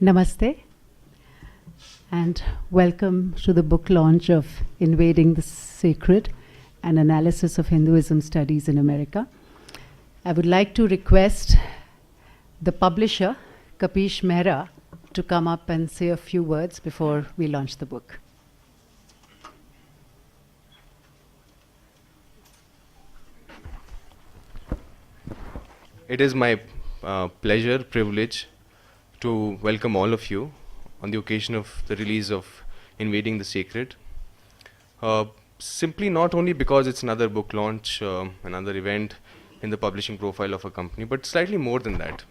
Namaste, and welcome to the book launch of Invading the Sacred, an analysis of Hinduism studies in America. I would like to request the publisher, Kapish Mehra, to come up and say a few words before we launch the book. It is my privilege to welcome all of you on the occasion of the release of Invading the Sacred. Simply not only because it's another book launch, another event in the publishing profile of a company, but slightly more than that.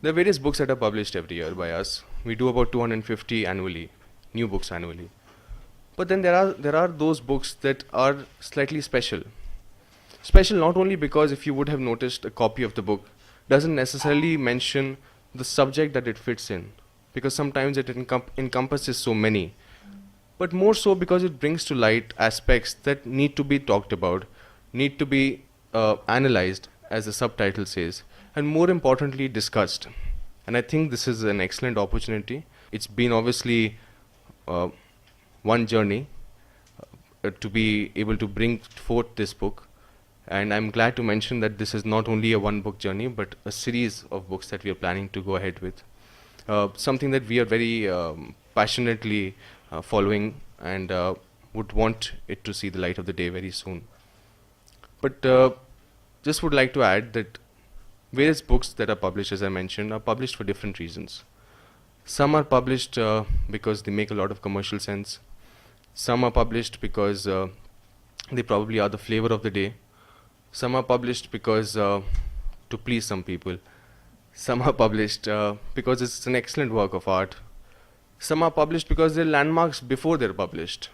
There are various books that are published every year by us. We do about 250 annually, new books annually. But then there are those books that are slightly special. Special not only because, if you would have noticed, a copy of the book doesn't necessarily mention the subject that it fits in, because sometimes it encompasses so many, but more so because it brings to light aspects that need to be talked about, need to be analyzed, as the subtitle says, and more importantly discussed. And I think this is an excellent opportunity. It's been obviously one journey to be able to bring forth this book. And I'm glad to mention that this is not only a one-book journey, but a series of books that we are planning to go ahead with. Something that we are very passionately following and would want it to see the light of the day very soon. But just would like to add that various books that are published, as I mentioned, are published for different reasons. Some are published because they make a lot of commercial sense. Some are published because they probably are the flavor of the day. Some are published because to please some people. Some are published because it's an excellent work of art. Some are published because they're landmarks before they're published.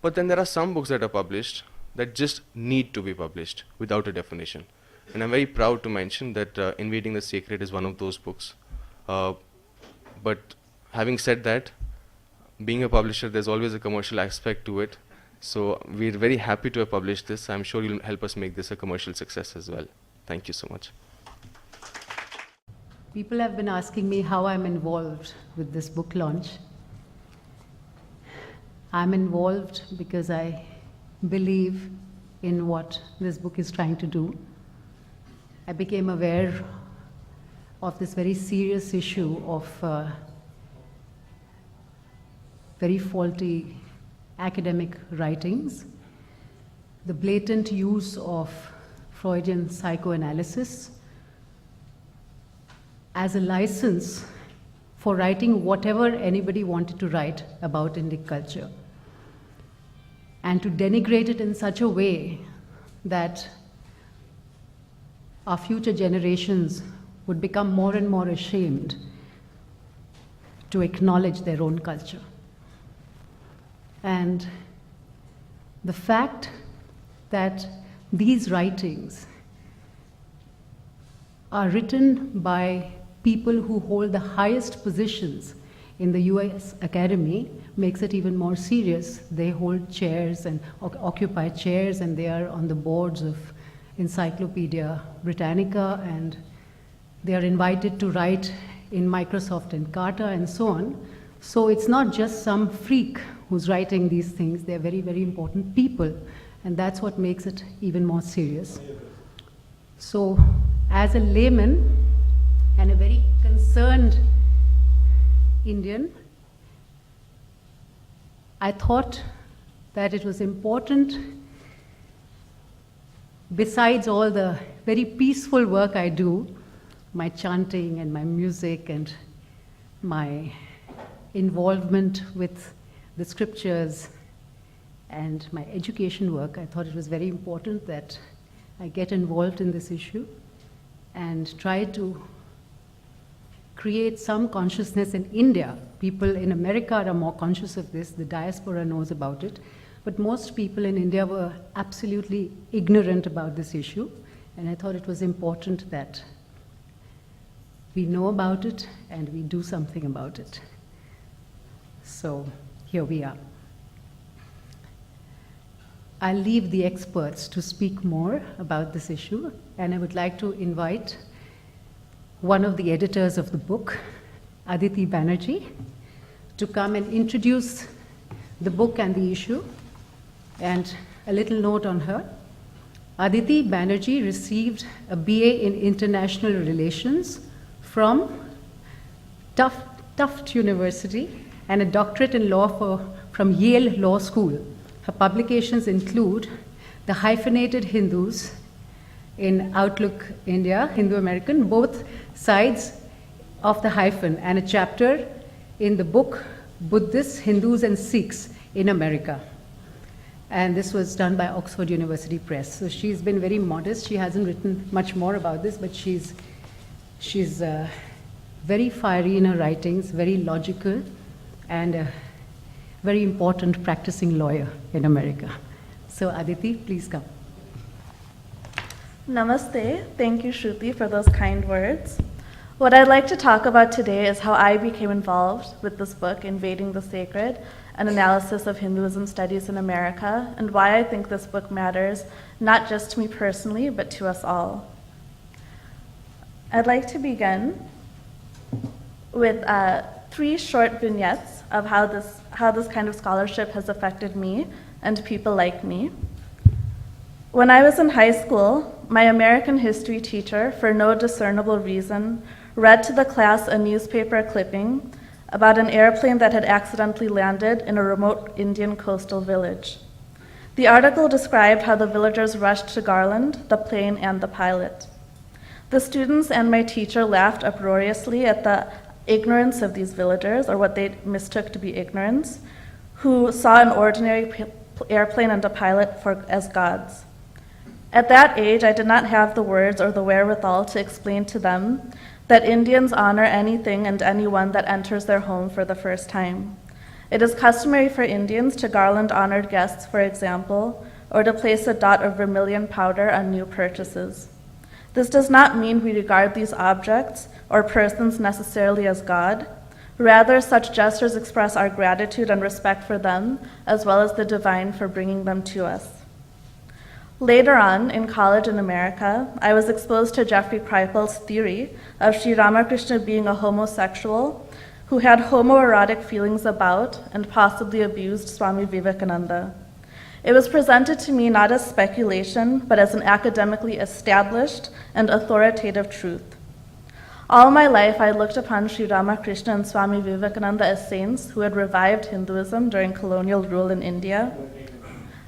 But then there are some books that are published that just need to be published without a definition. And I'm very proud to mention that Invading the Sacred is one of those books. But having said that, being a publisher, there's always a commercial aspect to it. So we're very happy to have published this. I'm sure you'll help us make this a commercial success as well. Thank you so much. People have been asking me how I'm involved with this book launch. I'm involved because I believe in what this book is trying to do. I became aware of this very serious issue of very faulty academic writings, the blatant use of Freudian psychoanalysis as a license for writing whatever anybody wanted to write about Indian culture, and to denigrate it in such a way that our future generations would become more and more ashamed to acknowledge their own culture. And the fact that these writings are written by people who hold the highest positions in the US Academy makes it even more serious. They hold chairs and occupy chairs, and they are on the boards of Encyclopedia Britannica, and they are invited to write in Microsoft and Carta and so on. So it's not just some freak who's writing these things. They're very, very important people, and that's what makes it even more serious. So as a layman and a very concerned Indian, I thought that it was important, besides all the very peaceful work I do, my chanting and my music and my involvement with the scriptures and my education work, I thought it was very important that I get involved in this issue and try to create some consciousness in India. People in America are more conscious of this, the diaspora knows about it, but most people in India were absolutely ignorant about this issue, and I thought it was important that we know about it and we do something about it. So here we are. I'll leave the experts to speak more about this issue, and I would like to invite one of the editors of the book, Aditi Banerjee, to come and introduce the book and the issue. And a little note on her. Aditi Banerjee received a BA in International Relations from Tufts University and a doctorate in law from Yale Law School. Her publications include The Hyphenated Hindus in Outlook India, Hindu American, both sides of the hyphen, and a chapter in the book Buddhists, Hindus and Sikhs in America. And this was done by Oxford University Press. So she's been very modest. She hasn't written much more about this, but she's very fiery in her writings, very logical, and a very important practicing lawyer in America. So Aditi, please come. Namaste. Thank you, Shruti, for those kind words. What I'd like to talk about today is how I became involved with this book, Invading the Sacred, an analysis of Hinduism studies in America, and why I think this book matters, not just to me personally, but to us all. I'd like to begin with 3 short vignettes of how this kind of scholarship has affected me and people like me. When I was in high school, my American history teacher, for no discernible reason, read to the class a newspaper clipping about an airplane that had accidentally landed in a remote Indian coastal village. The article described how the villagers rushed to garland the plane and the pilot. The students and my teacher laughed uproariously at the ignorance of these villagers, or what they mistook to be ignorance, who saw an ordinary airplane and a pilot as gods. At that age, I did not have the words or the wherewithal to explain to them that Indians honor anything and anyone that enters their home for the first time. It is customary for Indians to garland honored guests, for example, or to place a dot of vermilion powder on new purchases. This does not mean we regard these objects or persons necessarily as God. Rather, such gestures express our gratitude and respect for them, as well as the divine for bringing them to us. Later on, in college in America, I was exposed to Jeffrey Kripal's theory of Sri Ramakrishna being a homosexual who had homoerotic feelings about and possibly abused Swami Vivekananda. It was presented to me not as speculation, but as an academically established and authoritative truth. All my life, I looked upon Sri Ramakrishna and Swami Vivekananda as saints who had revived Hinduism during colonial rule in India.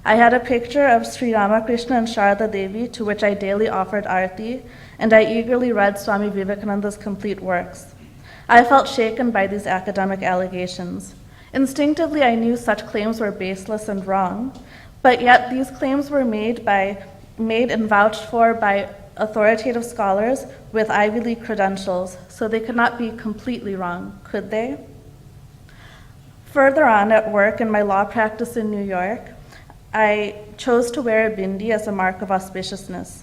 I had a picture of Sri Ramakrishna and Sharada Devi, to which I daily offered arti, and I eagerly read Swami Vivekananda's complete works. I felt shaken by these academic allegations. Instinctively, I knew such claims were baseless and wrong, but yet these claims were made and vouched for by authoritative scholars with Ivy League credentials, so they could not be completely wrong, could they? Further on at work in my law practice in New York, I chose to wear a bindi as a mark of auspiciousness.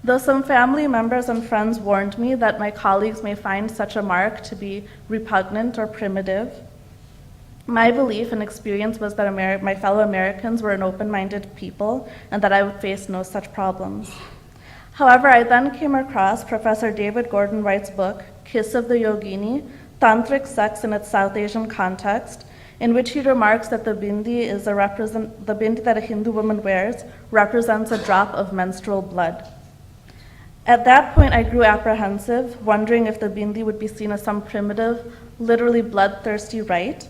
Though some family members and friends warned me that my colleagues may find such a mark to be repugnant or primitive, my belief and experience was that my fellow Americans were an open-minded people and that I would face no such problems. However, I then came across Professor David Gordon Wright's book, Kiss of the Yogini, Tantric Sex in its South Asian Context, in which he remarks that the bindi that a Hindu woman wears represents a drop of menstrual blood. At that point, I grew apprehensive, wondering if the bindi would be seen as some primitive, literally bloodthirsty rite.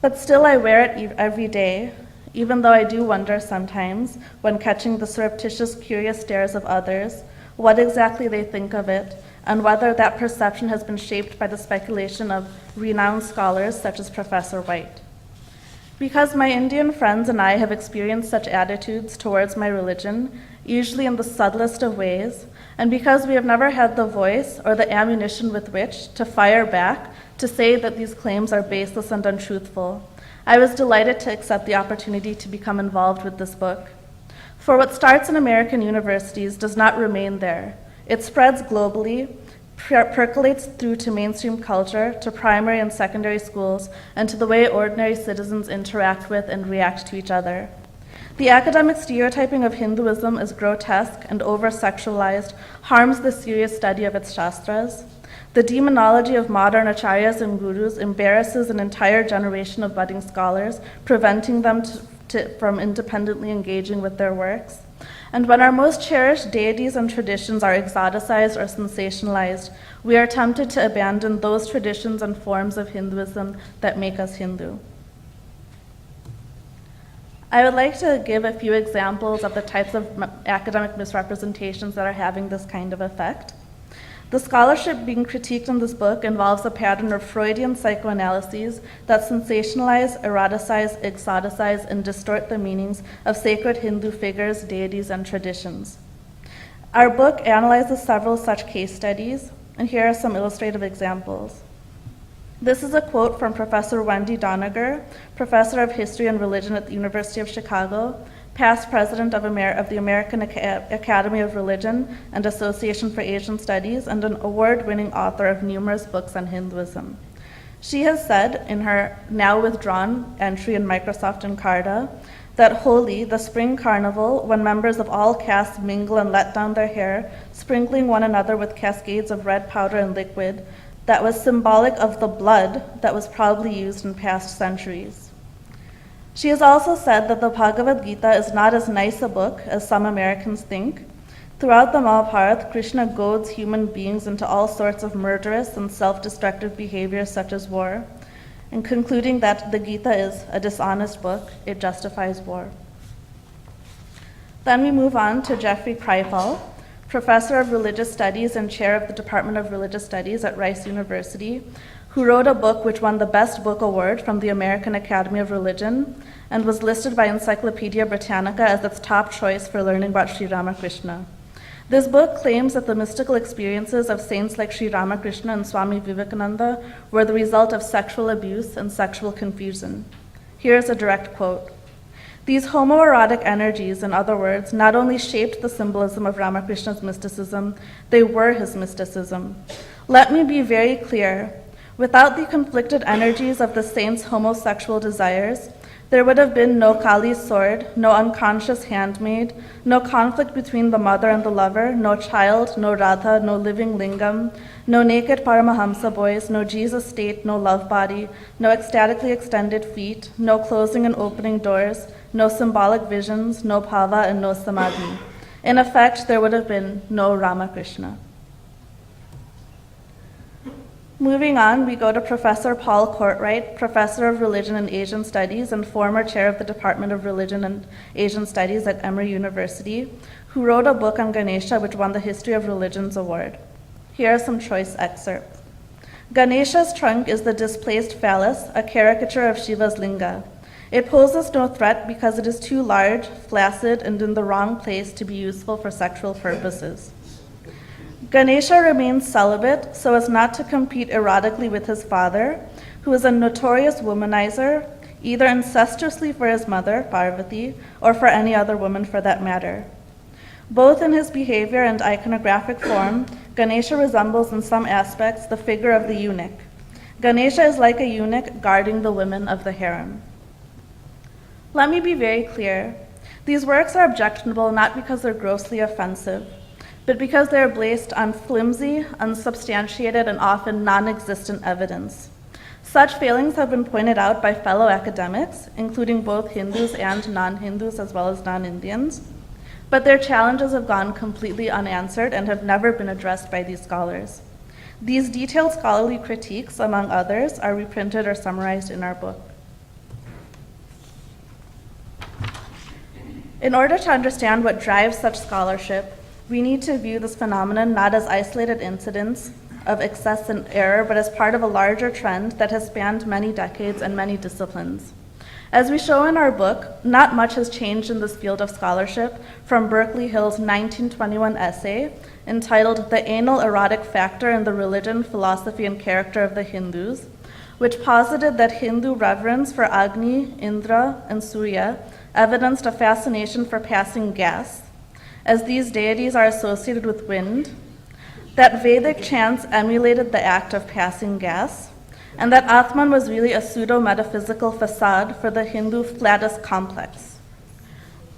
But still, I wear it every day, even though I do wonder sometimes, when catching the surreptitious, curious stares of others, what exactly they think of it, and whether that perception has been shaped by the speculation of renowned scholars such as Professor White. Because my Indian friends and I have experienced such attitudes towards my religion, usually in the subtlest of ways, and because we have never had the voice or the ammunition with which to fire back to say that these claims are baseless and untruthful, I was delighted to accept the opportunity to become involved with this book. For what starts in American universities does not remain there. It spreads globally, percolates through to mainstream culture, to primary and secondary schools, and to the way ordinary citizens interact with and react to each other. The academic stereotyping of Hinduism as grotesque and over-sexualized harms the serious study of its shastras. The demonology of modern acharyas and gurus embarrasses an entire generation of budding scholars, preventing them from independently engaging with their works. And when our most cherished deities and traditions are exoticized or sensationalized, we are tempted to abandon those traditions and forms of Hinduism that make us Hindu. I would like to give a few examples of the types of academic misrepresentations that are having this kind of effect. The scholarship being critiqued in this book involves a pattern of Freudian psychoanalyses that sensationalize, eroticize, exoticize, and distort the meanings of sacred Hindu figures, deities, and traditions. Our book analyzes several such case studies, and here are some illustrative examples. This is a quote from Professor Wendy Doniger, Professor of History and Religion at the University of Chicago, past president of the American Academy of Religion and Association for Asian Studies, and an award-winning author of numerous books on Hinduism. She has said in her now withdrawn entry in Microsoft Encarta that Holi, the spring carnival, when members of all castes mingle and let down their hair, sprinkling one another with cascades of red powder and liquid, that was symbolic of the blood that was probably used in past centuries. She has also said that the Bhagavad Gita is not as nice a book as some Americans think. Throughout the Mahabharata, Krishna goads human beings into all sorts of murderous and self-destructive behaviors such as war, and concluding that the Gita is a dishonest book, it justifies war. Then we move on to Jeffrey Kreifel, Professor of Religious Studies and Chair of the Department of Religious Studies at Rice University, who wrote a book which won the Best Book Award from the American Academy of Religion and was listed by Encyclopedia Britannica as its top choice for learning about Sri Ramakrishna. This book claims that the mystical experiences of saints like Sri Ramakrishna and Swami Vivekananda were the result of sexual abuse and sexual confusion. Here's a direct quote. These homoerotic energies, in other words, not only shaped the symbolism of Ramakrishna's mysticism, they were his mysticism. Let me be very clear. Without the conflicted energies of the saint's homosexual desires, there would have been no Kali's sword, no unconscious handmaid, no conflict between the mother and the lover, no child, no Radha, no living lingam, no naked Paramahamsa boys, no Jesus state, no love body, no ecstatically extended feet, no closing and opening doors, no symbolic visions, no bhava, and no samadhi. In effect, there would have been no Ramakrishna. Moving on, we go to Professor Paul Courtwright, Professor of Religion and Asian Studies and former Chair of the Department of Religion and Asian Studies at Emory University, who wrote a book on Ganesha which won the History of Religions Award. Here are some choice excerpts. Ganesha's trunk is the displaced phallus, a caricature of Shiva's linga. It poses no threat because it is too large, flaccid, and in the wrong place to be useful for sexual purposes. Ganesha remains celibate so as not to compete erotically with his father, who is a notorious womanizer, either incestuously for his mother, Parvati, or for any other woman for that matter. Both in his behavior and iconographic form, Ganesha resembles in some aspects the figure of the eunuch. Ganesha is like a eunuch guarding the women of the harem. Let me be very clear. These works are objectionable not because they're grossly offensive, but because they are based on flimsy, unsubstantiated, and often non-existent evidence. Such failings have been pointed out by fellow academics, including both Hindus and non-Hindus as well as non-Indians, but their challenges have gone completely unanswered and have never been addressed by these scholars. These detailed scholarly critiques, among others, are reprinted or summarized in our book. In order to understand what drives such scholarship, we need to view this phenomenon not as isolated incidents of excess and error, but as part of a larger trend that has spanned many decades and many disciplines. As we show in our book, not much has changed in this field of scholarship from Berkeley Hill's 1921 essay entitled The Anal Erotic Factor in the Religion, Philosophy, and Character of the Hindus, which posited that Hindu reverence for Agni, Indra, and Surya evidenced a fascination for passing gas, as these deities are associated with wind, that Vedic chants emulated the act of passing gas, and that Atman was really a pseudo-metaphysical facade for the Hindu flatus complex.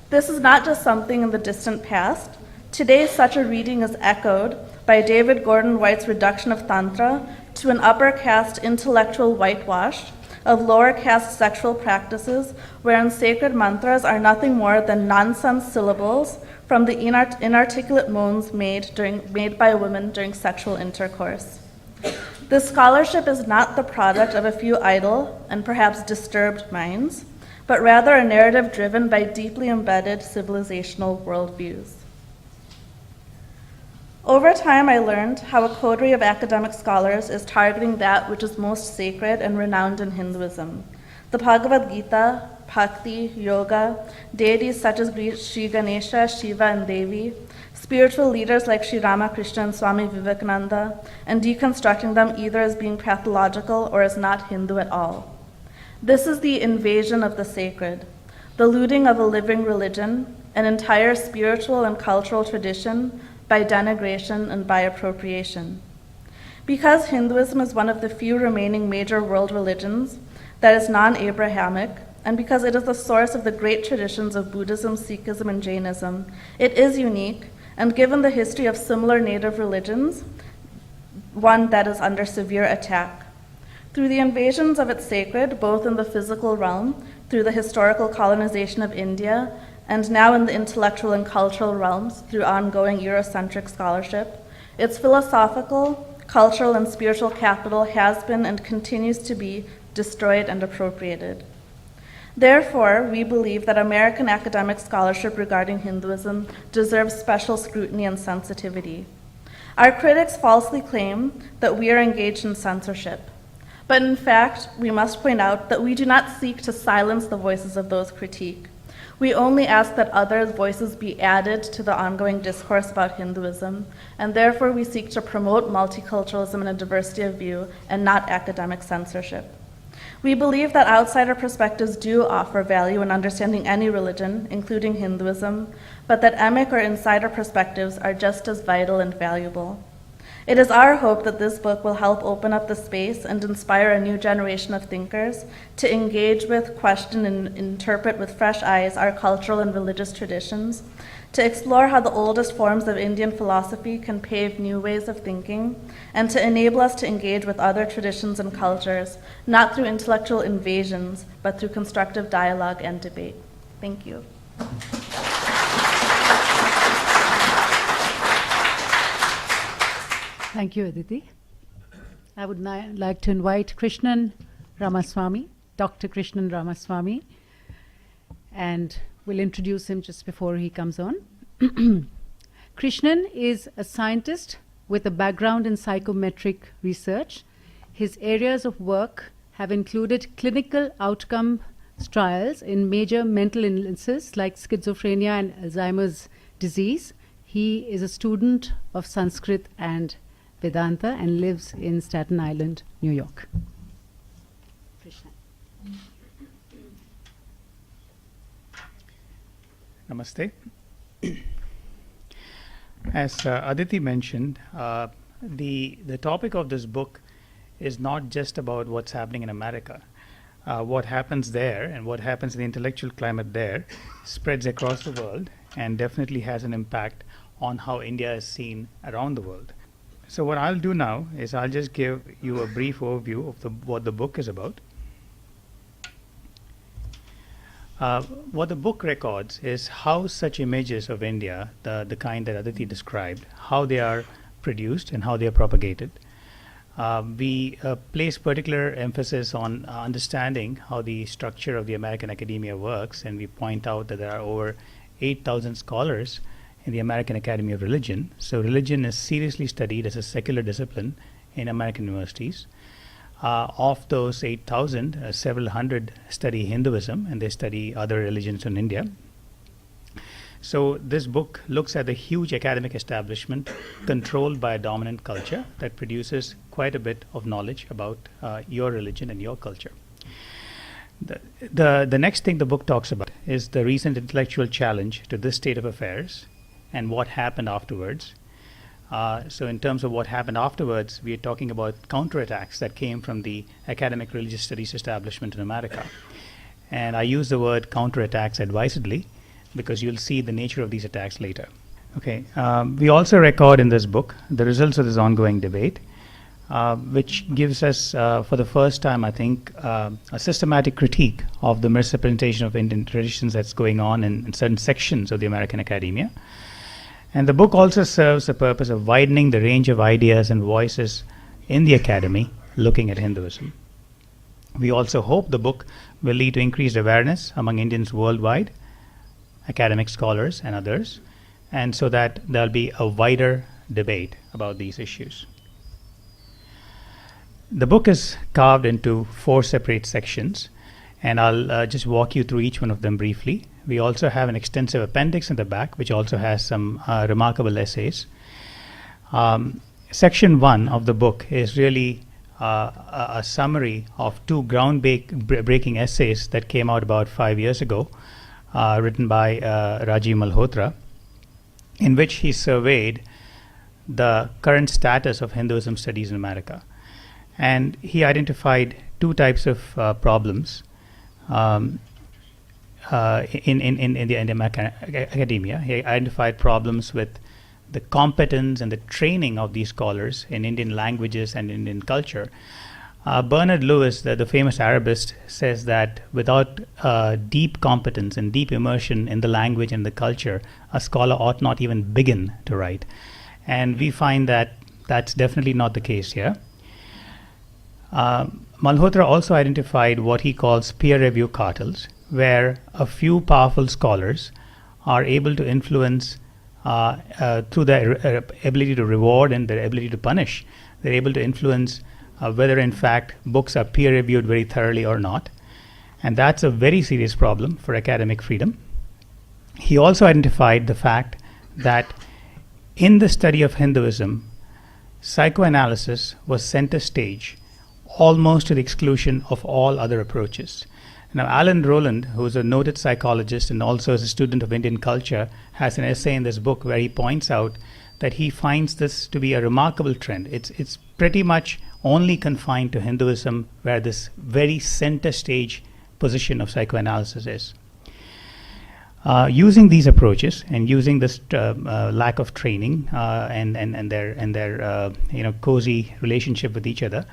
This is not just something in the distant past. Today, such a reading is echoed by David Gordon White's reduction of Tantra to an upper caste intellectual whitewash of lower caste sexual practices, wherein sacred mantras are nothing more than nonsense syllables from the inarticulate moans made by women during sexual intercourse. This scholarship is not the product of a few idle and perhaps disturbed minds, but rather a narrative driven by deeply embedded civilizational worldviews. Over time, I learned how a coterie of academic scholars is targeting that which is most sacred and renowned in Hinduism. The Bhagavad Gita, Bhakti, Yoga, deities such as Sri Ganesha, Shiva, and Devi, spiritual leaders like Sri Ramakrishna and Swami Vivekananda, and deconstructing them either as being pathological or as not Hindu at all. This is the invasion of the sacred, the looting of a living religion, an entire spiritual and cultural tradition, by denigration and by appropriation. Because Hinduism is one of the few remaining major world religions that is non-Abrahamic, and because it is the source of the great traditions of Buddhism, Sikhism, and Jainism, it is unique, and given the history of similar native religions, one that is under severe attack. Through the invasions of its sacred, both in the physical realm, through the historical colonization of India, and now in the intellectual and cultural realms through ongoing Eurocentric scholarship, its philosophical, cultural, and spiritual capital has been and continues to be destroyed and appropriated. Therefore, we believe that American academic scholarship regarding Hinduism deserves special scrutiny and sensitivity. Our critics falsely claim that we are engaged in censorship, but in fact, we must point out that we do not seek to silence the voices of those critique. We only ask that others' voices be added to the ongoing discourse about Hinduism, and therefore we seek to promote multiculturalism and a diversity of view, and not academic censorship. We believe that outsider perspectives do offer value in understanding any religion, including Hinduism, but that emic or insider perspectives are just as vital and valuable. It is our hope that this book will help open up the space and inspire a new generation of thinkers to engage with, question, and interpret with fresh eyes our cultural and religious traditions, to explore how the oldest forms of Indian philosophy can pave new ways of thinking, and to enable us to engage with other traditions and cultures, not through intellectual invasions, but through constructive dialogue and debate. Thank you. Thank you, Aditi. I would now like to invite Krishnan Ramaswamy, Dr. Krishnan Ramaswamy, and we'll introduce him just before he comes on. Krishnan is a scientist with a background in psychometric research. His areas of work have included clinical outcome trials in major mental illnesses like schizophrenia and Alzheimer's disease. He is a student of Sanskrit and Vedanta and lives in Staten Island, New York. Krishna. Namaste. As Aditi mentioned, the topic of this book is not just about what's happening in America. What happens there and what happens in the intellectual climate there spreads across the world and definitely has an impact on how India is seen around the world. So what I'll do now is I'll just give you a brief overview of what the book is about. What the book records is how such images of India, the kind that Aditi described, how they are produced and how they are propagated. We place particular emphasis on understanding how the structure of the American academia works, and we point out that there are over 8,000 scholars in the American Academy of Religion. So religion is seriously studied as a secular discipline in American universities. Of those 8,000, several hundred study Hinduism, and they study other religions in India. So this book looks at the huge academic establishment controlled by a dominant culture that produces quite a bit of knowledge about your religion and your culture. The next thing the book talks about is the recent intellectual challenge to this state of affairs and what happened afterwards. So in terms of what happened afterwards, we are talking about counterattacks that came from the academic religious studies establishment in America. And I use the word counterattacks advisedly because you'll see the nature of these attacks later. Okay, we also record in this book the results of this ongoing debate, which gives us, for the first time, I think, a systematic critique of the misrepresentation of Indian traditions that's going on in certain sections of the American academia. And the book also serves the purpose of widening the range of ideas and voices in the academy looking at Hinduism. We also hope the book will lead to increased awareness among Indians worldwide, academic scholars and others, and so that there'll be a wider debate about these issues. The book is carved into 4 separate sections, and I'll just walk you through each one of them briefly. We also have an extensive appendix in the back, which also has some remarkable essays. Section 1 of the book is really a summary of 2 groundbreaking essays that came out about 5 years ago, written by Rajiv Malhotra, in which he surveyed the current status of Hinduism studies in America. And he identified 2 types of problems in the American academia. He identified problems with the competence and the training of these scholars in Indian languages and Indian culture. Bernard Lewis, the famous Arabist, says that without deep competence and deep immersion in the language and the culture, a scholar ought not even begin to write. And we find that that's definitely not the case here. Malhotra also identified what he calls peer review cartels, where a few powerful scholars are able to influence through their ability to reward and their ability to punish. They're able to influence whether in fact books are peer reviewed very thoroughly or not. And that's a very serious problem for academic freedom. He also identified the fact that in the study of Hinduism, psychoanalysis was center stage, almost to the exclusion of all other approaches. Now, Alan Rowland, who is a noted psychologist and also is a student of Indian culture, has an essay in this book where he points out that he finds this to be a remarkable trend. It's pretty much only confined to Hinduism, where this very center stage position of psychoanalysis is. Using these approaches and using this lack of training and their cozy relationship with each other,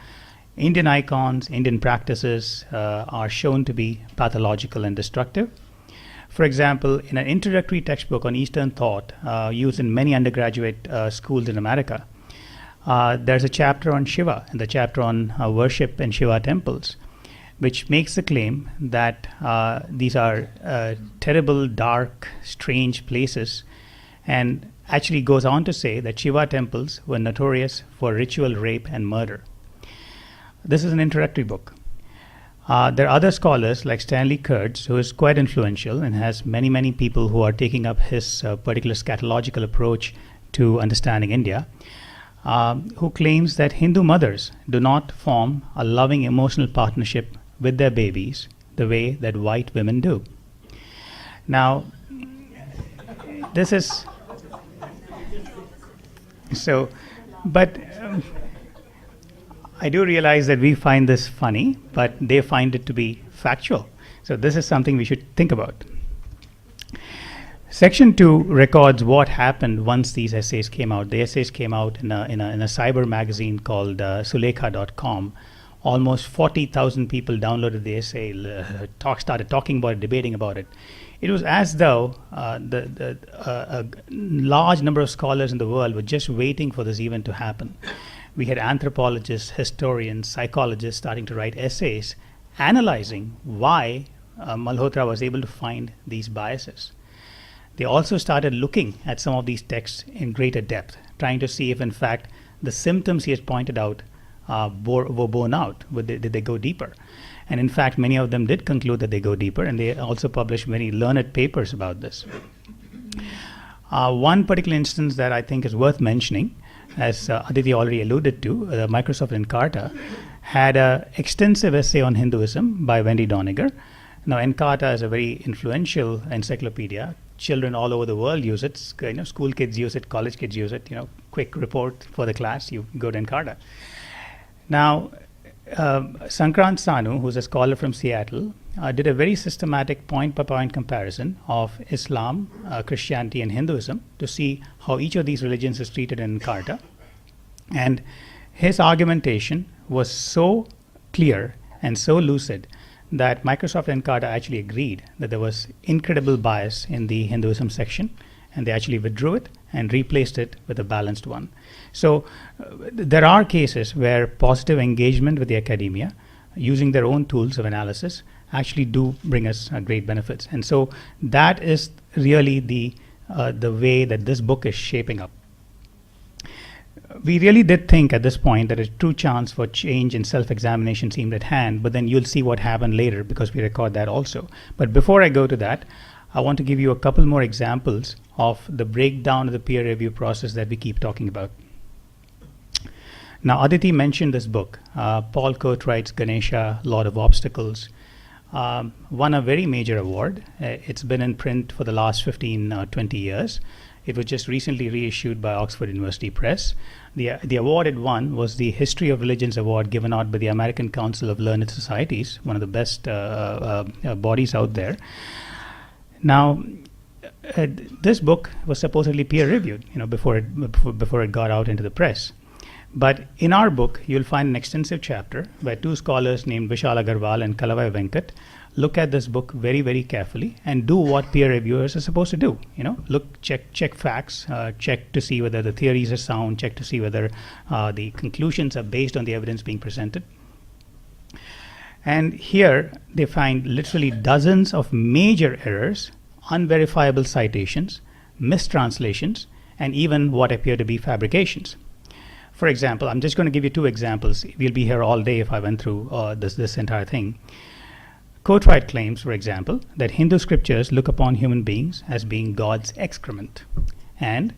Indian icons, Indian practices are shown to be pathological and destructive. For example, in an introductory textbook on Eastern thought used in many undergraduate schools in America, there's a chapter on Shiva and the chapter on worship in Shiva temples, which makes the claim that these are terrible, dark, strange places, and actually goes on to say that Shiva temples were notorious for ritual rape and murder. This is an introductory book. There are other scholars like Stanley Kurtz, who is quite influential and has many people who are taking up his particular scatological approach to understanding India, who claims that Hindu mothers do not form a loving emotional partnership with their babies the way that white women do. Now, this is so, but I do realize that we find this funny, but they find it to be factual. So this is something we should think about. Section 2 records what happened once these essays came out. The essays came out in a cyber magazine called Sulekha.com. Almost 40,000 people downloaded the essay, started talking about it, debating about it. It was as though a large number of scholars in the world were just waiting for this event to happen. We had anthropologists, historians, psychologists starting to write essays analyzing why Malhotra was able to find these biases. They also started looking at some of these texts in greater depth, trying to see if in fact the symptoms he has pointed out were borne out. Did they go deeper? And in fact, many of them did conclude that they go deeper, and they also published many learned papers about this. One particular instance that I think is worth mentioning, as Aditi already alluded to, Microsoft Encarta had an extensive essay on Hinduism by Wendy Doniger. Now, Encarta is a very influential encyclopedia. Children all over the world use it. School kids use it, college kids use it. Quick report for the class, you go to Encarta. Now, Sankrant Sanu, who's a scholar from Seattle, did a very systematic point-by-point comparison of Islam, Christianity, and Hinduism to see how each of these religions is treated in Encarta. And his argumentation was so clear and so lucid that Microsoft Encarta actually agreed that there was incredible bias in the Hinduism section, and they actually withdrew it and replaced it with a balanced one. So there are cases where positive engagement with the academia, using their own tools of analysis, actually do bring us great benefits. And so that is really the way that this book is shaping up. We really did think at this point that a true chance for change and self-examination seemed at hand, but then you'll see what happened later because we record that also. But before I go to that, I want to give you a couple more examples of the breakdown of the peer review process that we keep talking about. Now, Aditi mentioned this book, Paul Coatwright's Ganesha, Lord of Obstacles, won a very major award. It's been in print for the last 20 years. It was just recently reissued by Oxford University Press. The award it won was the History of Religions Award given out by the American Council of Learned Societies, one of the best bodies out there. Now, this book was supposedly peer-reviewed, before it got out into the press. But in our book, you'll find an extensive chapter where two scholars named Vishal Agarwal and Kalavai Venkat look at this book very, very carefully and do what peer reviewers are supposed to do. Check facts, check to see whether the theories are sound, check to see whether the conclusions are based on the evidence being presented. And here they find literally dozens of major errors, unverifiable citations, mistranslations, and even what appear to be fabrications. For example, I'm just going to give you two examples. We'll be here all day if I went through this entire thing. Coatwright claims, for example, that Hindu scriptures look upon human beings as being God's excrement. And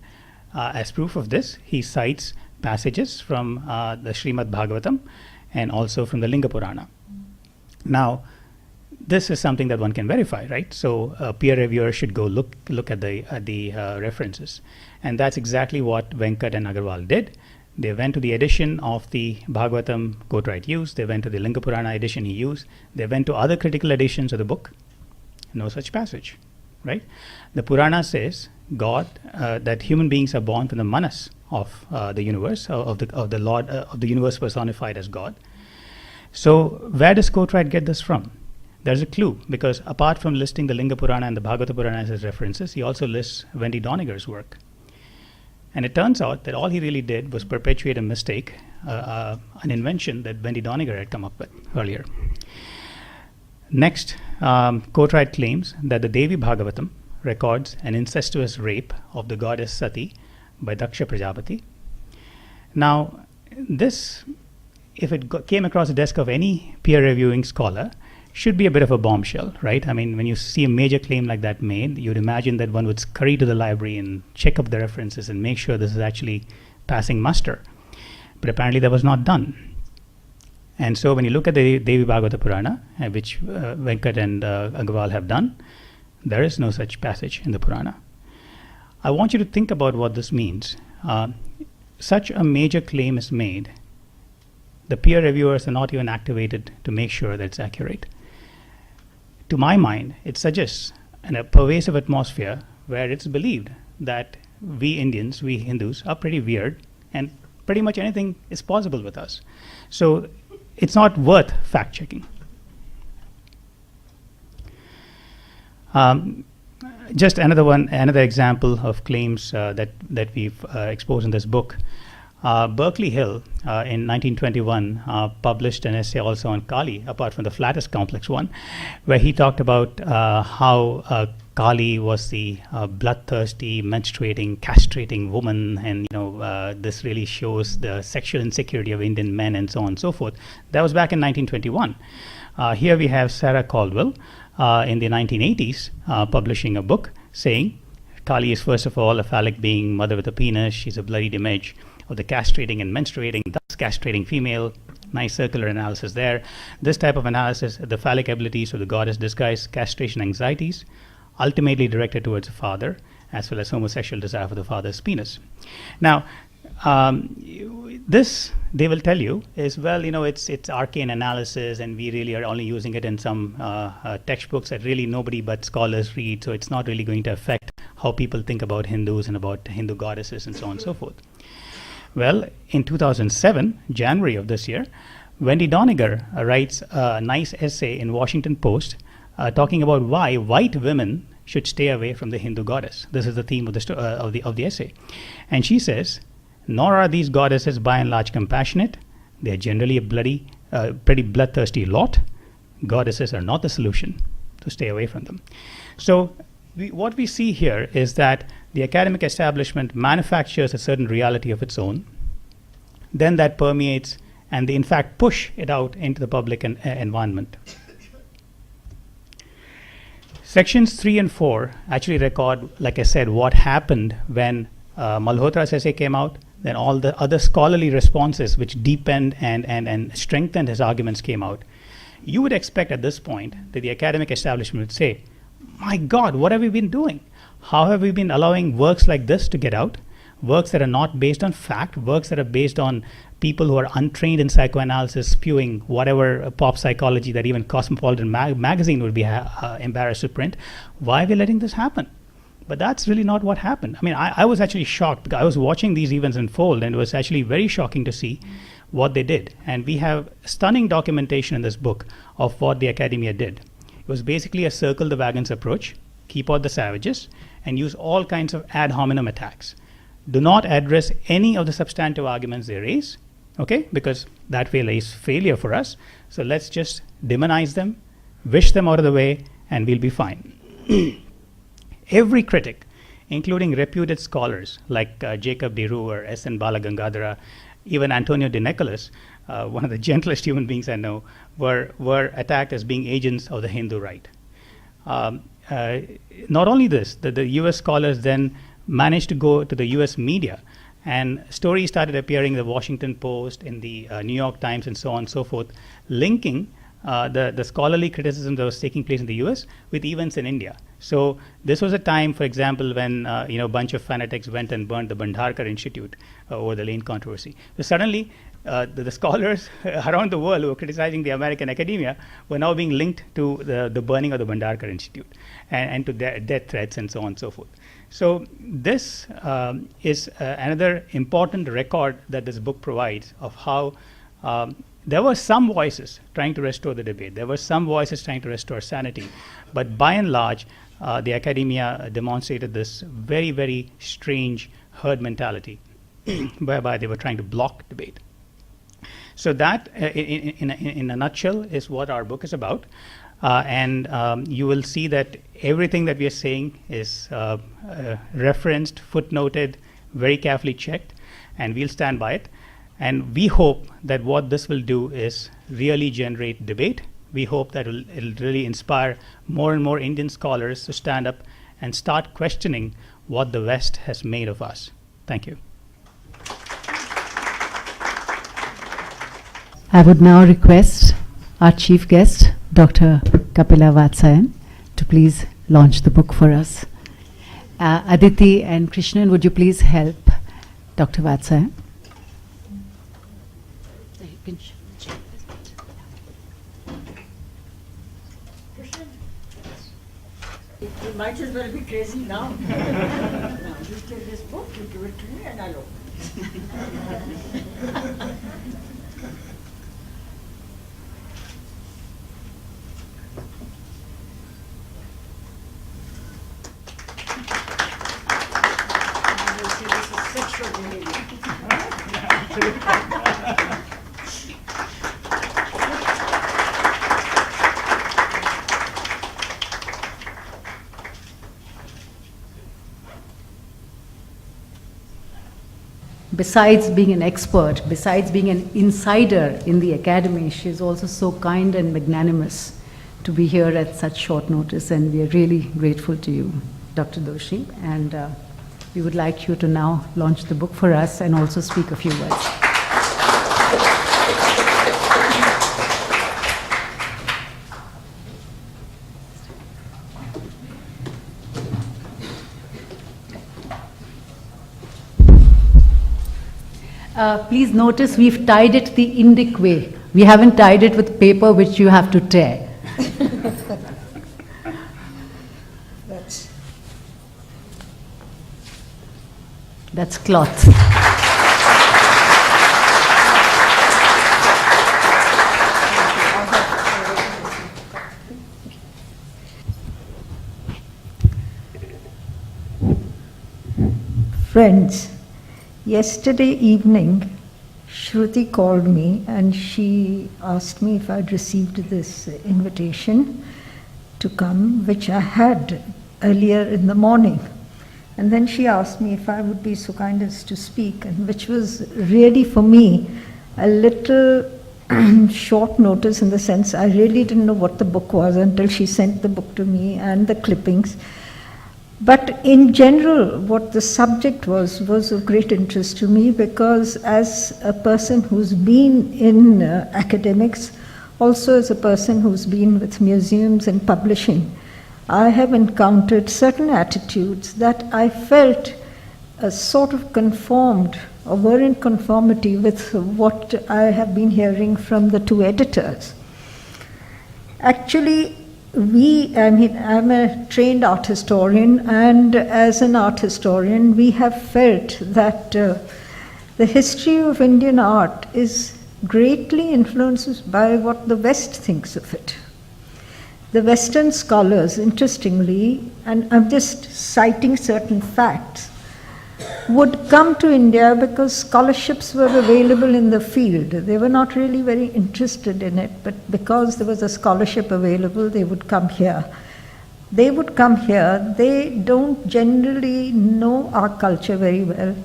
as proof of this, he cites passages from the Srimad Bhagavatam and also from the Linga Purana. Now, this is something that one can verify, right? So a peer reviewer should go look at the references. And that's exactly what Venkat and Agarwal did. They went to the edition of the Bhagavatam Coatwright used. They went to the Linga Purana edition he used. They went to other critical editions of the book. No such passage, right? The Purana says God that human beings are born from the manas of the universe, of the Lord of the universe personified as God. So where does Coatwright get this from? There's a clue, because apart from listing the Linga Purana and the Bhagavata Purana as his references, he also lists Wendy Doniger's work. And it turns out that all he really did was perpetuate a mistake, an invention that Wendy Doniger had come up with earlier. Next, Coatwright claims that the Devi Bhagavatam records an incestuous rape of the goddess Sati by Daksha Prajapati. Now, this, if it came across the desk of any peer-reviewing scholar, should be a bit of a bombshell, right? I mean, when you see a major claim like that made, you'd imagine that one would scurry to the library and check up the references and make sure this is actually passing muster. But apparently that was not done. And so when you look at the Devi Bhagavata Purana, which Venkat and Agarwal have done, there is no such passage in the Purana. I want you to think about what this means. Such a major claim is made. The peer reviewers are not even activated to make sure that it's accurate. To my mind, it suggests a pervasive atmosphere where it's believed that we Indians, we Hindus, are pretty weird and pretty much anything is possible with us. So it's not worth fact-checking. Just another example of claims that we've exposed in this book. Berkeley Hill in 1921 published an essay also on Kali, apart from the flattest complex one, where he talked about how Kali was the bloodthirsty, menstruating, castrating woman, and this really shows the sexual insecurity of Indian men and so on and so forth. That was back in 1921. Here we have Sarah Caldwell in the 1980s publishing a book saying Kali is first of all a phallic being, mother with a penis. She's a bloodied image of the castrating and menstruating, thus castrating female. Nice circular analysis there. This type of analysis, the phallic abilities of the goddess disguise castration anxieties, ultimately directed towards the father, as well as homosexual desire for the father's penis. Now, this, they will tell you, is, well, it's arcane analysis, and we really are only using it in some textbooks that really nobody but scholars read, so it's not really going to affect how people think about Hindus and about Hindu goddesses and so on and so forth. Well, in 2007, January of this year, Wendy Doniger writes a nice essay in Washington Post talking about why white women should stay away from the Hindu goddess. This is the theme of the essay. And she says, nor are these goddesses by and large compassionate. They are generally a pretty bloodthirsty lot. Goddesses are not the solution, to stay away from them. So what we see here is that the academic establishment manufactures a certain reality of its own, then that permeates, and they in fact push it out into the public environment. Sections 3 and 4 actually record, like I said, what happened when Malhotra's essay came out, then all the other scholarly responses which deepened and strengthened his arguments came out. You would expect at this point that the academic establishment would say, my God, what have we been doing? How have we been allowing works like this to get out? Works that are not based on fact, works that are based on people who are untrained in psychoanalysis spewing whatever pop psychology that even Cosmopolitan magazine would be embarrassed to print. Why are we letting this happen? But that's really not what happened. I mean, I was actually shocked because I was watching these events unfold, and it was actually very shocking to see what they did. And we have stunning documentation in this book of what the academia did. It was basically a circle the wagons approach, keep out the savages, and use all kinds of ad hominem attacks. Do not address any of the substantive arguments they raise, okay? Because that way lays failure for us. So let's just demonize them, wish them out of the way, and we'll be fine. Every critic, including reputed scholars like Jacob de Roo or S.N. Balagangadhara, even Antonio de Nicolas, one of the gentlest human beings I know, were attacked as being agents of the Hindu right. Not only this, the US scholars then managed to go to the US media, and stories started appearing in the Washington Post, in the New York Times, and so on and so forth, linking the scholarly criticism that was taking place in the US with events in India. So this was a time, for example, when a bunch of fanatics went and burned the Bhandarkar Institute over the Lane controversy. So suddenly, the scholars around the world who were criticizing the American academia were now being linked to the burning of the Bhandarkar Institute and to death threats and so on and so forth. So this is another important record that this book provides of how there were some voices trying to restore the debate. There were some voices trying to restore sanity. But by and large, the academia demonstrated this very, very strange herd mentality whereby they were trying to block debate. So that, in a nutshell, is what our book is about. And you will see that everything that we are saying is referenced, footnoted, very carefully checked, and we'll stand by it. And we hope that what this will do is really generate debate. We hope that it'll really inspire more and more Indian scholars to stand up and start questioning what the West has made of us. Thank you. I would now request our chief guest, Dr. Kapila Vatsayan, to please launch the book for us. Aditi and Krishnan, would you please help Dr. Vatsayan? You might as well be crazy now. Now, you take this book, you give it to me, and I'll open it. You see, this is sexual behavior. Besides being an expert, besides being an insider in the academy, she is also so kind and magnanimous to be here at such short notice, and we are really grateful to you, Dr. Doshi. And we would like you to now launch the book for us and also speak a few words. Please notice we've tied it the Indic way. We haven't tied it with paper which you have to tear. That's cloth. Friends, yesterday evening, Shruti called me and she asked me if I'd received this invitation to come, which I had earlier in the morning. And then she asked me if I would be so kind as to speak, and which was really for me a little short notice, in the sense I really didn't know what the book was until she sent the book to me and the clippings. But in general, what the subject was of great interest to me, because as a person who's been in academics, also as a person who's been with museums and publishing, I have encountered certain attitudes that I felt sort of conformed or were in conformity with what I have been hearing from the two editors. Actually, I'm a trained art historian, and as an art historian, we have felt that the history of Indian art is greatly influenced by what the West thinks of it. The Western scholars, interestingly, and I'm just citing certain facts, would come to India because scholarships were available in the field. They were not really very interested in it, but because there was a scholarship available, they would come here. They would come here. They don't generally know our culture very well.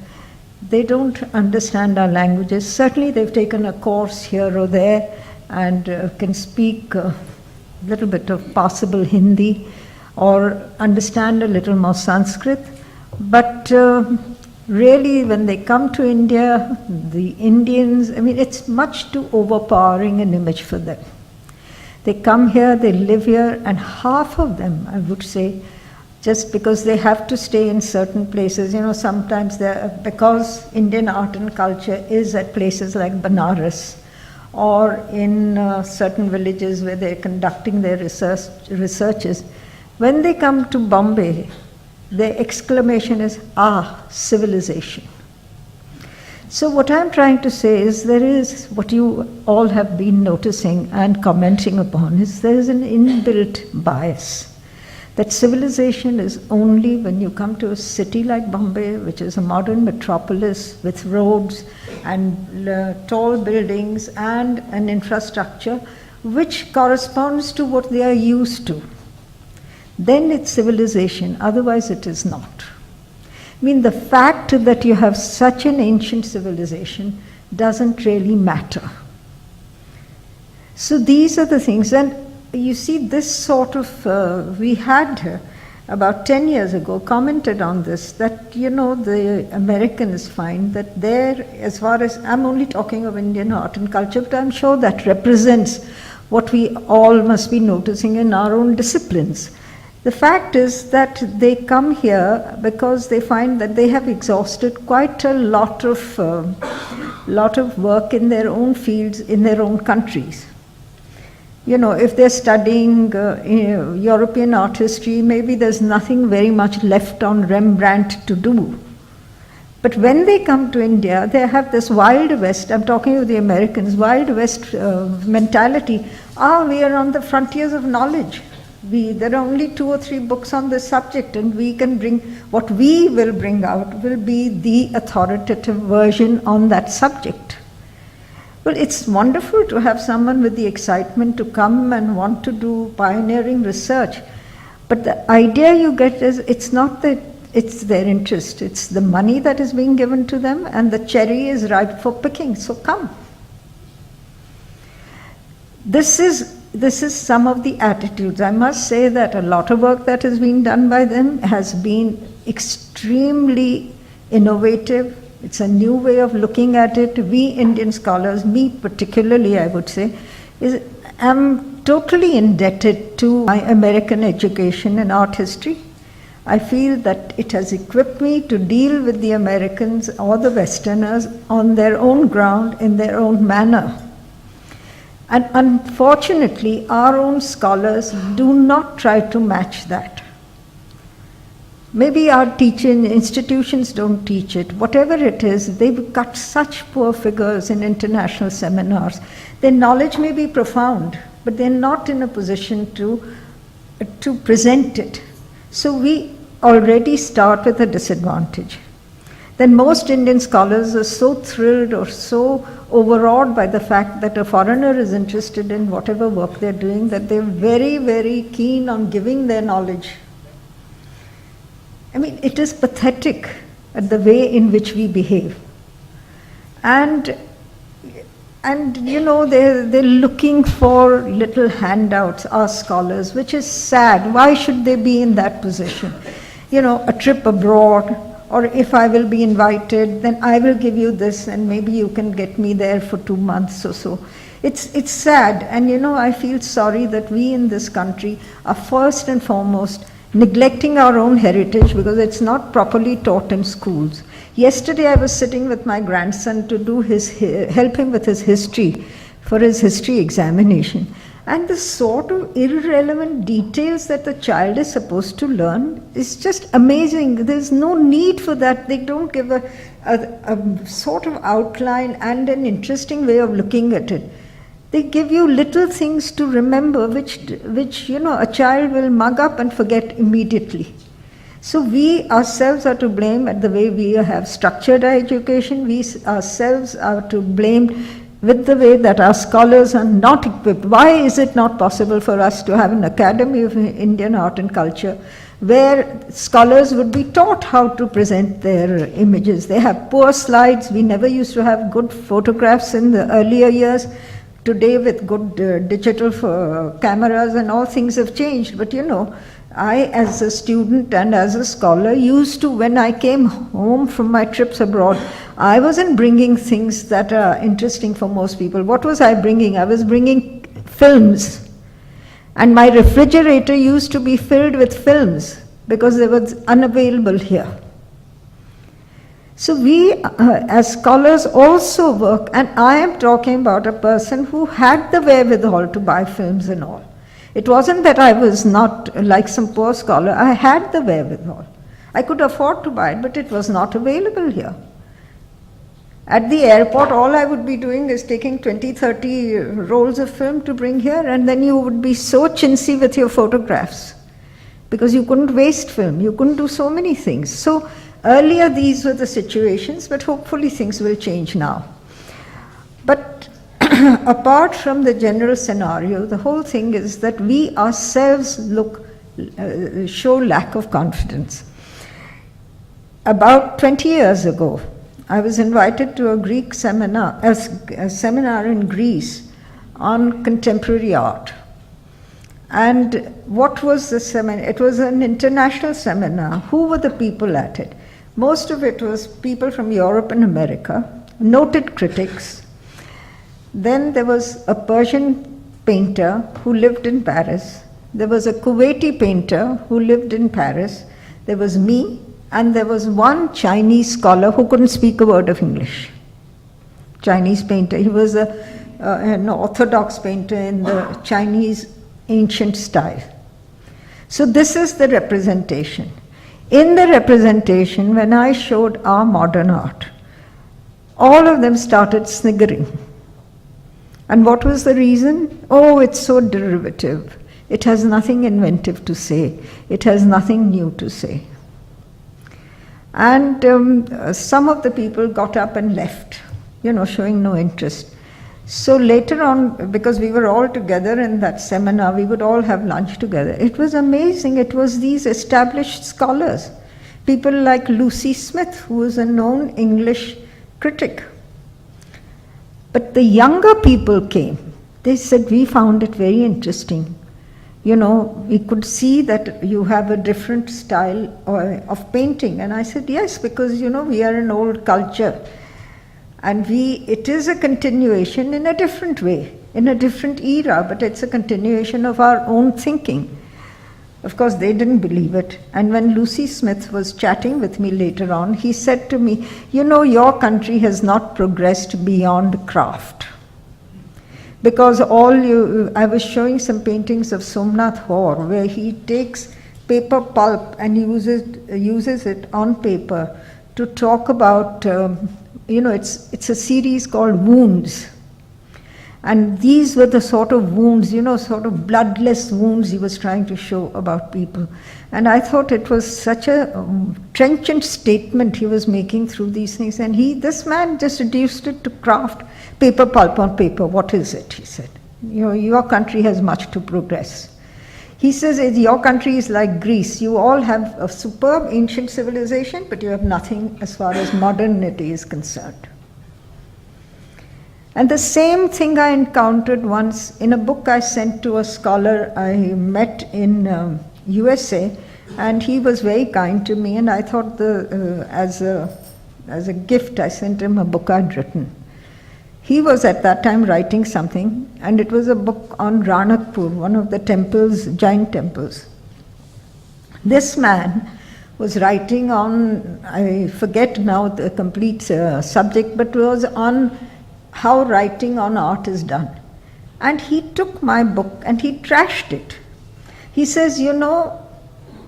They don't understand our languages. Certainly they've taken a course here or there and can speak little bit of passable Hindi or understand a little more Sanskrit, but really when they come to India, the Indians, it's much too overpowering an image for them. They come here, they live here, and half of them, I would say, just because they have to stay in certain places, sometimes because Indian art and culture is at places like Banaras, or in certain villages where they're conducting their researches. When they come to Bombay, their exclamation is, civilization. So what I'm trying to say is there is, what you all have been noticing and commenting upon, is there is an inbuilt bias. That civilization is only when you come to a city like Bombay, which is a modern metropolis with roads and tall buildings and an infrastructure which corresponds to what they are used to. Then it's civilization, otherwise it is not. The fact that you have such an ancient civilization doesn't really matter. So these are the things, and you see this sort of, we had about 10 years ago commented on this, that the Americans find that there, as far as, I'm only talking of Indian art and culture, but I'm sure that represents what we all must be noticing in our own disciplines. The fact is that they come here because they find that they have exhausted quite a lot of work in their own fields, in their own countries. If they're studying European art history, maybe there's nothing very much left on Rembrandt to do. But when they come to India, they have this Wild West, I'm talking of the Americans, Wild West mentality. We are on the frontiers of knowledge. There are only 2 or 3 books on this subject, and we can bring, what we will bring out will be the authoritative version on that subject. Well, it's wonderful to have someone with the excitement to come and want to do pioneering research. But the idea you get is, it's not that it's their interest, it's the money that is being given to them, and the cherry is ripe for picking, so come. This is some of the attitudes. I must say that a lot of work that has been done by them has been extremely innovative. It's a new way of looking at it. We Indian scholars, me particularly, I would say, am totally indebted to my American education in art history. I feel that it has equipped me to deal with the Americans or the Westerners on their own ground, in their own manner. And unfortunately, our own scholars do not try to match that. Maybe our teaching institutions don't teach it. Whatever it is, they've got such poor figures in international seminars. Their knowledge may be profound, but they're not in a position to present it. So we already start with a disadvantage. Then most Indian scholars are so thrilled or so overawed by the fact that a foreigner is interested in whatever work they're doing, that they're very, very keen on giving their knowledge. I mean, it is pathetic at the way in which we behave. And you know, they're looking for little handouts, our scholars, which is sad. Why should they be in that position? You know, a trip abroad, or if I will be invited, then I will give you this, and maybe you can get me there for 2 months or so. It's sad, and you know, I feel sorry that we in this country are first and foremost neglecting our own heritage because it's not properly taught in schools. Yesterday I was sitting with my grandson to help him with his history, for his history examination. And the sort of irrelevant details that the child is supposed to learn is just amazing. There's no need for that. They don't give a sort of outline and an interesting way of looking at it. They give you little things to remember, which you know, a child will mug up and forget immediately. So we ourselves are to blame at the way we have structured our education. We ourselves are to blame with the way that our scholars are not equipped. Why is it not possible for us to have an Academy of Indian Art and Culture where scholars would be taught how to present their images? They have poor slides. We never used to have good photographs in the earlier years. Today with good digital cameras and all, things have changed. But you know, I as a student and as a scholar used to, when I came home from my trips abroad, I wasn't bringing things that are interesting for most people. What was I bringing? I was bringing films. And my refrigerator used to be filled with films because they were unavailable here. So we as scholars also work, and I am talking about a person who had the wherewithal to buy films and all. It wasn't that I was not like some poor scholar. I had the wherewithal. I could afford to buy it, but it was not available here. At the airport, all I would be doing is taking 20, 30 rolls of film to bring here, and then you would be so chintzy with your photographs because you couldn't waste film. You couldn't do so many things. So earlier these were the situations, but hopefully things will change now. But apart from the general scenario, the whole thing is that we ourselves show lack of confidence. About 20 years ago, I was invited to a Greek seminar, a seminar in Greece on contemporary art. And what was the seminar? It was an international seminar. Who were the people at it? Most of it was people from Europe and America, noted critics. Then there was a Persian painter who lived in Paris. There was a Kuwaiti painter who lived in Paris. There was me, and there was one Chinese scholar who couldn't speak a word of English. Chinese painter. He was an orthodox painter in the Chinese ancient style. So this is the representation. In the representation, when I showed our modern art, all of them started sniggering. And what was the reason? Oh, it's so derivative. It has nothing inventive to say. It has nothing new to say. And some of the people got up and left, showing no interest. So later on, because we were all together in that seminar, we would all have lunch together. It was amazing. It was these established scholars, people like Lucy Smith, who was a known English critic. But the younger people came. They said, we found it very interesting. We could see that you have a different style of painting. And I said, yes, because, we are an old culture. And it is a continuation in a different way, in a different era, but it's a continuation of our own thinking. Of course, they didn't believe it. And when Lucy Smith was chatting with me later on, he said to me, you know, your country has not progressed beyond craft. Because I was showing some paintings of Somnath Haur, where he takes paper pulp and uses it on paper to talk about, it's a series called Wounds. And these were the sort of wounds, sort of bloodless wounds he was trying to show about people. And I thought it was such a trenchant statement he was making through these things. And this man just reduced it to craft, paper pulp on paper. What is it? He said. Your country has much to progress. He says, your country is like Greece. You all have a superb ancient civilization, but you have nothing as far as modernity is concerned. And the same thing I encountered once in a book I sent to a scholar I met in USA, and he was very kind to me, and I thought as a gift I sent him a book I'd written. He was at that time writing something, and it was a book on Ranakpur, one of the temples, Jain temples. This man was writing on, I forget now the complete subject, but it was on how writing on art is done. And he took my book and he trashed it. He says,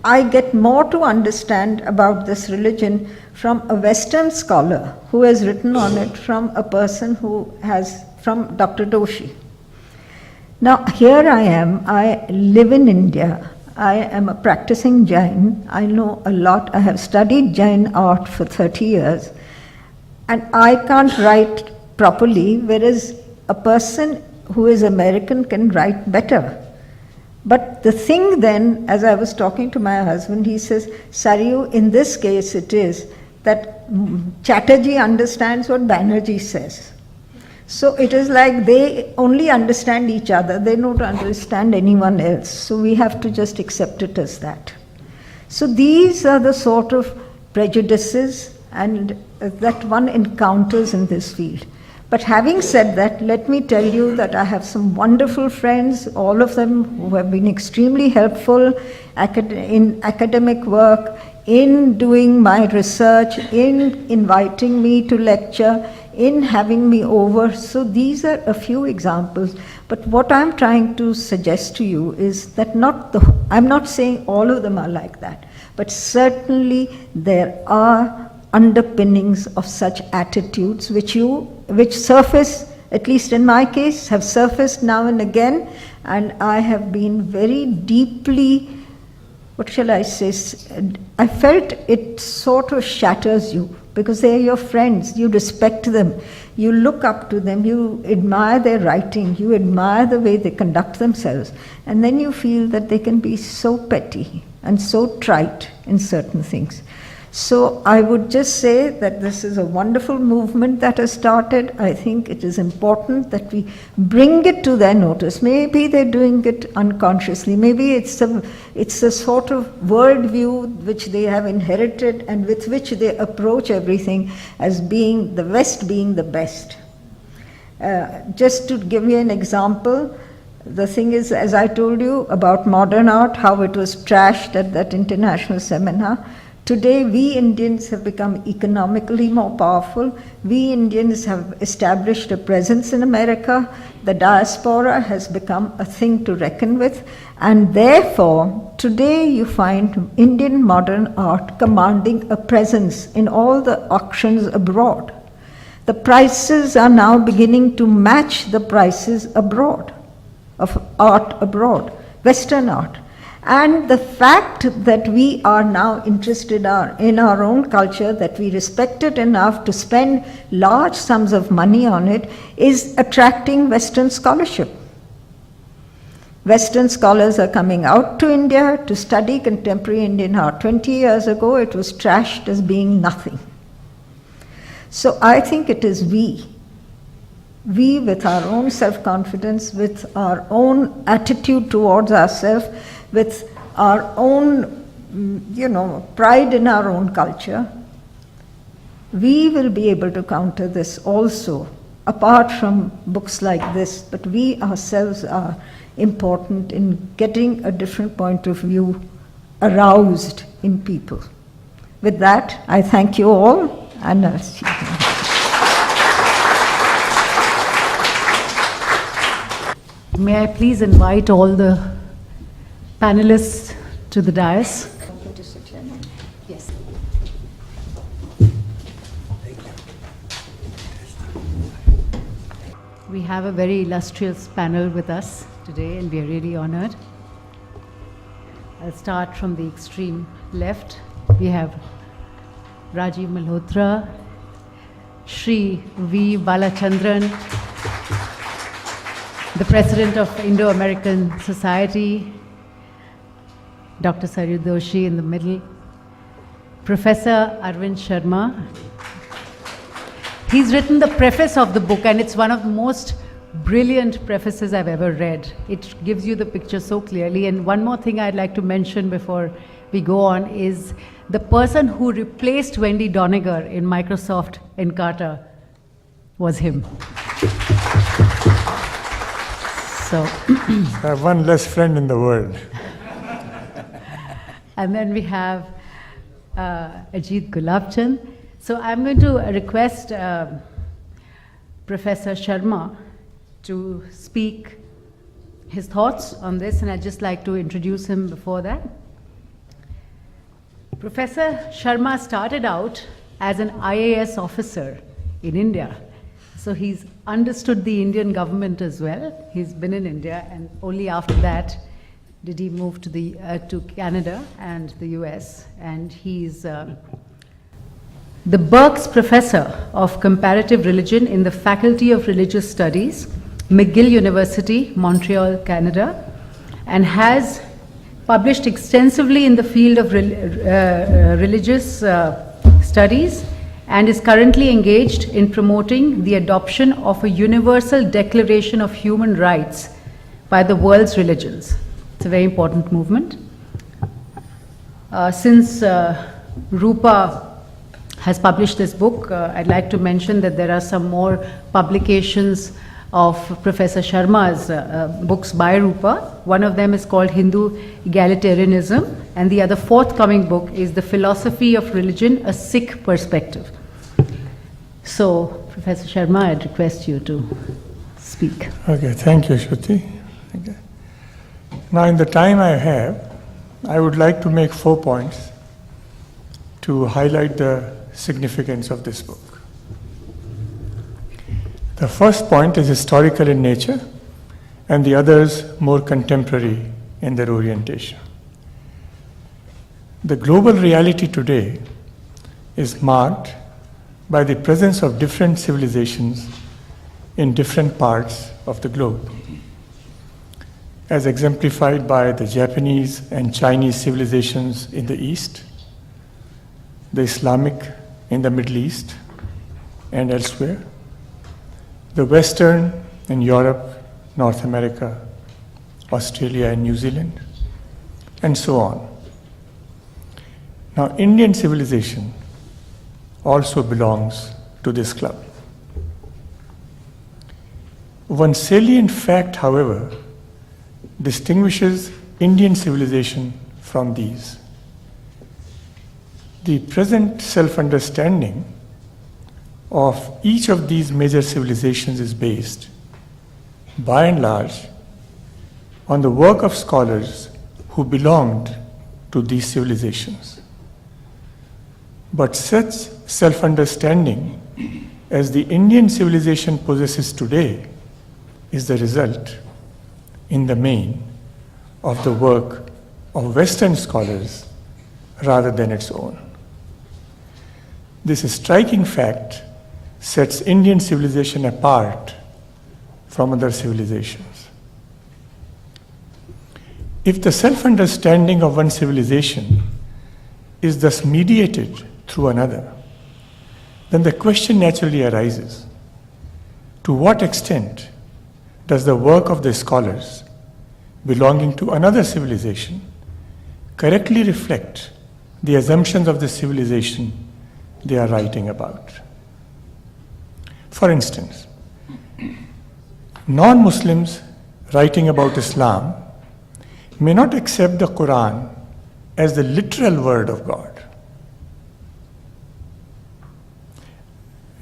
I get more to understand about this religion from a Western scholar who has written on it from a person from Dr. Doshi. Now, here I am, I live in India, I am a practicing Jain, I know a lot, I have studied Jain art for 30 years, and I can't write properly, whereas a person who is American can write better. But the thing then, as I was talking to my husband, he says, Sariu, in this case it is that Chatterjee understands what Banerjee says. So it is like they only understand each other, they don't understand anyone else. So we have to just accept it as that. So these are the sort of prejudices and that one encounters in this field. But having said that, let me tell you that I have some wonderful friends, all of them who have been extremely helpful in academic work, in doing my research, in inviting me to lecture, in having me over. So these are a few examples. But what I'm trying to suggest to you is that I'm not saying all of them are like that, but certainly there are underpinnings of such attitudes which surface, at least in my case, have surfaced now and again, and I have been very deeply, what shall I say, I felt it sort of shatters you, because they are your friends, you respect them, you look up to them, you admire their writing, you admire the way they conduct themselves, and then you feel that they can be so petty and so trite in certain things. So I would just say that this is a wonderful movement that has started. I think it is important that we bring it to their notice. Maybe they're doing it unconsciously. Maybe it's a sort of worldview which they have inherited and with which they approach everything as being the West being the best. Just to give you an example, the thing is, as I told you about modern art, how it was trashed at that international seminar. Today, we Indians have become economically more powerful. We Indians have established a presence in America. The diaspora has become a thing to reckon with. And therefore, today you find Indian modern art commanding a presence in all the auctions abroad. The prices are now beginning to match the prices abroad, of art abroad, Western art. And the fact that we are now interested in our own culture, that we respect it enough to spend large sums of money on it, is attracting Western scholarship. Western scholars are coming out to India to study contemporary Indian art. 20 years ago, it was trashed as being nothing. So I think it is we with our own self-confidence, with our own attitude towards ourselves, with our own, pride in our own culture, we will be able to counter this also apart from books like this, but we ourselves are important in getting a different point of view aroused in people. With that, I thank you all, and may I please invite all the panelists to the dais? Yes. We have a very illustrious panel with us today, and we are really honored. I'll start from the extreme left. We have Rajiv Malhotra, Shri V. Balachandran, the President of Indo-American Society, Dr. Saryu Doshi in the middle, Professor Arvind Sharma. He's written the preface of the book, and it's one of the most brilliant prefaces I've ever read. It gives you the picture so clearly. And one more thing I'd like to mention before we go on is the person who replaced Wendy Doniger in Microsoft Encarta was him. So I have one less friend in the world. And then we have Ajit Gulabchand. So I'm going to request Professor Sharma to speak his thoughts on this, and I'd just like to introduce him before that. Professor Sharma started out as an IAS officer in India. So he's understood the Indian government as well. He's been in India, and only after that did he move to Canada and the US. And he's the Burks Professor of Comparative Religion in the Faculty of Religious Studies, McGill University, Montreal, Canada, and has published extensively in the field of religious studies, and is currently engaged in promoting the adoption of a universal declaration of human rights by the world's religions. It's a very important movement. Since Rupa has published this book, I'd like to mention that there are some more publications of Professor Sharma's books by Rupa. One of them is called Hindu Egalitarianism, and the other forthcoming book is The Philosophy of Religion, A Sikh Perspective. So, Professor Sharma, I'd request you to speak. Okay, thank you, Shruti. Okay. Now, in the time I have, I would like to make 4 points to highlight the significance of this book. The first point is historical in nature, and the others more contemporary in their orientation. The global reality today is marked by the presence of different civilizations in different parts of the globe, as exemplified by the Japanese and Chinese civilizations in the East, the Islamic in the Middle East and elsewhere, the Western in Europe, North America, Australia and New Zealand, and so on. Now, Indian civilization also belongs to this club. One salient fact, however, distinguishes Indian civilization from these. The present self-understanding of each of these major civilizations is based, by and large, on the work of scholars who belonged to these civilizations. But such self-understanding as the Indian civilization possesses today is the result, in the main, of the work of Western scholars rather than its own. This striking fact sets Indian civilization apart from other civilizations. If the self-understanding of one civilization is thus mediated through another, then the question naturally arises, to what extent does the work of the scholars belonging to another civilization correctly reflect the assumptions of the civilization they are writing about? For instance, non-Muslims writing about Islam may not accept the Quran as the literal word of God.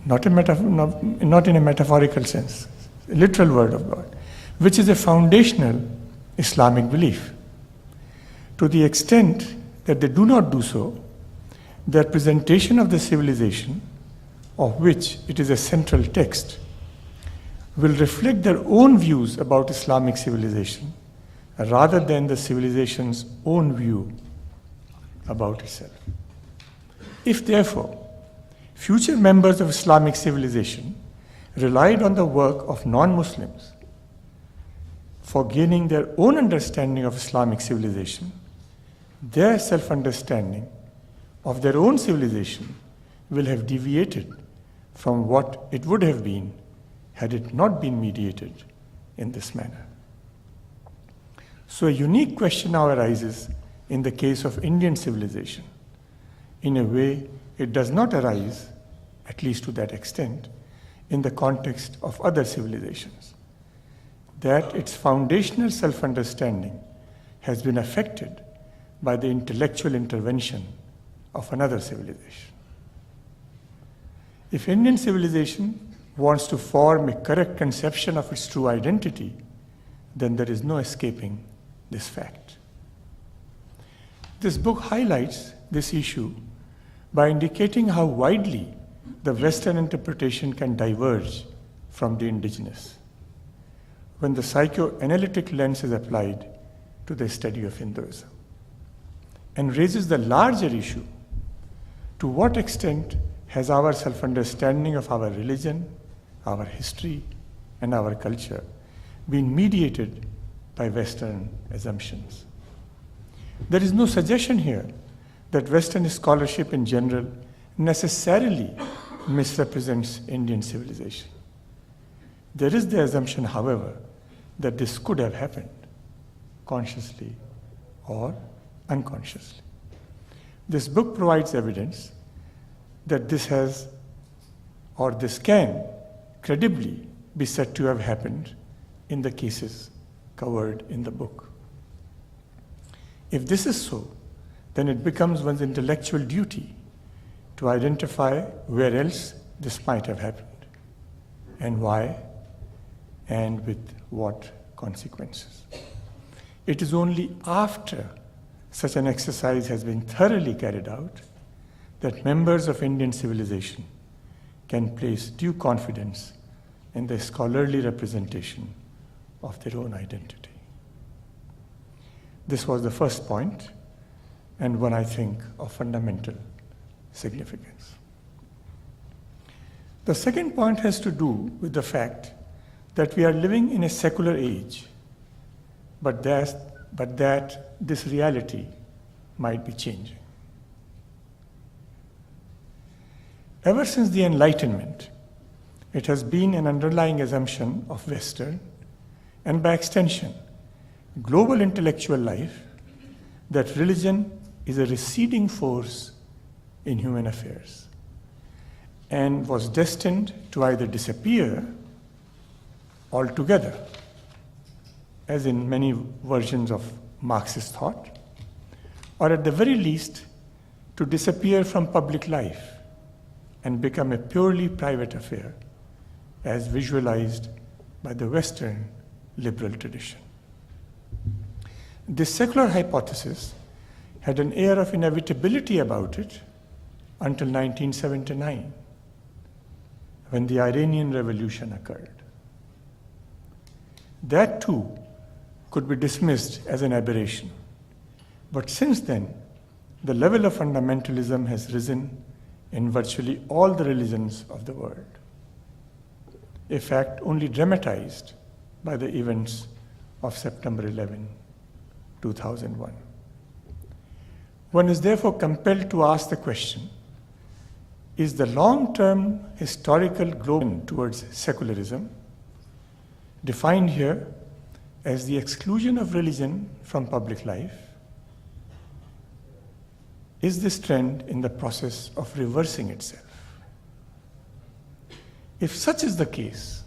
Not in a metaphorical sense, literal word of God, which is a foundational Islamic belief. To the extent that they do not do so, their presentation of the civilization, of which it is a central text, will reflect their own views about Islamic civilization rather than the civilization's own view about itself. If therefore, future members of Islamic civilization relied on the work of non-Muslims for gaining their own understanding of Islamic civilization, their self-understanding of their own civilization will have deviated from what it would have been had it not been mediated in this manner. So a unique question now arises in the case of Indian civilization. In a way, it does not arise, at least to that extent, in the context of other civilizations, that its foundational self-understanding has been affected by the intellectual intervention of another civilization. If Indian civilization wants to form a correct conception of its true identity, then there is no escaping this fact. This book highlights this issue by indicating how widely the Western interpretation can diverge from the indigenous when the psychoanalytic lens is applied to the study of Hinduism, and raises the larger issue: to what extent has our self-understanding of our religion, our history, and our culture been mediated by Western assumptions? There is no suggestion here that Western scholarship in general necessarily misrepresents Indian civilization. There is the assumption, however, that this could have happened, consciously or unconsciously. This book provides evidence that this has, or this can, credibly be said to have happened in the cases covered in the book. If this is so, then it becomes one's intellectual duty to identify where else this might have happened, and why, and with what consequences. It is only after such an exercise has been thoroughly carried out that members of Indian civilization can place due confidence in the scholarly representation of their own identity. This was the first point, and one, I think, of fundamental significance. The second point has to do with the fact that we are living in a secular age, but that this reality might be changing. Ever since the Enlightenment, it has been an underlying assumption of Western, and by extension, global intellectual life, that religion is a receding force in human affairs and was destined to either disappear altogether, as in many versions of Marxist thought, or at the very least to disappear from public life and become a purely private affair, as visualized by the Western liberal tradition. This secular hypothesis had an air of inevitability about it until 1979, when the Iranian Revolution occurred. That too could be dismissed as an aberration, but since then, the level of fundamentalism has risen in virtually all the religions of the world, a fact only dramatized by the events of September 11, 2001. One is therefore compelled to ask the question, is the long-term historical growth towards secularism, defined here as the exclusion of religion from public life, is this trend in the process of reversing itself? If such is the case,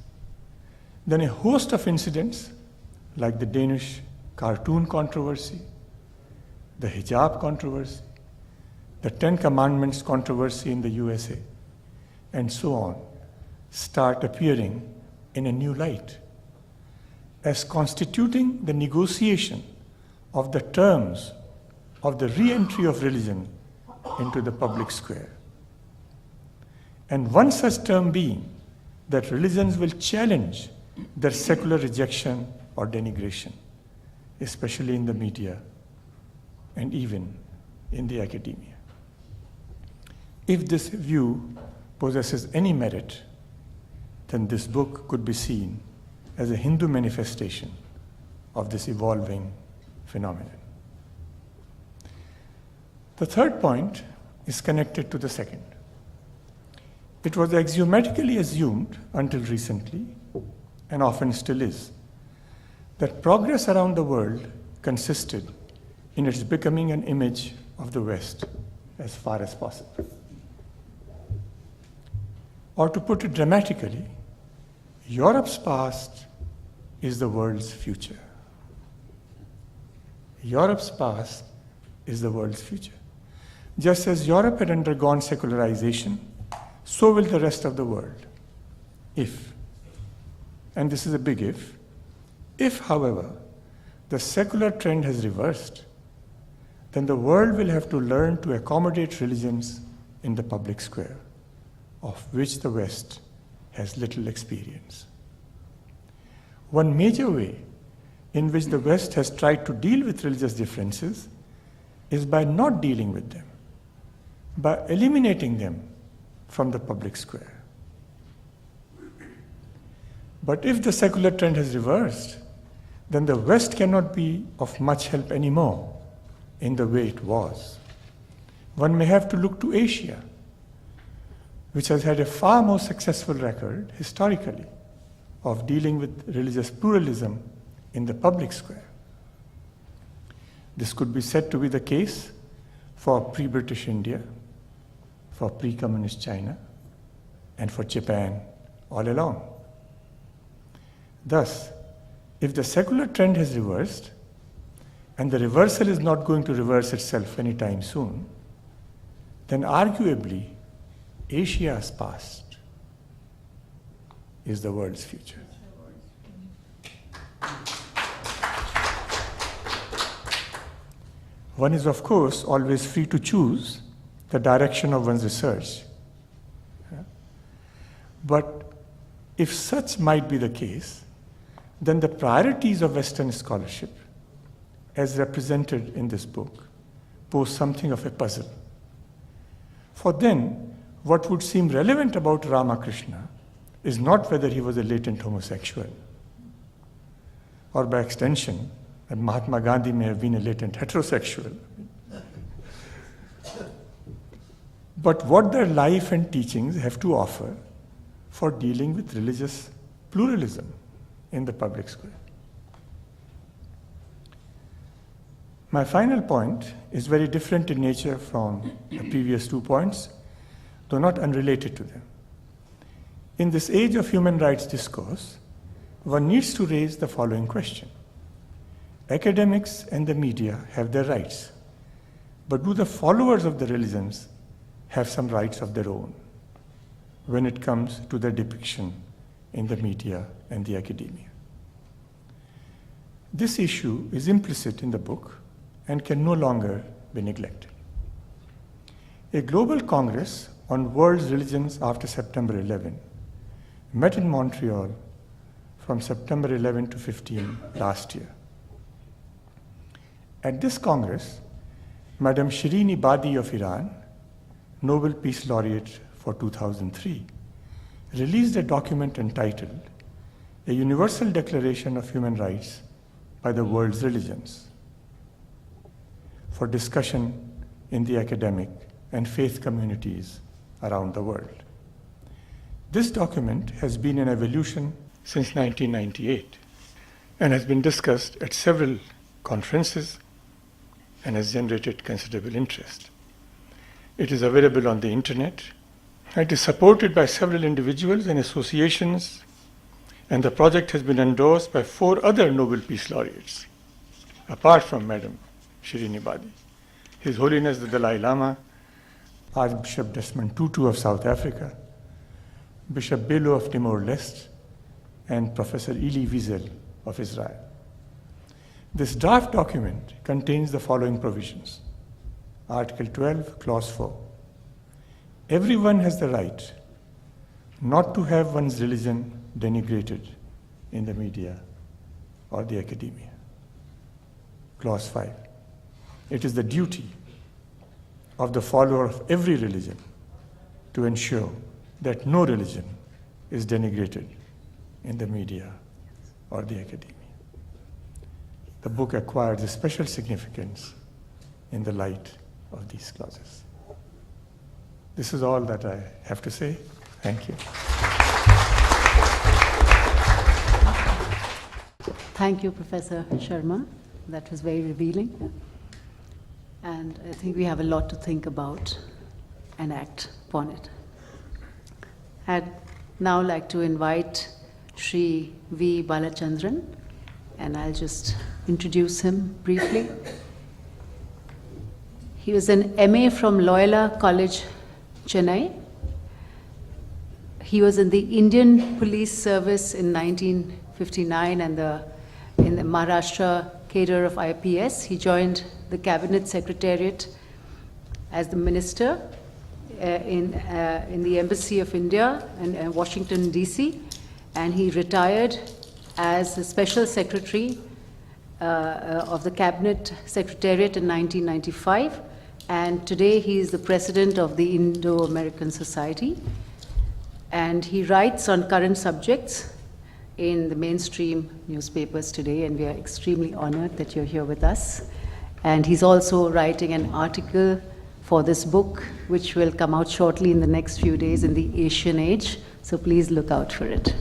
then a host of incidents like the Danish cartoon controversy, the hijab controversy, the Ten Commandments controversy in the USA, and so on, start appearing in a new light as constituting the negotiation of the terms of the re-entry of religion into the public square. And one such term being that religions will challenge their secular rejection or denigration, especially in the media and even in the academia. If this view possesses any merit, then this book could be seen as a Hindu manifestation of this evolving phenomenon. The third point is connected to the second. It was axiomatically assumed until recently, and often still is, that progress around the world consisted in its becoming an image of the West as far as possible. Or to put it dramatically, Europe's past is the world's future. Europe's past is the world's future. Just as Europe had undergone secularization, so will the rest of the world. If, and this is a big if, however, the secular trend has reversed, then the world will have to learn to accommodate religions in the public square, of which the West has little experience. One major way in which the West has tried to deal with religious differences is by not dealing with them, by eliminating them from the public square. But if the secular trend has reversed, then the West cannot be of much help anymore in the way it was. One may have to look to Asia, which has had a far more successful record historically of dealing with religious pluralism in the public square. This could be said to be the case for pre-British India, for pre-communist China, and for Japan all along. Thus, if the secular trend has reversed, and the reversal is not going to reverse itself anytime soon, then arguably Asia's past is the world's future. One is, of course, always free to choose the direction of one's research. But if such might be the case, then the priorities of Western scholarship, as represented in this book, pose something of a puzzle. For then, what would seem relevant about Ramakrishna is not whether he was a latent homosexual, or by extension, that Mahatma Gandhi may have been a latent heterosexual, but what their life and teachings have to offer for dealing with religious pluralism in the public square. My final point is very different in nature from the previous 2 points, though not unrelated to them. In this age of human rights discourse, one needs to raise the following question. Academics and the media have their rights, but do the followers of the religions have some rights of their own when it comes to their depiction in the media and the academia? This issue is implicit in the book and can no longer be neglected. A global congress on world religions after September 11 met in Montreal from September 11 to 15 last year. At this congress, Madam Shirin Ebadi of Iran, Nobel Peace Laureate for 2003, released a document entitled A Universal Declaration of Human Rights by the World's Religions for discussion in the academic and faith communities around the world. This document has been in evolution since 1998 and has been discussed at several conferences and has generated considerable interest. It is available on the internet. It is supported by several individuals and associations And the project has been endorsed by 4 other Nobel Peace Laureates, apart from Madam Shirin Ebadi. His Holiness the Dalai Lama, Archbishop Desmond Tutu of South Africa, Bishop Bello of Timor-Leste, and Professor Elie Wiesel of Israel. This draft document contains the following provisions. Article 12, Clause 4. Everyone has the right not to have one's religion denigrated in the media or the academia. Clause 5. It is the duty of the follower of every religion to ensure that no religion is denigrated in the media or the academia. The book acquires a special significance in the light of these clauses. This is all that I have to say. Thank you. Thank you, Professor Sharma. That was very revealing. And I think we have a lot to think about and act upon it. I'd now like to invite Sri V. Balachandran, and I'll just introduce him briefly. He was an MA from Loyola College, Chennai. He was in the Indian Police Service in 1959 and in the Maharashtra cadre of IPS. He joined the Cabinet Secretariat as the minister in the Embassy of India in Washington, D.C., and he retired as the Special Secretary of the Cabinet Secretariat in 1995, and today he is the President of the Indo-American Society, and he writes on current subjects in the mainstream newspapers today, and we are extremely honored that you're here with us. And he's also writing an article for this book, which will come out shortly in the next few days in the Asian Age, so please look out for it.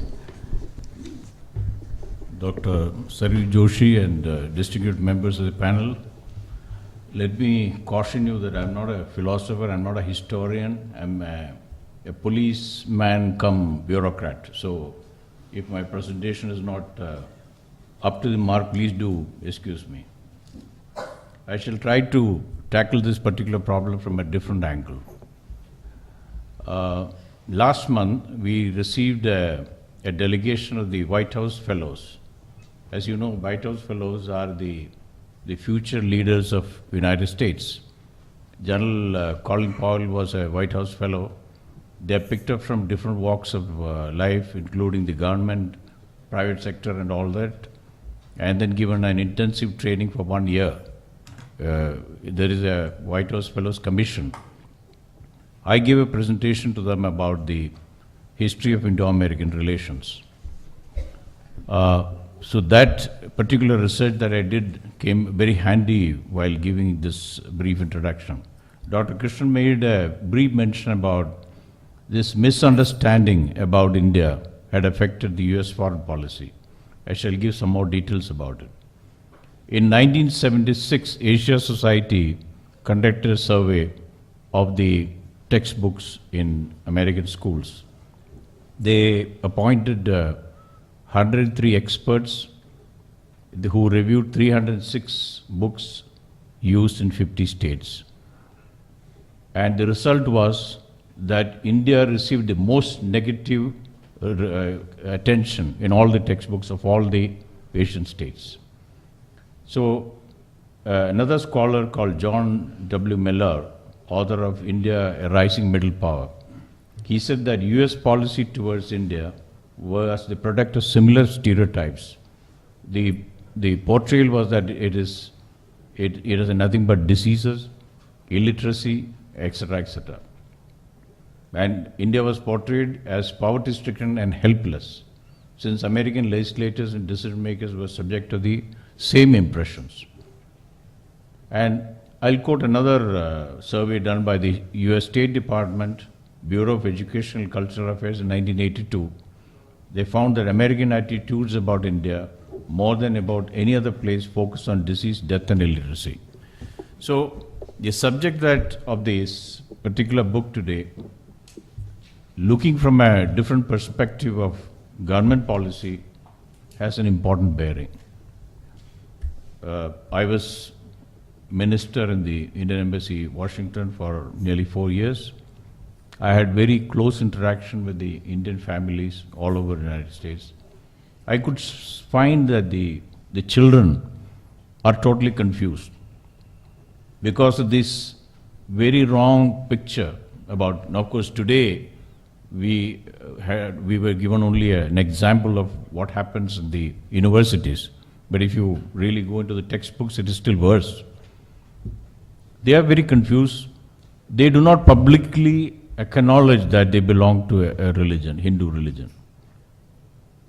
Dr. Saril Joshi and distinguished members of the panel, let me caution you that I'm not a philosopher, I'm not a historian, I'm a policeman come bureaucrat. So if my presentation is not up to the mark, please do excuse me. I shall try to tackle this particular problem from a different angle. Last month, we received a delegation of the White House Fellows. As you know, White House Fellows are the future leaders of the United States. General Colin Powell was a White House Fellow. They are picked up from different walks of life, including the government, private sector and all that, and then given an intensive training for 1 year. There is a White House Fellows Commission. I gave a presentation to them about the history of Indo-American relations. So that particular research that I did came very handy while giving this brief introduction. Dr. Krishnan made a brief mention about this misunderstanding about India had affected the US foreign policy. I shall give some more details about it. In 1976, Asia Society conducted a survey of the textbooks in American schools. They appointed 103 experts who reviewed 306 books used in 50 states. And the result was that India received the most negative attention in all the textbooks of all the Asian states. So another scholar called John W. Miller, author of India, A Rising Middle Power, he said that US policy towards India was the product of similar stereotypes. The portrayal was that it is nothing but diseases, illiteracy, etc., etc. And India was portrayed as poverty-stricken and helpless, since American legislators and decision makers were subject to the same impressions. And I'll quote another survey done by the US State Department, Bureau of Educational and Cultural Affairs in 1982. They found that American attitudes about India, more than about any other place, focus on disease, death and illiteracy. So the subject of this particular book today, looking from a different perspective of government policy has an important bearing. I was minister in the Indian Embassy, Washington, for nearly 4 years. I had very close interaction with the Indian families all over the United States. I could find that the children are totally confused because of this very wrong picture about, now of course today we were given only an example of what happens in the universities, but if you really go into the textbooks, it is still worse. They are very confused. They do not publicly acknowledge that they belong to a religion, Hindu religion.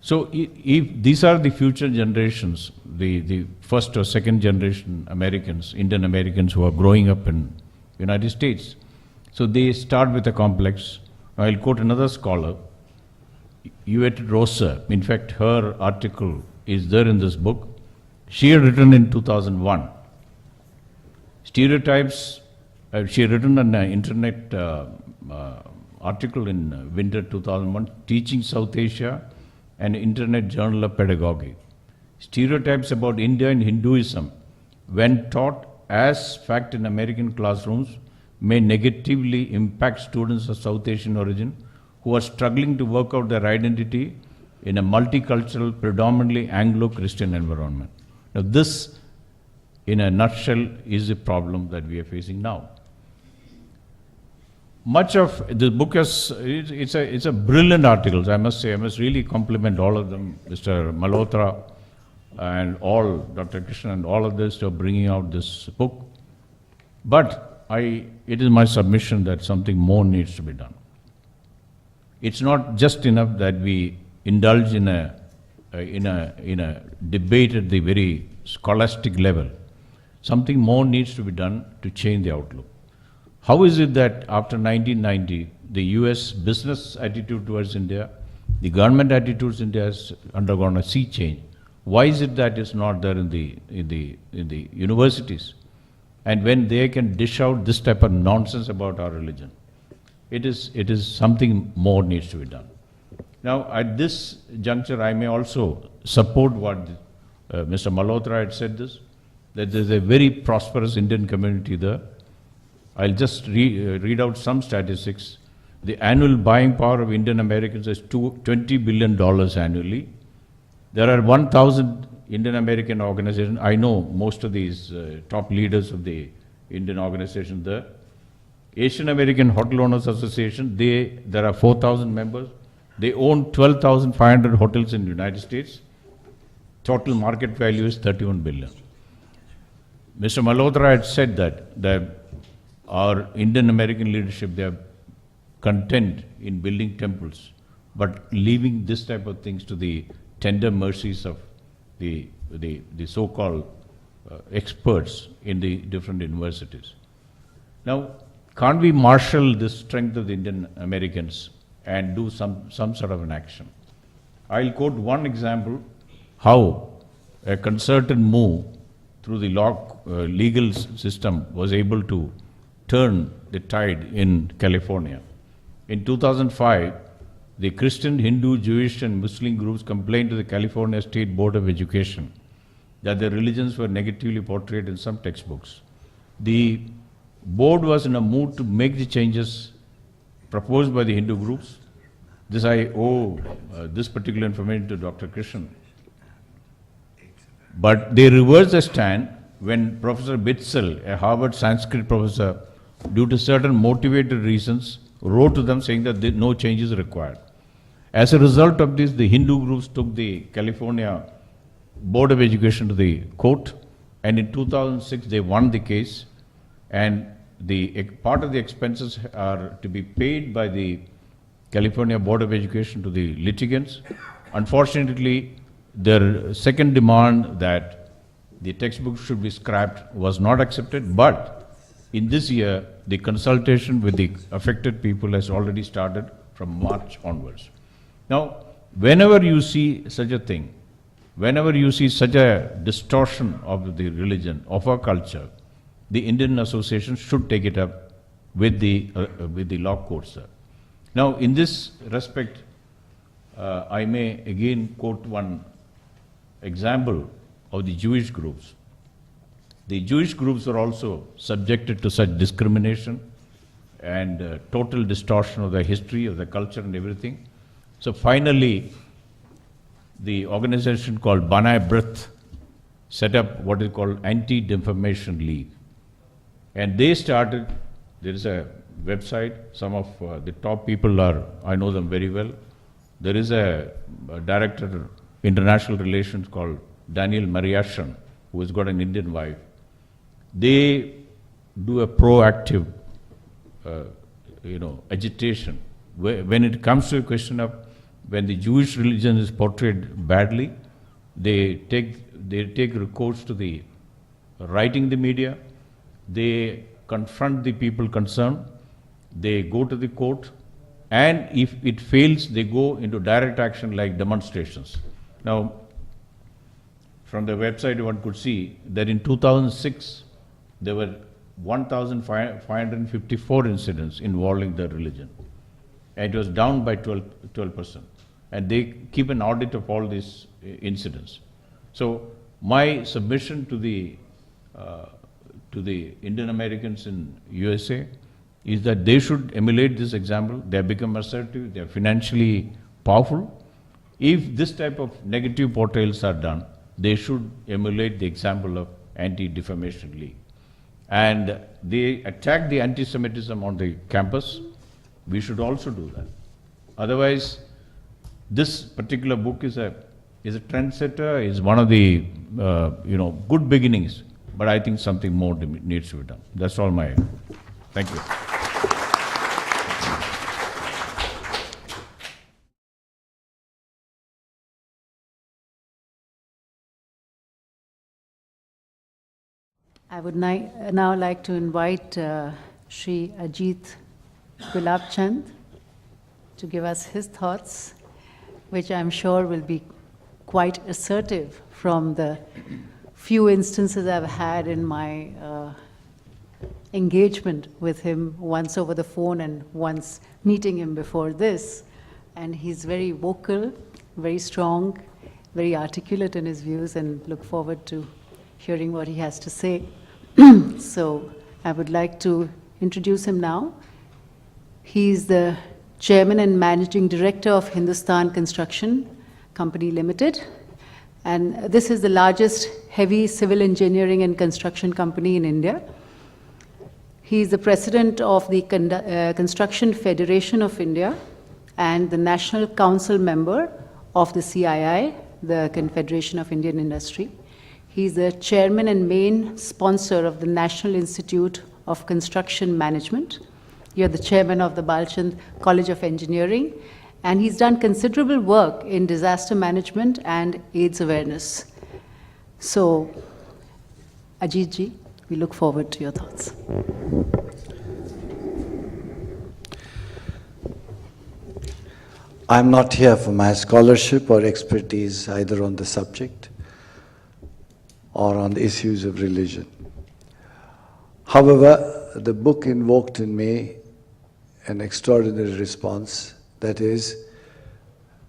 So if these are the future generations, the first or second generation Americans, Indian Americans who are growing up in United States, so they start with a complex. I'll quote another scholar, Yvette Rosa. In fact, her article is there in this book. She had written in 2001. Stereotypes, she had written an internet article in winter 2001, Teaching South Asia, an internet journal of pedagogy. Stereotypes about India and Hinduism, when taught as fact in American classrooms, may negatively impact students of South Asian origin who are struggling to work out their identity in a multicultural, predominantly Anglo-Christian environment. Now this, in a nutshell, is the problem that we are facing now. Much of the book it's a brilliant article, I must say. I must really compliment all of them, Mr. Malhotra and all, Dr. Krishnan and all of this for bringing out this book. But it is my submission that something more needs to be done. It's not just enough that we indulge in a debate at the very scholastic level. Something more needs to be done to change the outlook. How is it that after 1990, the US business attitude towards India, the government attitudes in India has undergone a sea change? Why is it that it's not there in the universities? And when they can dish out this type of nonsense about our religion, it is something more needs to be done. Now, at this juncture, I may also support what Mr. Malhotra had said this, that there is a very prosperous Indian community there. I'll just read out some statistics. The annual buying power of Indian Americans is $20 billion annually. There are 1,000 Indian American organizations. I know most of these top leaders of the Indian organization there. Asian American Hotel Owners Association, there are 4,000 members. They own 12,500 hotels in the United States. Total market value is 31 billion. Mr. Malhotra had said that our Indian American leadership, they are content in building temples, but leaving this type of things to the tender mercies of the so-called experts in the different universities. Now, can't we marshal the strength of the Indian Americans and do some sort of an action? I'll quote one example, how a concerted move through the legal system was able to turn the tide in California. In 2005, the Christian, Hindu, Jewish and Muslim groups complained to the California State Board of Education that their religions were negatively portrayed in some textbooks. The board was in a mood to make the changes proposed by the Hindu groups. This I owe this particular information to Dr. Krishnan. But they reversed the stand when Professor Bitzel, a Harvard Sanskrit professor, due to certain motivated reasons, wrote to them saying that no change is required. As a result of this, the Hindu groups took the California Board of Education to the court, and in 2006 they won the case, and the part of the expenses are to be paid by the California Board of Education to the litigants. Unfortunately, their second demand that the textbook should be scrapped was not accepted, but in this year, the consultation with the affected people has already started from March onwards. Now, whenever you see such a thing, whenever you see such a distortion of the religion, of our culture, the Indian Association should take it up with the law courts. Now, in this respect, I may again quote one example of the Jewish groups. The Jewish groups are also subjected to such discrimination and total distortion of the history, of the culture and everything. So finally, the organization called B'nai B'rith set up what is called Anti-Defamation League. And they started, there is a website, some of the top people are, I know them very well. There is a director of international relations called Daniel Mariashan, who has got an Indian wife. They do a proactive, agitation. When it comes to a question of when the Jewish religion is portrayed badly, they take recourse to the writing the media, they confront the people concerned, they go to the court, and if it fails, they go into direct action like demonstrations. Now, from the website one could see that in 2006, there were 1,554 incidents involving the religion. And it was down by 12%. And they keep an audit of all these incidents. So my submission to the Indian Americans in USA is that they should emulate this example. They have become assertive, they are financially powerful. If this type of negative portrayals are done, they should emulate the example of Anti-Defamation League. And they attack the anti-Semitism on the campus. We should also do that. Otherwise, this particular book is a trendsetter, is one of the good beginnings, but I think something more needs to be done. That's all my. Thank you. I would now like to invite Shri Ajit Gulabchand to give us his thoughts, which I'm sure will be quite assertive from the few instances I've had in my engagement with him, once over the phone and once meeting him before this. And he's very vocal, very strong, very articulate in his views, and look forward to hearing what he has to say. So I would like to introduce him now. He's the Chairman and Managing Director of Hindustan Construction Company Limited. And this is the largest heavy civil engineering and construction company in India. He is the President of the Construction Federation of India and the National Council member of the CII, the Confederation of Indian Industry. He is the Chairman and main sponsor of the National Institute of Construction Management. You're the Chairman of the Balchand College of Engineering, and he's done considerable work in disaster management and AIDS awareness. So, Ajit ji, we look forward to your thoughts. I'm not here for my scholarship or expertise either on the subject or on the issues of religion. However, the book invoked in me an extraordinary response, that is,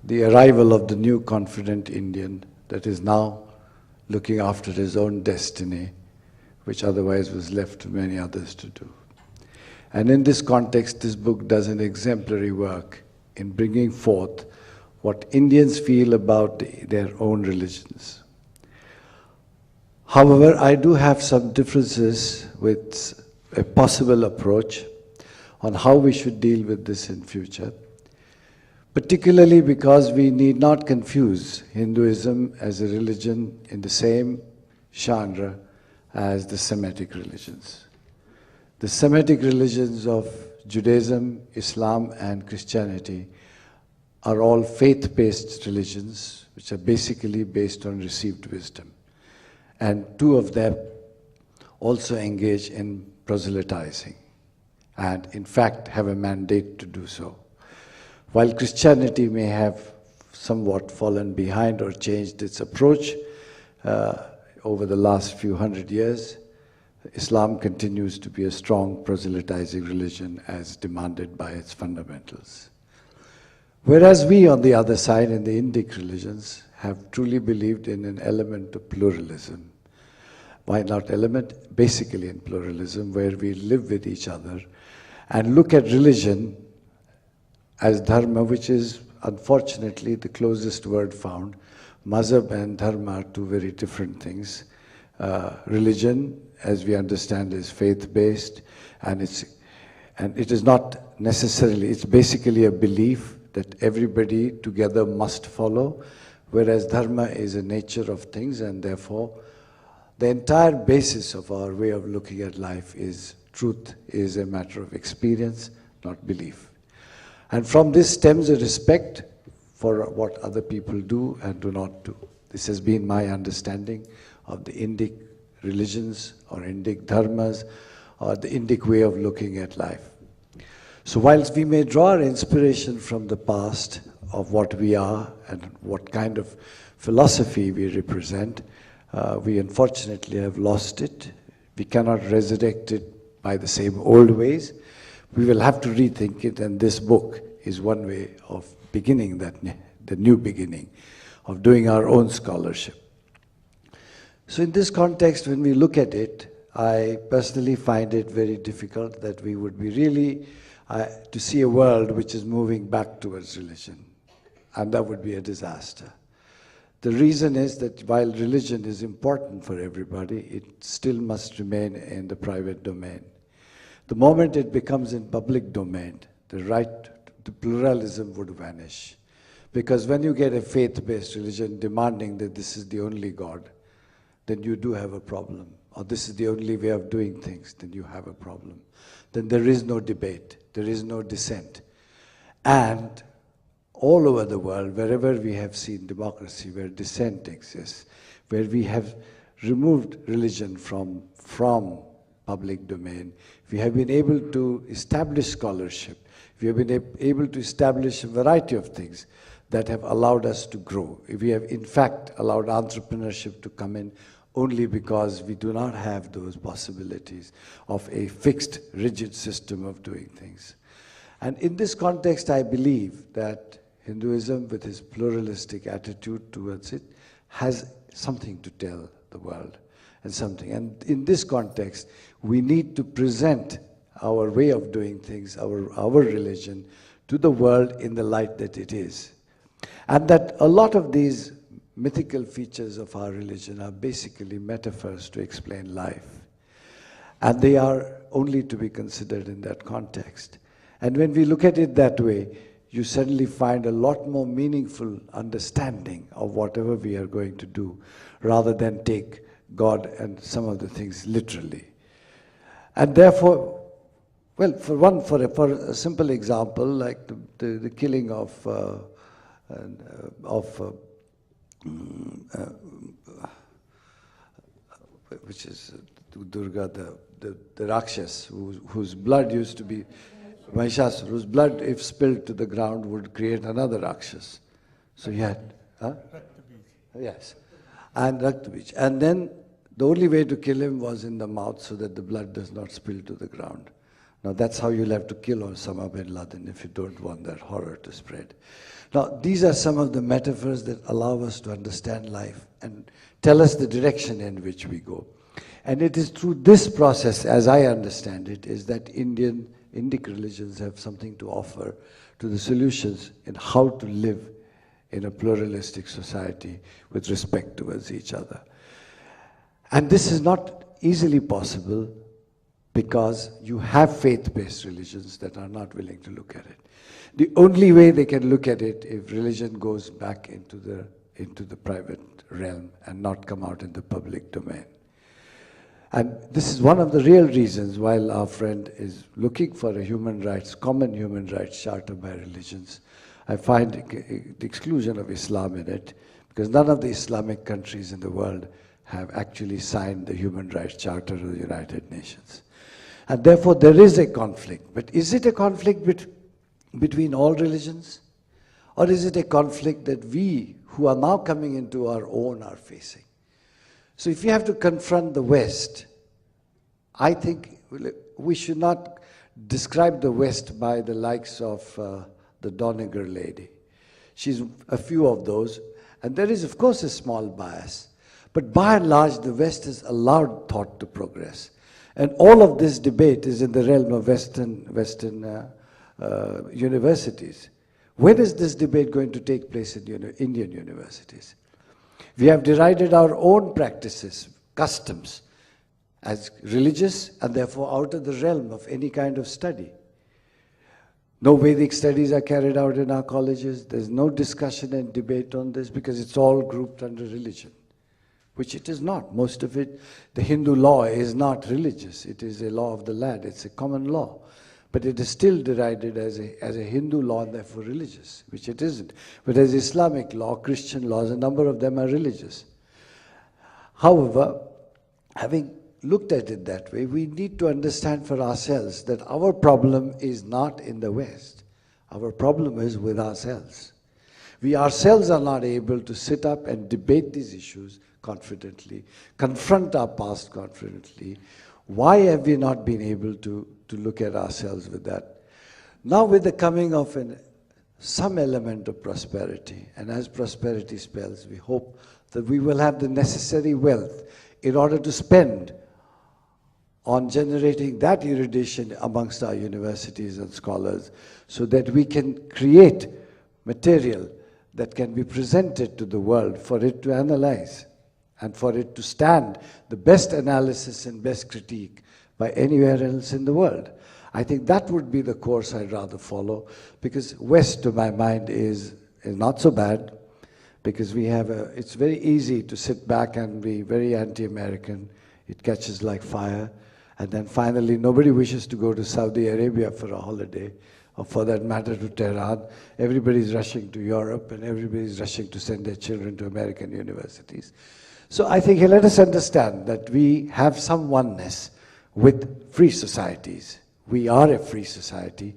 the arrival of the new confident Indian that is now looking after his own destiny, which otherwise was left to many others to do. And in this context, this book does an exemplary work in bringing forth what Indians feel about their own religions. However, I do have some differences with a possible approach on how we should deal with this in future, particularly because we need not confuse Hinduism as a religion in the same genre as the Semitic religions. The Semitic religions of Judaism, Islam, and Christianity are all faith-based religions which are basically based on received wisdom. And two of them also engage in proselytizing and in fact have a mandate to do so. While Christianity may have somewhat fallen behind or changed its approach over the last few hundred years, Islam continues to be a strong proselytizing religion as demanded by its fundamentals. Whereas we, on the other side, in the Indic religions, have truly believed in an element of pluralism. Why not element? Basically in pluralism, where we live with each other and look at religion as dharma, which is unfortunately the closest word found. Mazhab and dharma are two very different things. Religion, as we understand, is faith-based, and it is not necessarily, it's basically a belief that everybody together must follow, whereas dharma is a nature of things, and therefore the entire basis of our way of looking at life is truth is a matter of experience, not belief. And from this stems a respect for what other people do and do not do. This has been my understanding of the Indic religions or Indic dharmas or the Indic way of looking at life. So whilst we may draw our inspiration from the past of what we are and what kind of philosophy we represent, we unfortunately have lost it. We cannot resurrect it by the same old ways. We will have to rethink it, and this book is one way of beginning that, the new beginning, of doing our own scholarship. So in this context, when we look at it, I personally find it very difficult that we would be really to see a world which is moving back towards religion, and that would be a disaster. The reason is that while religion is important for everybody, it still must remain in the private domain. The moment it becomes in public domain, the right to pluralism would vanish. Because when you get a faith-based religion demanding that this is the only God, then you do have a problem. Or this is the only way of doing things, then you have a problem. Then there is no debate, there is no dissent. And all over the world, wherever we have seen democracy, where dissent exists, where we have removed religion from public domain, we have been able to establish scholarship, we have been able to establish a variety of things that have allowed us to grow. We have in fact allowed entrepreneurship to come in only because we do not have those possibilities of a fixed, rigid system of doing things. And in this context, I believe that Hinduism, with its pluralistic attitude towards it, has something to tell the world and something. And in this context, we need to present our way of doing things, our religion, to the world in the light that it is. And that a lot of these mythical features of our religion are basically metaphors to explain life. And they are only to be considered in that context. And when we look at it that way, you suddenly find a lot more meaningful understanding of whatever we are going to do, rather than take God and some of the things literally. And therefore, well, for a simple example, like the killing of which is Durga, the Rakshas, whose blood used to be Mahishasura, whose blood, if spilled to the ground, would create another Rakshas. So he had, yes, and Raktabij. And then the only way to kill him was in the mouth, so that the blood does not spill to the ground. Now that's how you'll have to kill Osama bin Laden if you don't want that horror to spread. Now these are some of the metaphors that allow us to understand life and tell us the direction in which we go. And it is through this process, as I understand it, is that Indic religions have something to offer to the solutions in how to live in a pluralistic society with respect towards each other. And this is not easily possible because you have faith-based religions that are not willing to look at it. The only way they can look at it if religion goes back into the private realm and not come out in the public domain. And this is one of the real reasons why our friend is looking for a common human rights charter by religions. I find the exclusion of Islam in it, because none of the Islamic countries in the world have actually signed the Human Rights Charter of the United Nations. And therefore there is a conflict. But is it a conflict between all religions? Or is it a conflict that we, who are now coming into our own, are facing? So if you have to confront the West, I think we should not describe the West by the likes of the Doniger lady. She's a few of those, and there is, of course, a small bias. But by and large, the West has allowed thought to progress. And all of this debate is in the realm of Western universities. When is this debate going to take place in Indian universities? We have derided our own practices, customs, as religious and therefore out of the realm of any kind of study. No Vedic studies are carried out in our colleges. There's no discussion and debate on this because it's all grouped under religion, which it is not. Most of it, the Hindu law is not religious. It is a law of the land. It's a common law. But it is still derided as a Hindu law and therefore religious, which it isn't. But as Islamic law, Christian laws, a number of them are religious. However, having looked at it that way, we need to understand for ourselves that our problem is not in the West. Our problem is with ourselves. We ourselves are not able to sit up and debate these issues confidently, confront our past confidently. Why have we not been able to look at ourselves with that? Now with the coming of some element of prosperity, and as prosperity spells, we hope that we will have the necessary wealth in order to spend on generating that erudition amongst our universities and scholars so that we can create material that can be presented to the world for it to analyze and for it to stand the best analysis and best critique by anywhere else in the world. I think that would be the course I'd rather follow, because West, to my mind, is not so bad, because it's very easy to sit back and be very anti-American. It catches like fire. And then finally, nobody wishes to go to Saudi Arabia for a holiday, or for that matter to Tehran. Everybody's rushing to Europe, and everybody's rushing to send their children to American universities. So I think let us understand that we have some oneness with free societies. We are a free society.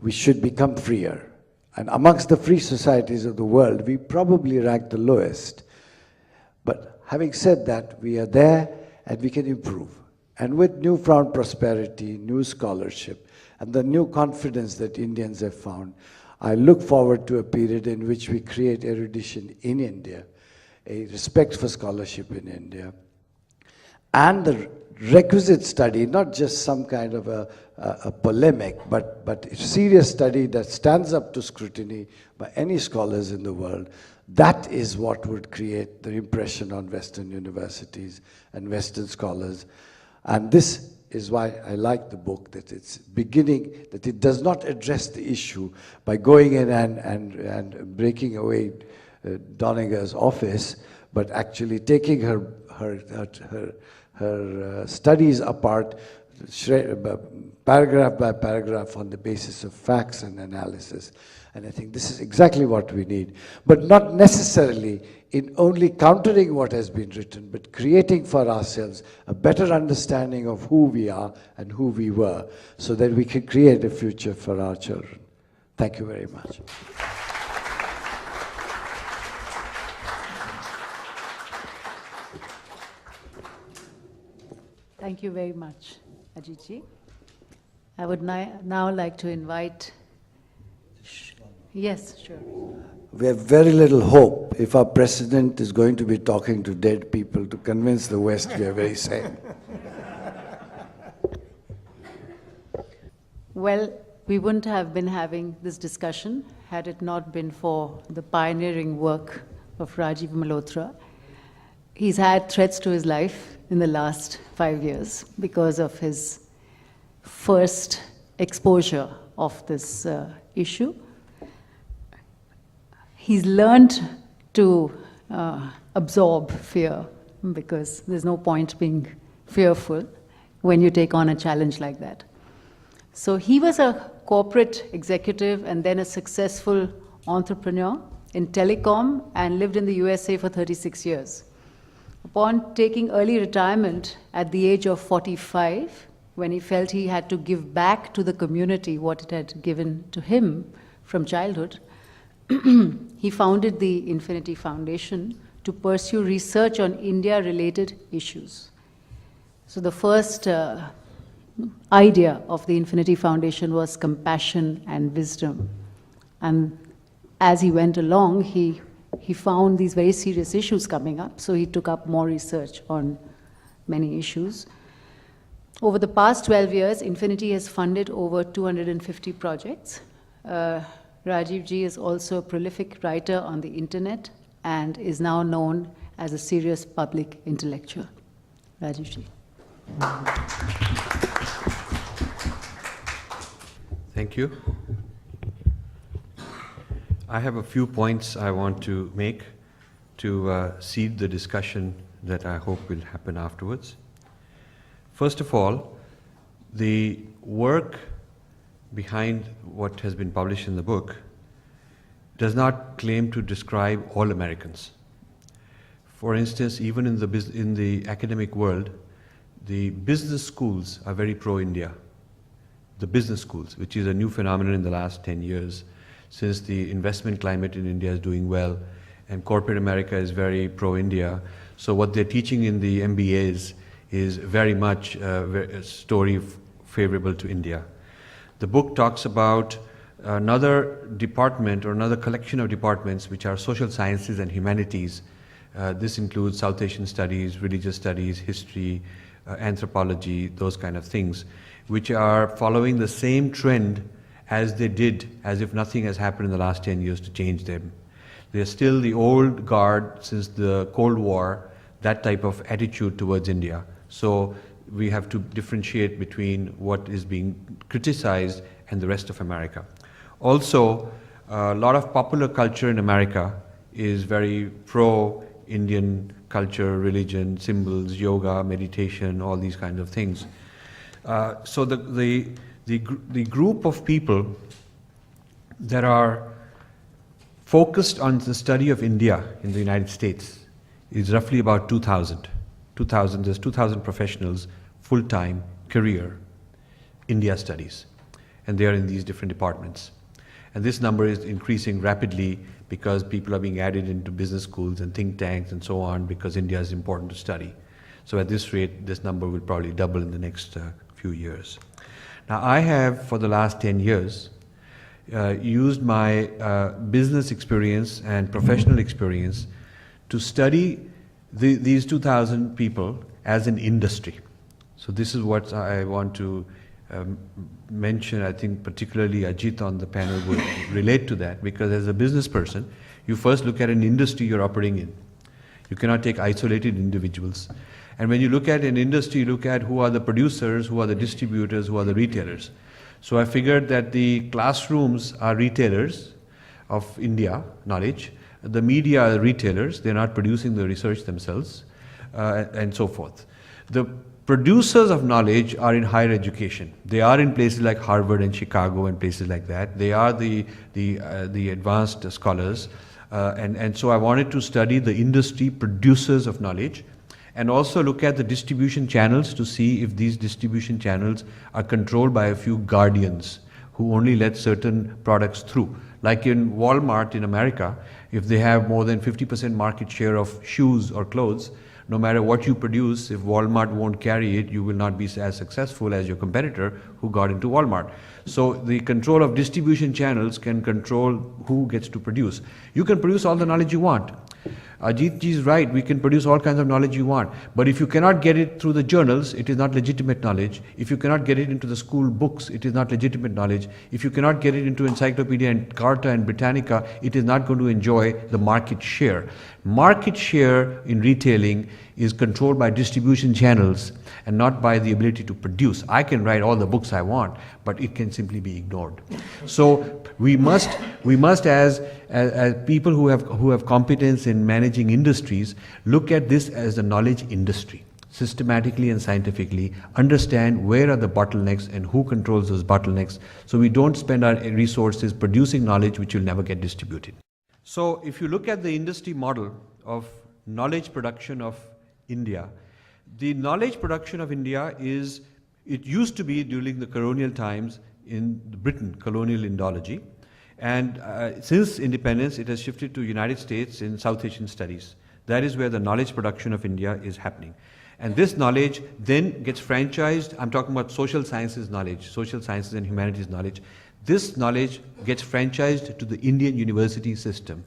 We should become freer. And amongst the free societies of the world, we probably rank the lowest. But having said that, we are there and we can improve. And with newfound prosperity, new scholarship, and the new confidence that Indians have found, I look forward to a period in which we create erudition in India, a respect for scholarship in India, and the requisite study, not just some kind of a polemic, but a serious study that stands up to scrutiny by any scholars in the world. That is what would create the impression on Western universities and Western scholars. And this is why I like the book, that it's beginning, that it does not address the issue by going in and breaking away Doniger's office, but actually taking her studies apart, paragraph by paragraph, on the basis of facts and analysis. And I think this is exactly what we need, but not necessarily in only countering what has been written, but creating for ourselves a better understanding of who we are and who we were, so that we can create a future for our children. Thank you very much. Thank you very much, Ajitji. I would now like to invite... Yes, sure. We have very little hope if our president is going to be talking to dead people to convince the West we are very sane. Well, we wouldn't have been having this discussion had it not been for the pioneering work of Rajiv Malhotra. He's had threats to his life in the last 5 years because of his first exposure of this issue. He's learned to absorb fear, because there's no point being fearful when you take on a challenge like that. So he was a corporate executive and then a successful entrepreneur in telecom and lived in the USA for 36 years. Upon taking early retirement at the age of 45, when he felt he had to give back to the community what it had given to him from childhood, he founded the Infinity Foundation to pursue research on India-related issues. So the first idea of the Infinity Foundation was compassion and wisdom. And as he went along, he found these very serious issues coming up, so he took up more research on many issues. Over the past 12 years, Infinity has funded over 250 projects. Rajiv ji is also a prolific writer on the internet and is now known as a serious public intellectual. Rajiv ji. Thank you. I have a few points I want to make to seed the discussion that I hope will happen afterwards. First of all, the work behind what has been published in the book does not claim to describe all Americans. For instance, even in the academic world, the business schools are very pro-India. The business schools, which is a new phenomenon in the last 10 years, since the investment climate in India is doing well, and corporate America is very pro-India. So what they're teaching in the MBAs is very much a story favorable to India. The book talks about another department or another collection of departments which are social sciences and humanities. This includes South Asian studies, religious studies, history, anthropology, those kind of things, which are following the same trend as they did, as if nothing has happened in the last 10 years to change them. They're still the old guard since the Cold War, that type of attitude towards India. So we have to differentiate between what is being criticized and the rest of America. Also, a lot of popular culture in America is very pro-Indian culture, religion, symbols, yoga, meditation, all these kinds of things. So the group of people that are focused on the study of India in the United States is roughly about 2,000. There's 2,000 professionals, full-time, career, India studies. And they are in these different departments. And this number is increasing rapidly because people are being added into business schools and think tanks and so on, because India is important to study. So at this rate, this number will probably double in the next few years. Now, I have, for the last 10 years, used my business experience and professional experience to study these 2,000 people as an industry. So this is what I want to mention. I think particularly Ajit on the panel would relate to that, because as a business person, you first look at an industry you're operating in. You cannot take isolated individuals. And when you look at an industry, you look at who are the producers, who are the distributors, who are the retailers. So I figured that the classrooms are retailers of India knowledge. The media are retailers, they're not producing the research themselves, and so forth. The producers of knowledge are in higher education. They are in places like Harvard and Chicago and places like that. They are the advanced scholars. And so I wanted to study the industry producers of knowledge, and also look at the distribution channels to see if these distribution channels are controlled by a few guardians who only let certain products through. Like in Walmart in America, if they have more than 50% market share of shoes or clothes, no matter what you produce, if Walmart won't carry it, you will not be as successful as your competitor who got into Walmart. So the control of distribution channels can control who gets to produce. You can produce all the knowledge you want. Ajit ji is right, we can produce all kinds of knowledge you want. But if you cannot get it through the journals, it is not legitimate knowledge. If you cannot get it into the school books, it is not legitimate knowledge. If you cannot get it into Encyclopedia and Carta and Britannica, it is not going to enjoy the market share. Market share in retailing is controlled by distribution channels and not by the ability to produce. I can write all the books I want, but it can simply be ignored. So we must as people who have competence in managing industries, look at this as a knowledge industry, systematically and scientifically, understand where are the bottlenecks and who controls those bottlenecks, so we don't spend our resources producing knowledge which will never get distributed. So if you look at the industry model of knowledge production of India, the knowledge production of India is, it used to be during the colonial times in Britain, colonial Indology, and since independence it has shifted to United States in South Asian studies. That is where the knowledge production of India is happening. And this knowledge then gets franchised. I'm talking about social sciences knowledge, social sciences and humanities knowledge. this knowledge gets franchised to the Indian university system.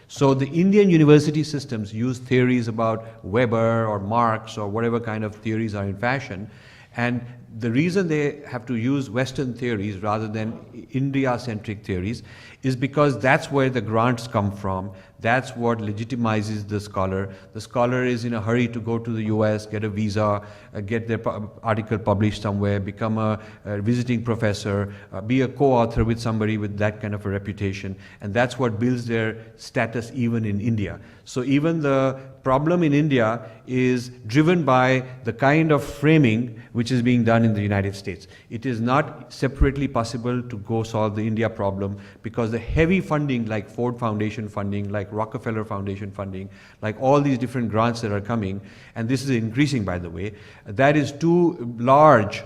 So the Indian university systems use theories about Weber or Marx or whatever kind of theories are in fashion, and the reason they have to use Western theories rather than India-centric theories is because that's where the grants come from. That's what legitimizes the scholar. The scholar is in a hurry to go to the US, get a visa, get their article published somewhere, become a visiting professor, be a co-author with somebody with that kind of a reputation, and that's what builds their status even in India. So even the problem in India is driven by the kind of framing which is being done in the United States. It is not separately possible to go solve the India problem because the heavy funding like Ford Foundation funding, like Rockefeller Foundation funding, like all these different grants that are coming, and this is increasing by the way, that is too large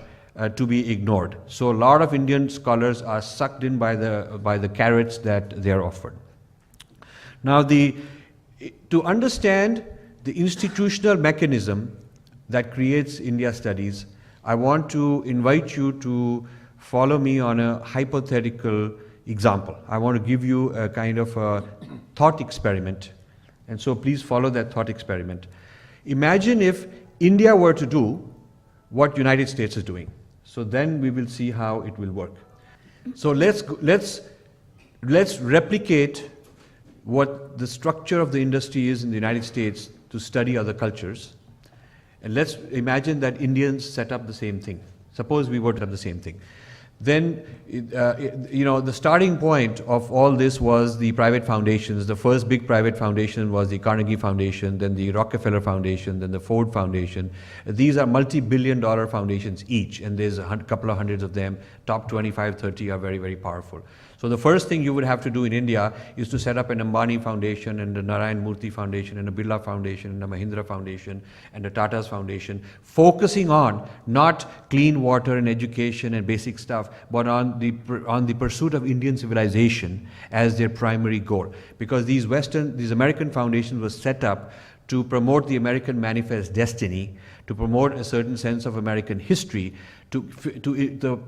to be ignored. So a lot of Indian scholars are sucked in by the carrots that they are offered. Now to understand the institutional mechanism that creates India studies, I want to invite you to follow me on a hypothetical example. I want to give you a kind of a thought experiment, and so please follow that thought experiment. Imagine if India were to do what United States is doing. So then we will see how it will work. So let's replicate what the structure of the industry is in the United States to study other cultures. And let's imagine that Indians set up the same thing. Suppose we were to have the same thing. Then, the starting point of all this was the private foundations. The first big private foundation was the Carnegie Foundation, then the Rockefeller Foundation, then the Ford Foundation. These are multi-billion-dollar foundations each, and there's a couple of hundreds of them. Top 25, 30 are very, very powerful. So the first thing you would have to do in India is to set up an Ambani Foundation and a Narayan Murthy Foundation and a Birla Foundation and a Mahindra Foundation and a Tata's Foundation, focusing on not clean water and education and basic stuff, but on the pursuit of Indian civilization as their primary goal. Because these American foundations were set up to promote the American manifest destiny, to promote a certain sense of American history, to the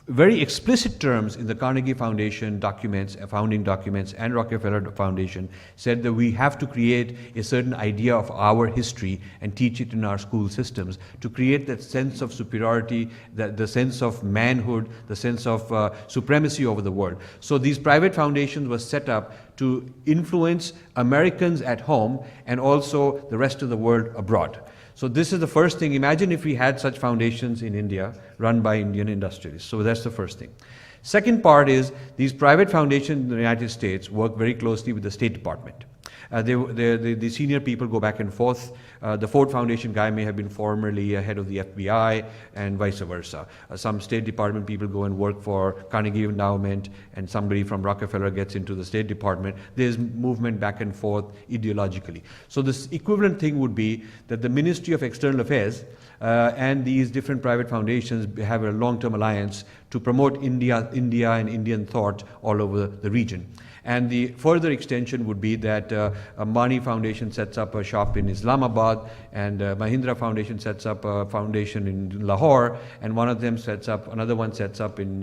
very explicit terms in the Carnegie Foundation documents, founding documents, and Rockefeller Foundation said that we have to create a certain idea of our history and teach it in our school systems to create that sense of superiority, the sense of manhood, the sense of supremacy over the world. So these private foundations were set up to influence Americans at home and also the rest of the world abroad. So this is the first thing. Imagine if we had such foundations in India run by Indian industrialists. So that's the first thing. Second part is these private foundations in the United States work very closely with the State Department. The senior people go back and forth. The Ford Foundation guy may have been formerly a head of the FBI and vice versa. Some State Department people go and work for Carnegie Endowment, and somebody from Rockefeller gets into the State Department. There's movement back and forth ideologically. So this equivalent thing would be that the Ministry of External Affairs and these different private foundations have a long-term alliance to promote India and Indian thought all over the region. And the further extension would be that Ambani Foundation sets up a shop in Islamabad, and Mahindra Foundation sets up a foundation in Lahore, and another one sets up in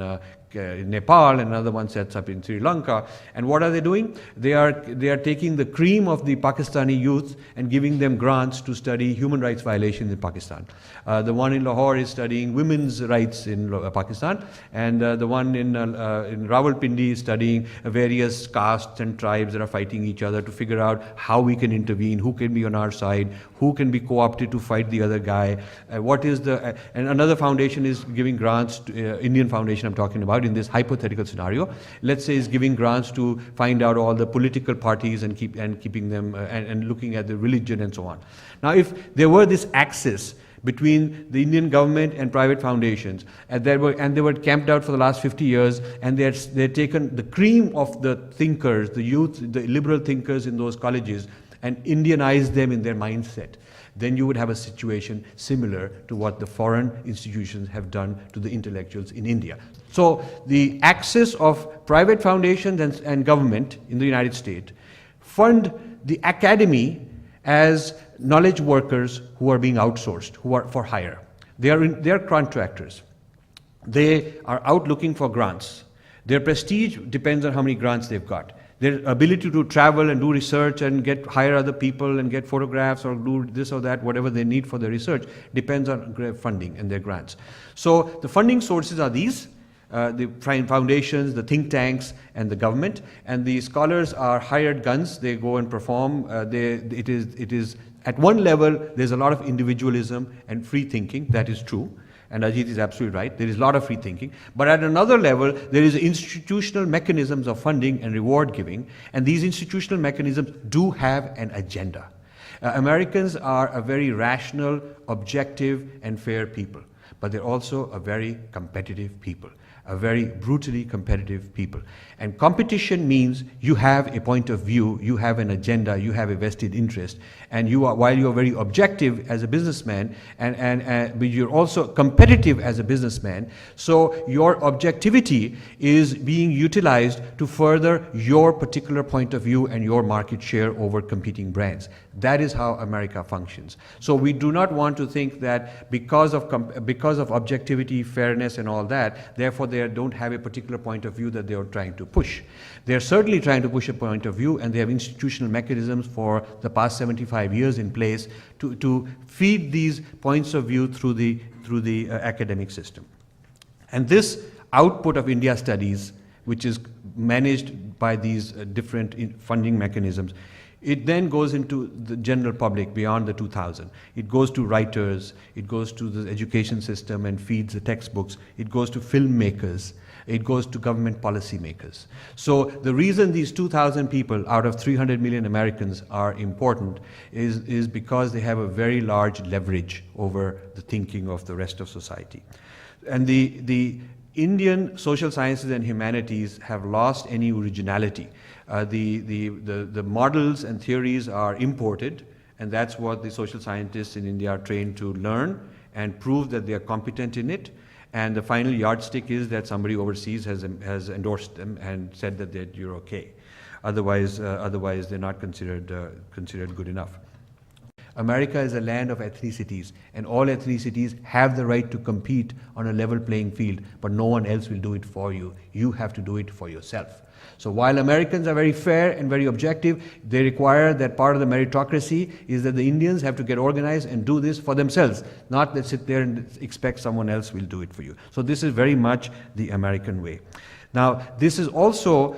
Nepal, and another one sets up in Sri Lanka. And what are they doing? They are taking the cream of the Pakistani youth and giving them grants to study human rights violations in Pakistan. The one in Lahore is studying women's rights in Pakistan, and the one in Rawalpindi is studying various castes and tribes that are fighting each other to figure out how we can intervene, who can be on our side, who can be co-opted to fight the other guy. And another foundation is giving grants to Indian foundation I'm talking about in this hypothetical scenario. Let's say is giving grants to find out all the political parties and keeping them and looking at the religion and so on. Now, if there were this axis between the Indian government and private foundations, and they were camped out for the last 50 years, and they had taken the cream of the thinkers, the youth, the liberal thinkers in those colleges, and Indianized them in their mindset, then you would have a situation similar to what the foreign institutions have done to the intellectuals in India. So the axis of private foundations and government in the United States fund the academy as knowledge workers who are being outsourced, who are for hire. They are contractors. They are out looking for grants. Their prestige depends on how many grants they've got. Their ability to travel and do research and hire other people and get photographs or do this or that, whatever they need for their research, depends on funding and their grants. So the funding sources are these, the foundations, the think tanks, and the government. And the scholars are hired guns. They go and perform. It is at one level, there's a lot of individualism and free thinking. That is true. And Ajit is absolutely right. There is a lot of free thinking. But at another level, there is institutional mechanisms of funding and reward giving. And these institutional mechanisms do have an agenda. Americans are a very rational, objective, and fair people. But they're also a very competitive people. A very brutally competitive people. And competition means you have a point of view, you have an agenda, you have a vested interest, and while you are very objective as a businessman, but you're also competitive as a businessman, so your objectivity is being utilized to further your particular point of view and your market share over competing brands. That is how America functions. So we do not want to think that because of objectivity, fairness, and all that, therefore they don't have a particular point of view that they are trying to push. They are certainly trying to push a point of view, and they have institutional mechanisms for the past 75 years in place to feed these points of view through the academic system. And this output of India studies, which is managed by these different funding mechanisms, it then goes into the general public beyond the 2000. It goes to writers, it goes to the education system and feeds the textbooks, it goes to filmmakers, it goes to government policy makers. So the reason these 2,000 people out of 300 million Americans are important is because they have a very large leverage over the thinking of the rest of society. And the Indian social sciences and humanities have lost any originality. The models and theories are imported, and that's what the social scientists in India are trained to learn and prove that they are competent in it. And the final yardstick is that somebody overseas has endorsed them and said that you're okay. Otherwise they're not considered good enough. America is a land of ethnicities, and all ethnicities have the right to compete on a level playing field, but no one else will do it for you. You have to do it for yourself. So while Americans are very fair and very objective, they require that part of the meritocracy is that the Indians have to get organized and do this for themselves, not that sit there and expect someone else will do it for you. So this is very much the American way. Now, this is also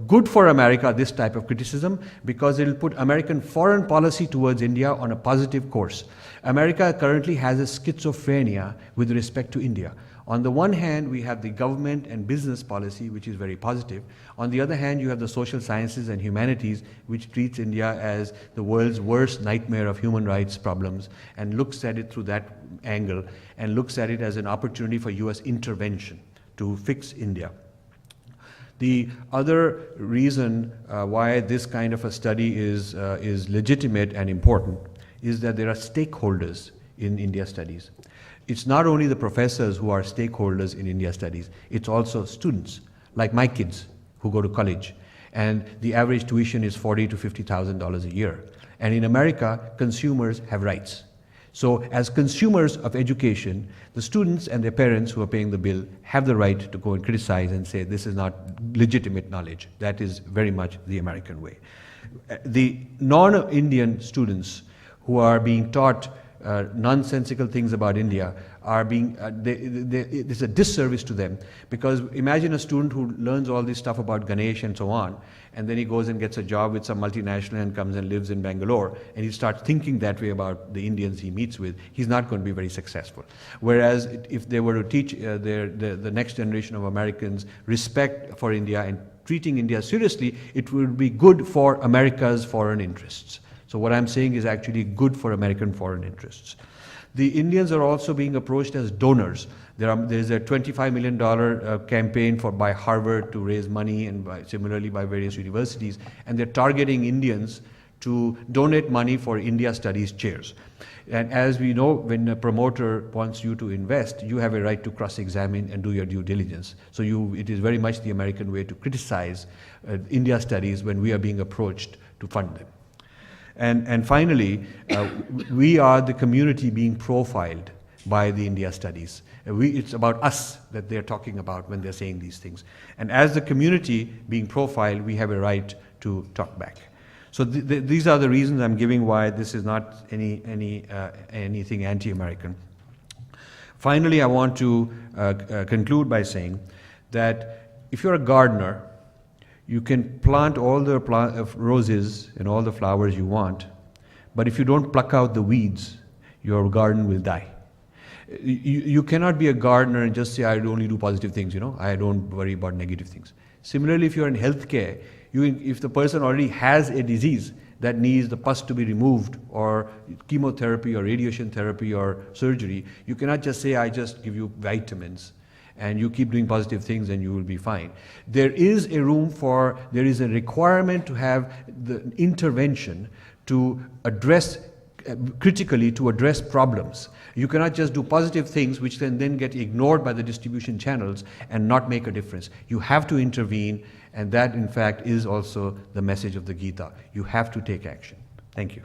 good for America, this type of criticism, because it will put American foreign policy towards India on a positive course. America currently has a schizophrenia with respect to India. On the one hand, we have the government and business policy, which is very positive. On the other hand, you have the social sciences and humanities, which treats India as the world's worst nightmare of human rights problems and looks at it through that angle and looks at it as an opportunity for US intervention to fix India. The other reason why this kind of a study is legitimate and important is that there are stakeholders in India studies. It's not only the professors who are stakeholders in India studies, it's also students, like my kids who go to college. And the average tuition is $40,000 to $50,000 a year. And in America, consumers have rights. So as consumers of education, the students and their parents who are paying the bill have the right to go and criticize and say this is not legitimate knowledge. That is very much the American way. The non-Indian students who are being taught nonsensical things about India are being, it's a disservice to them, because imagine a student who learns all this stuff about Ganesh and so on, and then he goes and gets a job with some multinational and comes and lives in Bangalore, and he starts thinking that way about the Indians he meets with. He's not going to be very successful. Whereas if they were to teach the next generation of Americans respect for India and treating India seriously, it would be good for America's foreign interests. So what I'm saying is actually good for American foreign interests. The Indians are also being approached as donors. There's a $25 million campaign by Harvard to raise money, and similarly by various universities, and they're targeting Indians to donate money for India Studies chairs. And as we know, when a promoter wants you to invest, you have a right to cross-examine and do your due diligence. So it is very much the American way to criticize India Studies when we are being approached to fund them. And finally, we are the community being profiled by the India studies. It's about us that they're talking about when they're saying these things. And as the community being profiled, we have a right to talk back. So these are the reasons I'm giving why this is not anything anti-American. Finally, I want to conclude by saying that if you're a gardener, you can plant all the roses and all the flowers you want, but if you don't pluck out the weeds, your garden will die. You cannot be a gardener and just say, I only do positive things, I don't worry about negative things. Similarly, if you're in healthcare, if the person already has a disease that needs the pus to be removed, or chemotherapy or radiation therapy or surgery, you cannot just say, I just give you vitamins and you keep doing positive things and you will be fine. There is a requirement to have the intervention to address critically to address problems. You cannot just do positive things which can then get ignored by the distribution channels and not make a difference. You have to intervene, and that in fact is also the message of the Gita. You have to take action. Thank you.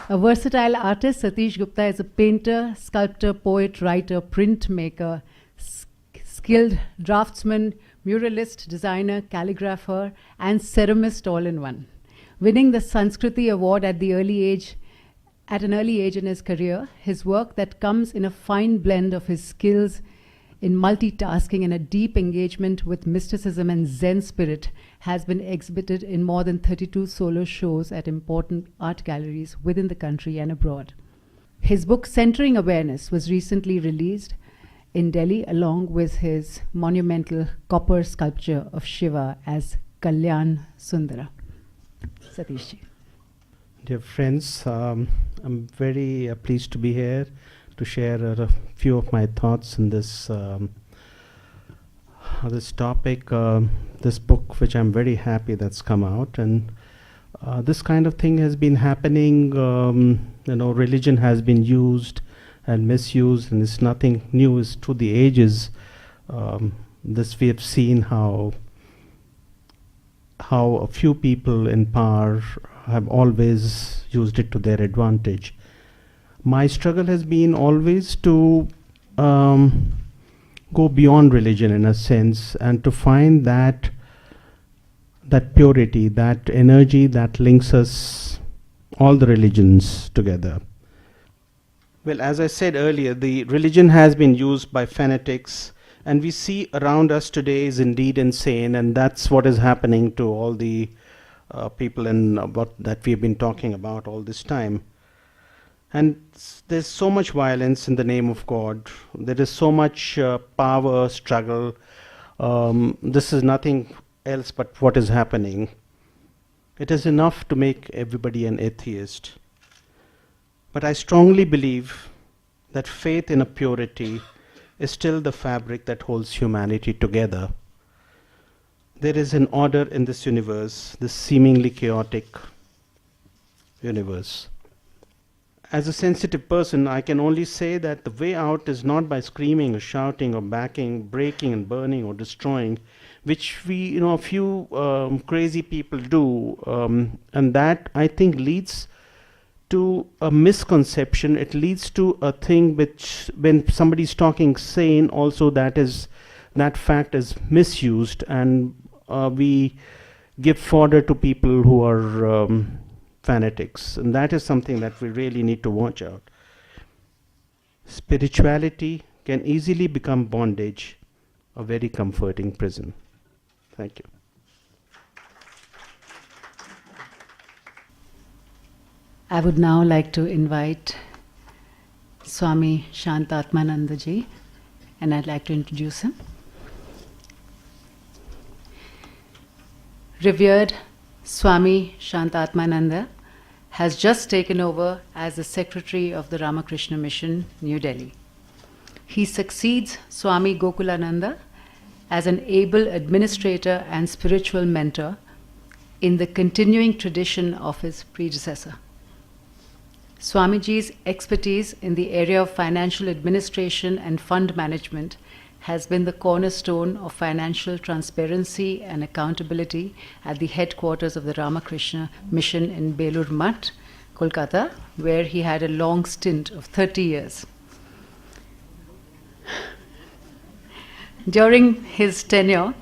A versatile artist, Satish Gupta is a painter, sculptor, poet, writer, printmaker, skilled draftsman, muralist, designer, calligrapher, and ceramist all in one. Winning the Sanskriti Award at an early age in his career, his work that comes in a fine blend of his skills in multitasking and a deep engagement with mysticism and Zen spirit has been exhibited in more than 32 solo shows at important art galleries within the country and abroad. His book Centering Awareness was recently released in Delhi along with his monumental copper sculpture of Shiva as Kalyan Sundara. Satish ji. Dear friends, I'm very pleased to be here to share a few of my thoughts in this this topic, this book, which I'm very happy that's come out. And this kind of thing has been happening. Religion has been used and misused, and it's nothing new. It's through the ages. This we have seen how a few people in power have always used it to their advantage. My struggle has been always to go beyond religion in a sense, and to find that purity, that energy that links us, all the religions together. Well, as I said earlier, the religion has been used by fanatics, and we see around us today is indeed insane, and that's what is happening to all the people that we've been talking about all this time. And there's so much violence in the name of God. There is so much power struggle. This is nothing else but what is happening. It is enough to make everybody an atheist. But I strongly believe that faith in a purity is still the fabric that holds humanity together. There is an order in this universe, this seemingly chaotic universe. As a sensitive person, I can only say that the way out is not by screaming or shouting or backing, breaking and burning or destroying, which a few crazy people do, and that I think leads to a misconception. It leads to a thing which, when somebody's talking sane, also that fact is misused, and we give fodder to people who are fanatics, and that is something that we really need to watch out. Spirituality can easily become bondage, a very comforting prison. Thank you. I would now like to invite Swami Shantatmananda ji, and I'd like to introduce him. Revered Swami Shantatmananda has just taken over as the Secretary of the Ramakrishna Mission, New Delhi. He succeeds Swami Gokulananda as an able administrator and spiritual mentor in the continuing tradition of his predecessor. Swamiji's expertise in the area of financial administration and fund management has been the cornerstone of financial transparency and accountability at the headquarters of the Ramakrishna Mission in Belur Math, Kolkata, where he had a long stint of 30 years. During his tenure,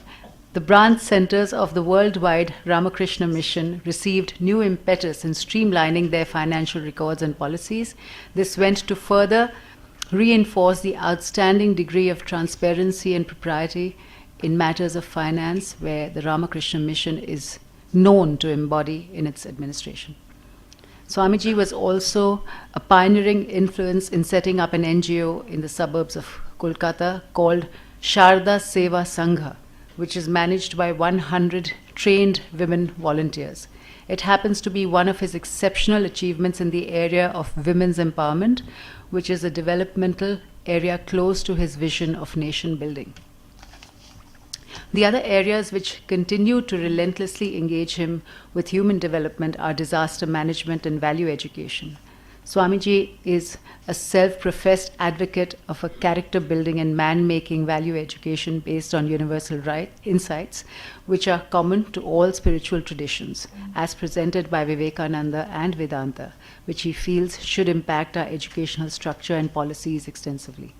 the branch centers of the worldwide Ramakrishna Mission received new impetus in streamlining their financial records and policies. This went to further reinforce the outstanding degree of transparency and propriety in matters of finance, where the Ramakrishna Mission is known to embody in its administration. Swamiji was also a pioneering influence in setting up an NGO in the suburbs of Kolkata called Sharda Seva Sangha, which is managed by 100 trained women volunteers. It happens to be one of his exceptional achievements in the area of women's empowerment, which is a developmental area close to his vision of nation building. The other areas which continue to relentlessly engage him with human development are disaster management and value education. Swamiji is a self-professed advocate of a character-building and man-making value education based on universal insights, which are common to all spiritual traditions, as presented by Vivekananda and Vedanta, which he feels should impact our educational structure and policies extensively.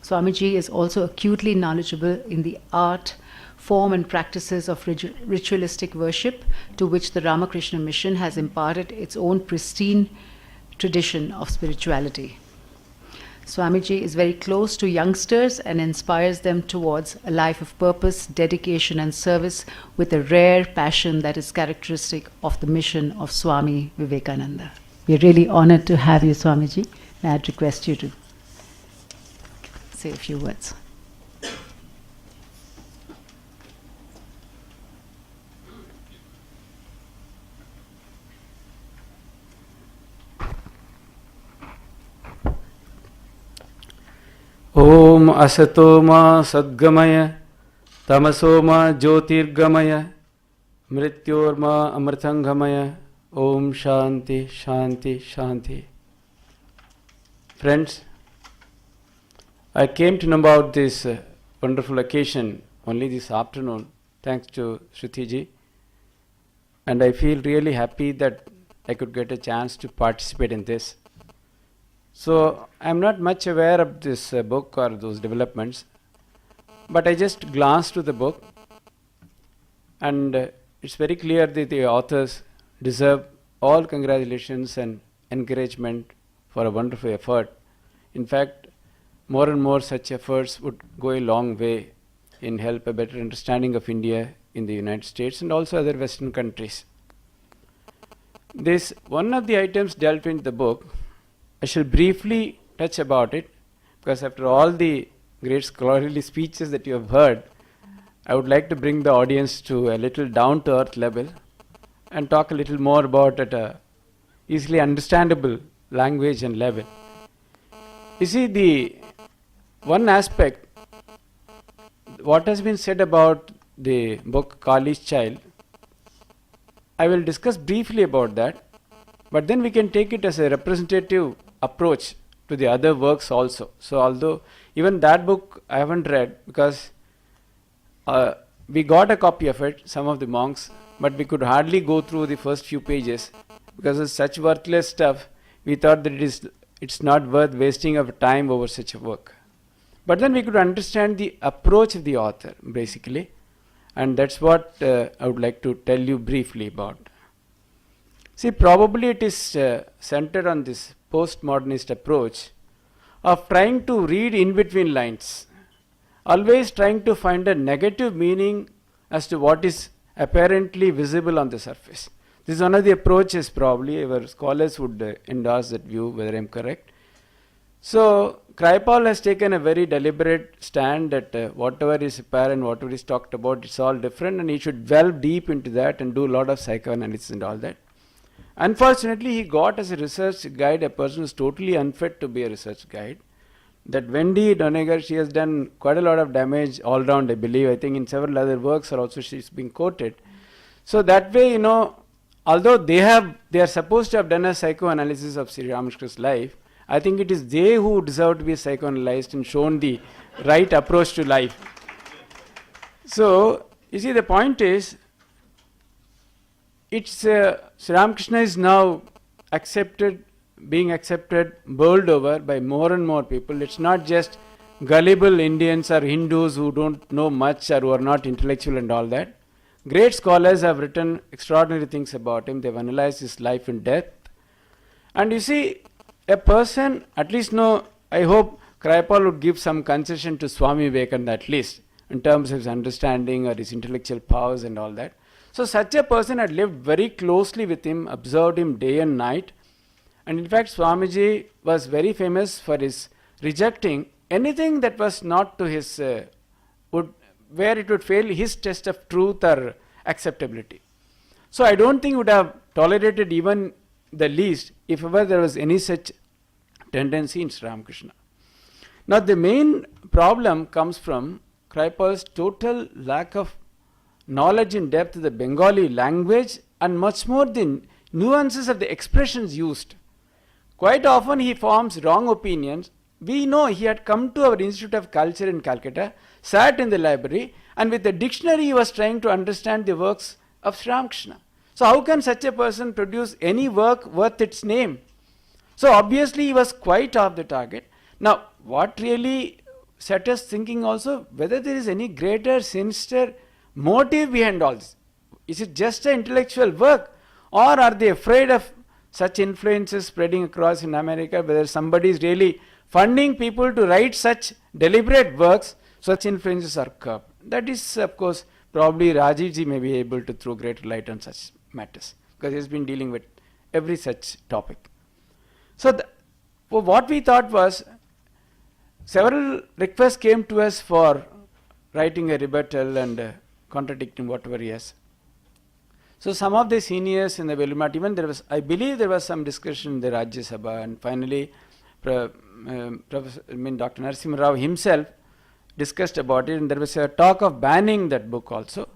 Swamiji is also acutely knowledgeable in the art, form and practices of ritualistic worship, to which the Ramakrishna Mission has imparted its own pristine tradition of spirituality. Swamiji is very close to youngsters and inspires them towards a life of purpose, dedication and service with a rare passion that is characteristic of the mission of Swami Vivekananda. We are really honored to have you, Swamiji, and I'd request you to say a few words. Om Asatoma Sadgamaya Tamasoma Jyotirgamaya Mrityorma Amritangamaya Om Shanti Shanti Shanti. Friends, I came to know about this wonderful occasion only this afternoon, thanks to Shruti ji, and I feel really happy that I could get a chance to participate in this. So I'm not much aware of this book or those developments, but I just glanced to the book, and it's very clear that the authors deserve all congratulations and encouragement for a wonderful effort. In fact, more and more such efforts would go a long way in help a better understanding of India in the United States and also other Western countries. This one of the items dealt in the book, I shall briefly touch about it, because after all the great scholarly speeches that you have heard, I would like to bring the audience to a little down-to-earth level and talk a little more about at a easily understandable language and level. You see, the one aspect, what has been said about the book Kali's Child, I will discuss briefly about that, but then we can take it as a representative approach to the other works also. So although even that book I haven't read, because we got a copy of it, some of the monks, but we could hardly go through the first few pages because it's such worthless stuff. We thought that it's not worth wasting our time over such a work. But then we could understand the approach of the author basically, and that's what I would like to tell you briefly about. See, probably it is centered on this postmodernist approach of trying to read in between lines, always trying to find a negative meaning as to what is apparently visible on the surface. This is one of the approaches, probably our scholars would endorse that view, whether I am correct. So Kripal has taken a very deliberate stand that whatever is apparent, whatever is talked about, it's all different, and he should delve deep into that and do a lot of psychoanalysis and all that. Unfortunately, he got as a research guide a person who is totally unfit to be a research guide. That Wendy Doniger, she has done quite a lot of damage all round, I believe. I think in several other works also she's been quoted. So that way, although they are supposed to have done a psychoanalysis of Sri Ramakrishna's life, I think it is they who deserve to be psychoanalyzed and shown the right approach to life. So, you see, the point is, Sri Ramakrishna is now accepted, being accepted, bowled over by more and more people. It's not just gullible Indians or Hindus who don't know much or who are not intellectual and all that. Great scholars have written extraordinary things about him. They've analyzed his life and death. And you see, a person, at least I hope Kraipal would give some concession to Swami Vivekananda at least, in terms of his understanding or his intellectual powers and all that. So such a person had lived very closely with him, observed him day and night. And in fact, Swamiji was very famous for his rejecting anything that was not to his, where it would fail his test of truth or acceptability. So I don't think he would have tolerated even the least if ever there was any such tendency in Sri Ramakrishna. Now the main problem comes from Kraipal's total lack of knowledge in depth of the Bengali language and much more the nuances of the expressions used. Quite often he forms wrong opinions. We know he had come to our Institute of Culture in Calcutta, sat in the library, and with the dictionary he was trying to understand the works of Sri Ramakrishna. So how can such a person produce any work worth its name? So obviously he was quite off the target. Now what really set us thinking also whether there is any greater sinister motive behind all this. Is it just an intellectual work, or are they afraid of such influences spreading across in America, whether somebody is really funding people to write such deliberate works, such influences are curbed? That is, of course, probably Rajiv ji may be able to throw greater light on such matters, because he has been dealing with every such topic. So what we thought was, several requests came to us for writing a rebuttal and contradicting whatever he has. So some of the seniors in the Velumat, even there was, I believe there was some discussion in the Rajya Sabha, and finally Dr. Narasimha Rao himself discussed about it, and there was a talk of banning that book also.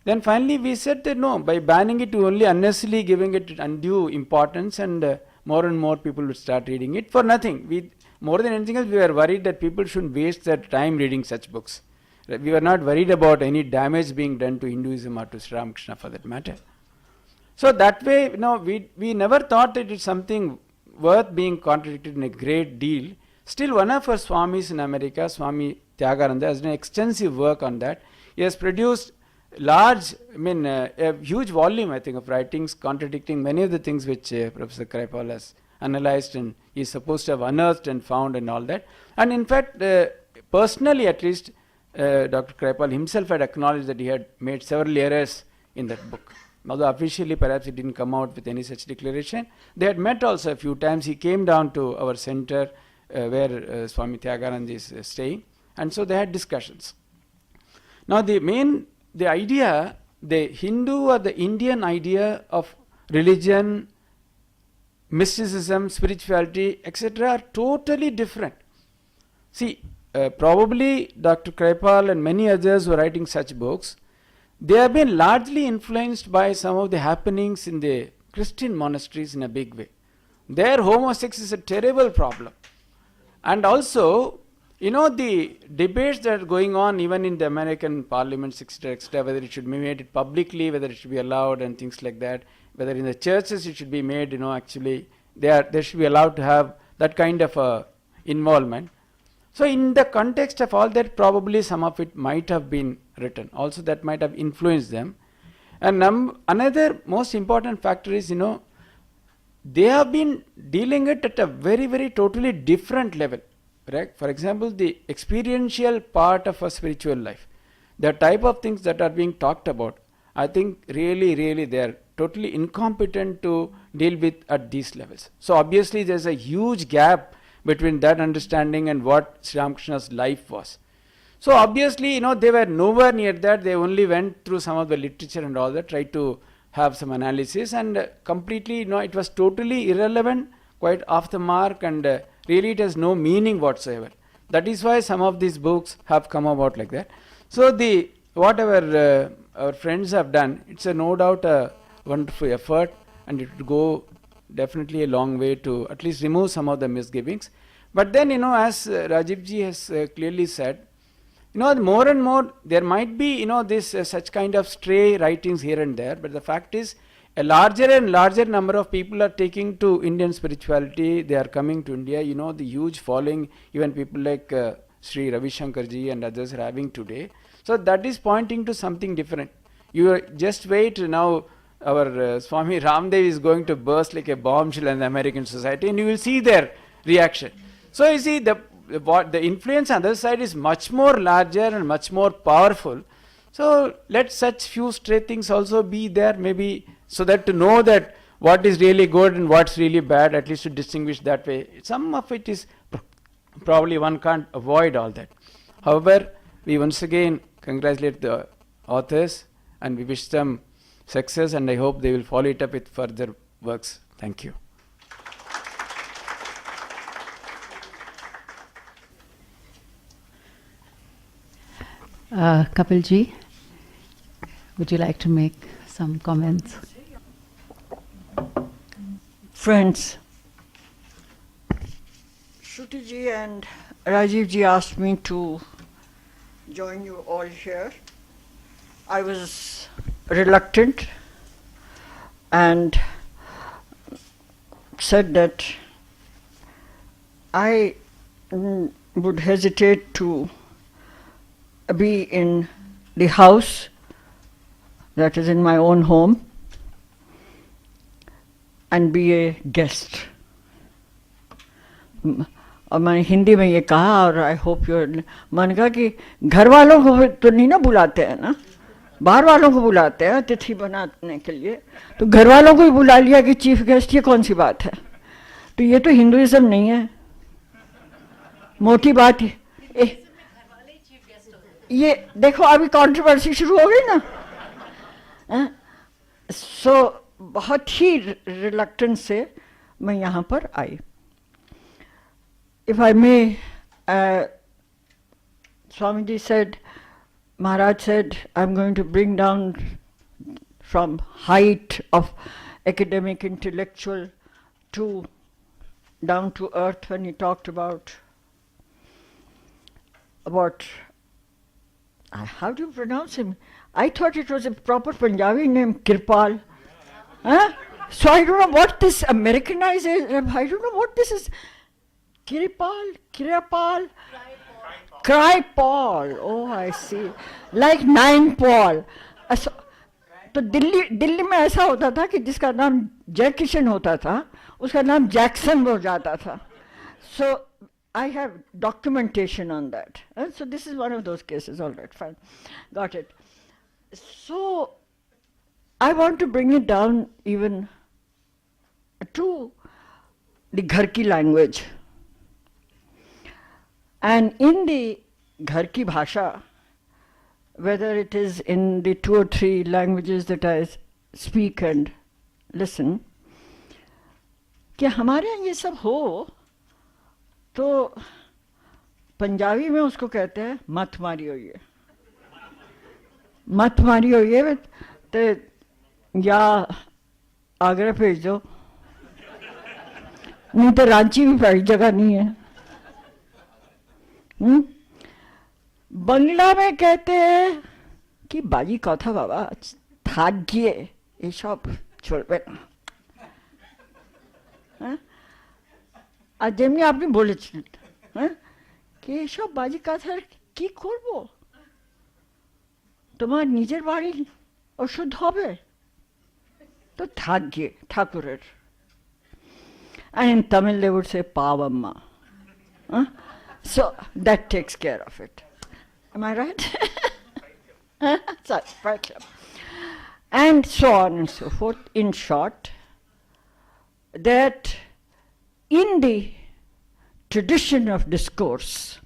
Then finally we said that no, by banning it, we only unnecessarily giving it undue importance, and more people would start reading it for nothing. More than anything else, we were worried that people shouldn't waste their time reading such books. We were not worried about any damage being done to Hinduism or to Sri Ramakrishna for that matter. So that way, we never thought that it's something worth being contradicted in a great deal. Still, one of our Swamis in America, Swami Tyagaranda, has done extensive work on that. He has produced a huge volume, I think, of writings contradicting many of the things which Professor Kraipal has analyzed and he is supposed to have unearthed and found and all that. And in fact, personally at least, Dr. Kraipal himself had acknowledged that he had made several errors in that book. Although officially perhaps he didn't come out with any such declaration. They had met also a few times. He came down to our center where Swami Tyagaranda is staying, and so they had discussions. Now the idea, the Hindu or the Indian idea of religion, mysticism, spirituality, etc. are totally different. See, probably Dr. Kraipal and many others who are writing such books, they have been largely influenced by some of the happenings in the Christian monasteries in a big way. There homosexuality is a terrible problem. And also, the debates that are going on even in the American parliaments, etc., whether it should be made publicly, whether it should be allowed and things like that, whether in the churches it should be made, actually they should be allowed to have that kind of involvement. So in the context of all that, probably some of it might have been written. Also that might have influenced them. And another most important factor is, they have been dealing it at a very, very totally different level. Right? For example, the experiential part of a spiritual life, the type of things that are being talked about, I think really they are totally incompetent to deal with at these levels. So obviously there's a huge gap between that understanding and what Sri Ramakrishna's life was. So obviously, they were nowhere near that. They only went through some of the literature and all that, tried to have some analysis, and completely, it was totally irrelevant, quite off the mark, and really it has no meaning whatsoever. That is why some of these books have come about like that. So whatever our friends have done, it's no doubt a wonderful effort, and it would go definitely a long way to at least remove some of the misgivings. But then, as Rajiv ji has clearly said, more and more there might be, this such kind of stray writings here and there, but the fact is a larger and larger number of people are taking to Indian spirituality. They are coming to India. You know, the huge following, even people like Sri Ravi Shankar ji and others are having today. So that is pointing to something different. You just wait now. Our Swami Ramdev is going to burst like a bombshell in the American society, and you will see their reaction. So you see, the influence on the other side is much more larger and much more powerful. So let such few stray things also be there, maybe, so that to know that what is really good and what's really bad, at least to distinguish that way. Some of it is probably one can't avoid all that. However, we once again congratulate the authors and we wish them success, and I hope they will follow it up with further works. Thank you. Kapilji, would you like to make some comments? Friends, Shruti ji and Rajiv ji asked me to join you all here. I was reluctant and said that I would hesitate to be in the house that is in my own home and be a guest. और मैंने हिंदी में ये कहा, और I hope your, मैंने कहा कि घर वालों को तो नहीं ना बुलाते हैं ना, बाहर वालों को बुलाते हैं अतिथि बनाने के लिए, तो घर वालों को ही बुला लिया कि चीफ गेस्ट, ये कौन सी बात है? तो ये तो हिंदुइज्म नहीं है, मोटी बात है। ये देखो अभी कंट्रोवर्सी शुरू हो गई ना। सो बहुत ही रिलक्टेंस से मैं यहाँ पर आई। If I may, Swamiji said, Maharaj said, I'm going to bring down from height of academic intellectual to down to earth when he talked about how do you pronounce him? I thought it was a proper Punjabi name, Kirpal. So I don't know what this Americanized is, I don't know what this is. Kirpal, Cry-Paul. Oh, I see. Like Nine Paul. तो दिल्ली में ऐसा होता था कि जिसका नाम जय किशन होता था उसका नाम जैक्सन हो जाता था. So I have documentation on that. So this is one of those cases. All right, fine, got it. So I want to bring it down even to the घर की language. And in the घर की भाषा, whether it is in the 2 or 3 languages that I speak and listen, कि हमारे यहाँ ये सब हो, तो पंजाबी में उसको कहते हैं मत मारियो ये, मत मारियो ये, तो या आगरा भेज दो, नहीं तो रांची भी बड़ी जगह नहीं है. बंगला में कहते हैं कि बाजी कथा बाबा थाक गए ये सब चलबे ना. আর যেমনি আপনি বলেছিলেন কি এসব বাজি কাথার কি করব, তোমার নিজের বাড়ি ওষুধ হবে তো থাক গিয়ে ঠাকুরের. And in Tamil they would say Pavamma. So that takes care of it. Am I right? Right. And so on and so forth. In short, that in the tradition of discourse,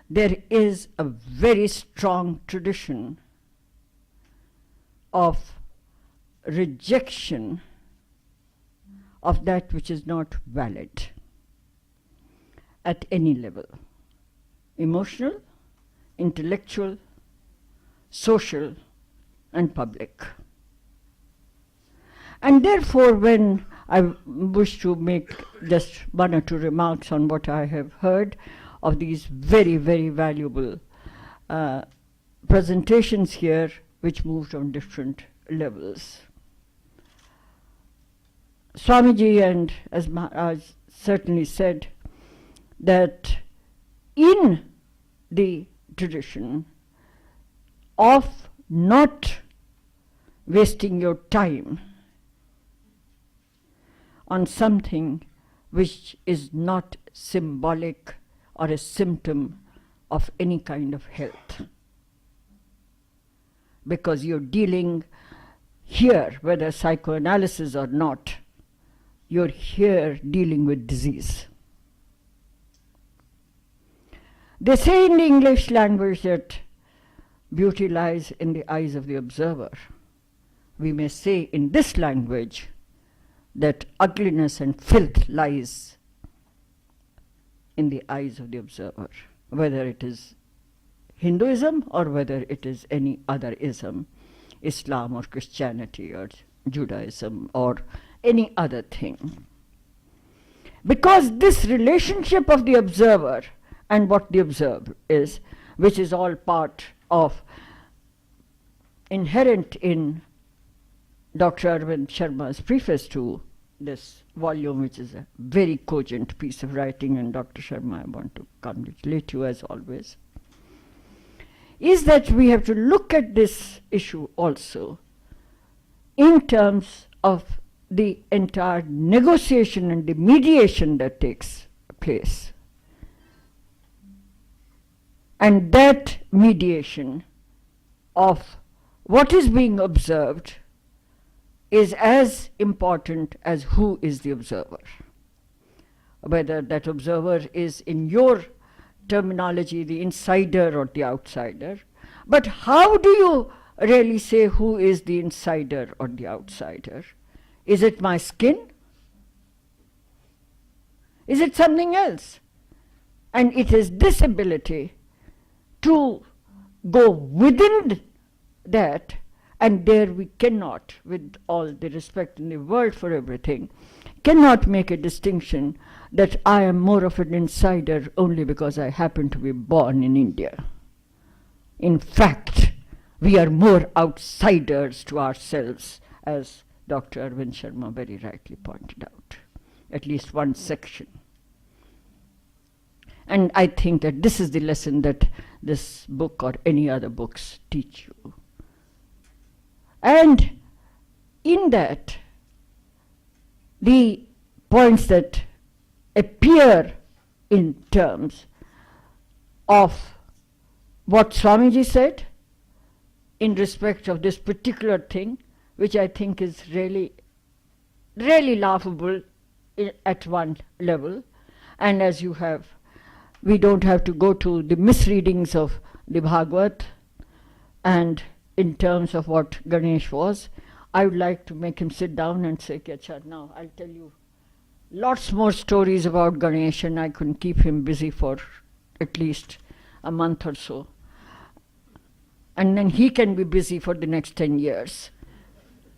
there is a very strong tradition of rejection of that which is not valid at any level, emotional, intellectual, social, and public. And therefore, when I wish to make just 1 or 2 remarks on what I have heard of these very, very valuable presentations here, which moved on different levels. Swamiji and as Maharaj certainly said that in the tradition of not wasting your time on something which is not symbolic or a symptom of any kind of health. Because you're dealing here, whether psychoanalysis or not, you're here dealing with disease. They say in the English language that beauty lies in the eyes of the observer. We may say in this language that ugliness and filth lies in the eyes of the observer, whether it is Hinduism or whether it is any other ism, Islam or Christianity or Judaism or any other thing. Because this relationship of the observer and what the observed is, which is all part of, inherent in Dr. Arvind Sharma's preface to this volume, which is a very cogent piece of writing, and Dr. Sharma, I want to congratulate you as always, is that we have to look at this issue also in terms of the entire negotiation and the mediation that takes place. And that mediation of what is being observed is as important as who is the observer. Whether that observer is, in your terminology, the insider or the outsider. But how do you really say who is the insider or the outsider? Is it my skin? Is it something else? And it is this ability to go within that, and there we cannot, with all the respect in the world for everything, cannot make a distinction that I am more of an insider only because I happen to be born in India. In fact, we are more outsiders to ourselves, as Dr. Arvind Sharma very rightly pointed out, at least one section. And I think that this is the lesson that this book or any other books teach you. And in that, the points that appear in terms of what Swamiji said in respect of this particular thing, which I think is really, really laughable at one level. And as you have, we don't have to go to the misreadings of the Bhagavad, and in terms of what Ganesh was, I would like to make him sit down and say, Acha, now I'll tell you lots more stories about Ganesh, and I couldn't keep him busy for at least a month or so. And then he can be busy for the next 10 years.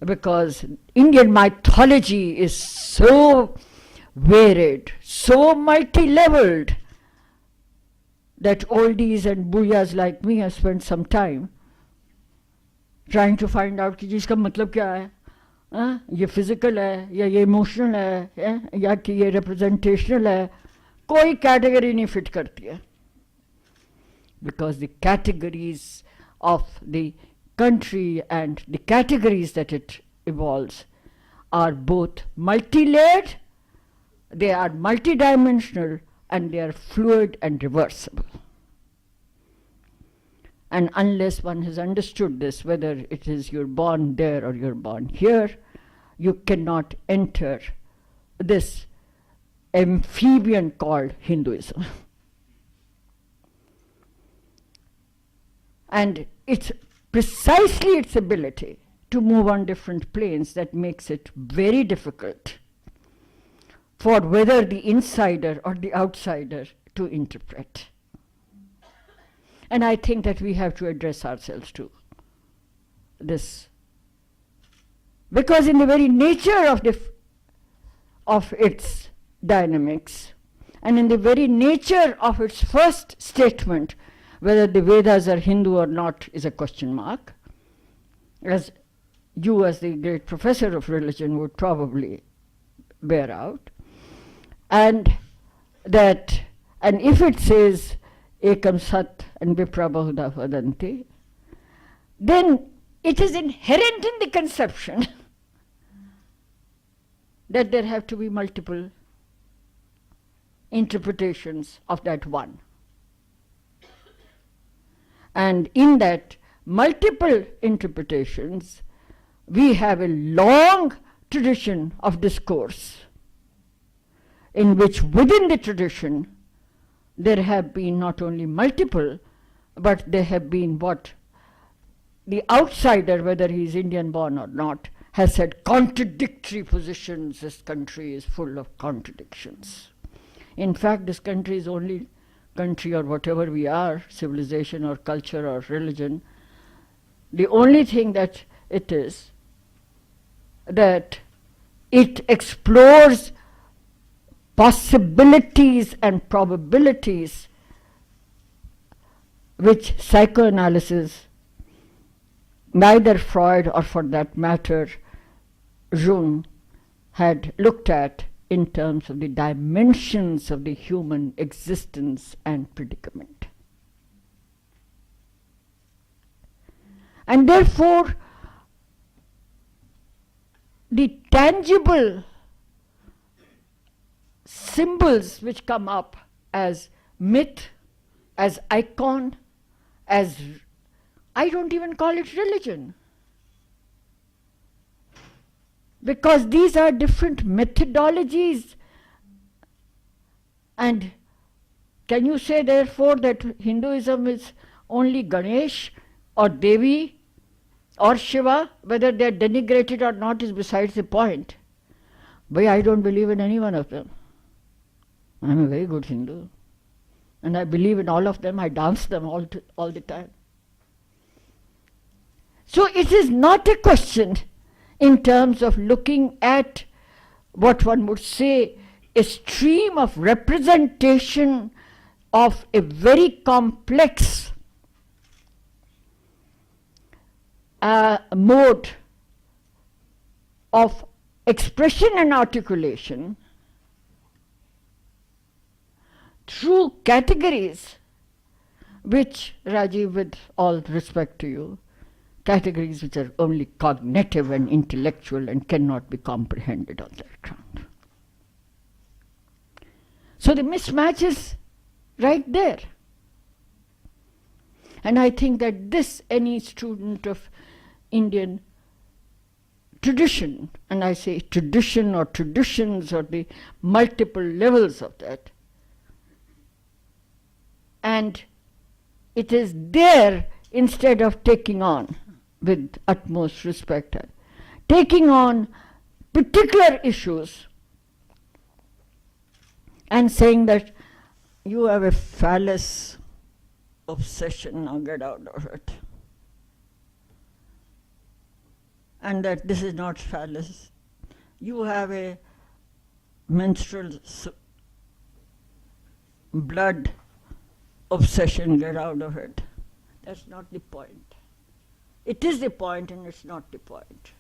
Because Indian mythology is so varied, so multi-leveled, that oldies and booyahs like me have spent some time trying to find out कि जिसका मतलब क्या है, ये physical है या ये emotional है या कि ये representational है, कोई category नहीं fit करती है. Because the categories of the country and the categories that it evolves are both multi-layered, they are multidimensional, and they are fluid and reversible. And unless one has understood this, whether it is you're born there or you're born here, you cannot enter this amphibian called Hinduism. And it's precisely its ability to move on different planes that makes it very difficult for whether the insider or the outsider to interpret. And I think that we have to address ourselves to this. Because in the very nature of its dynamics, and in the very nature of its first statement, whether the Vedas are Hindu or not is a question mark. As you as the great professor of religion would probably bear out, and if it says ekam sat and vipra bahuda vadanti, then it is inherent in the conception that there have to be multiple interpretations of that one. And in that multiple interpretations, we have a long tradition of discourse in which within the tradition there have been not only multiple, but there have been what the outsider, whether he is Indian born or not, has said contradictory positions. This country is full of contradictions. In fact, this country is only country, or whatever we are, civilization or culture or religion, the only thing that it is, that it explores possibilities and probabilities which psychoanalysis, neither Freud or for that matter Jung, had looked at in terms of the dimensions of the human existence and predicament. And therefore, the tangible symbols which come up as myth, as icon, as, I don't even call it religion, because these are different methodologies. And can you say therefore that Hinduism is only Ganesh or Devi or Shiva? Whether they are denigrated or not is besides the point. But I don't believe in any one of them. I am a very good Hindu, and I believe in all of them. I dance them all the time. So it is not a question in terms of looking at what one would say a stream of representation of a very complex mode of expression and articulation through categories which, Rajiv, with all respect to you, categories which are only cognitive and intellectual and cannot be comprehended on that ground. So the mismatch is right there. And I think that this, any student of Indian tradition, and I say tradition or traditions or the multiple levels of that, and it is there instead of taking on, with utmost respect, taking on particular issues and saying that you have a phallus obsession, now get out of it. And that this is not phallus. You have a menstrual blood obsession, get out of it. That's not the point. It is the point and it's not the point.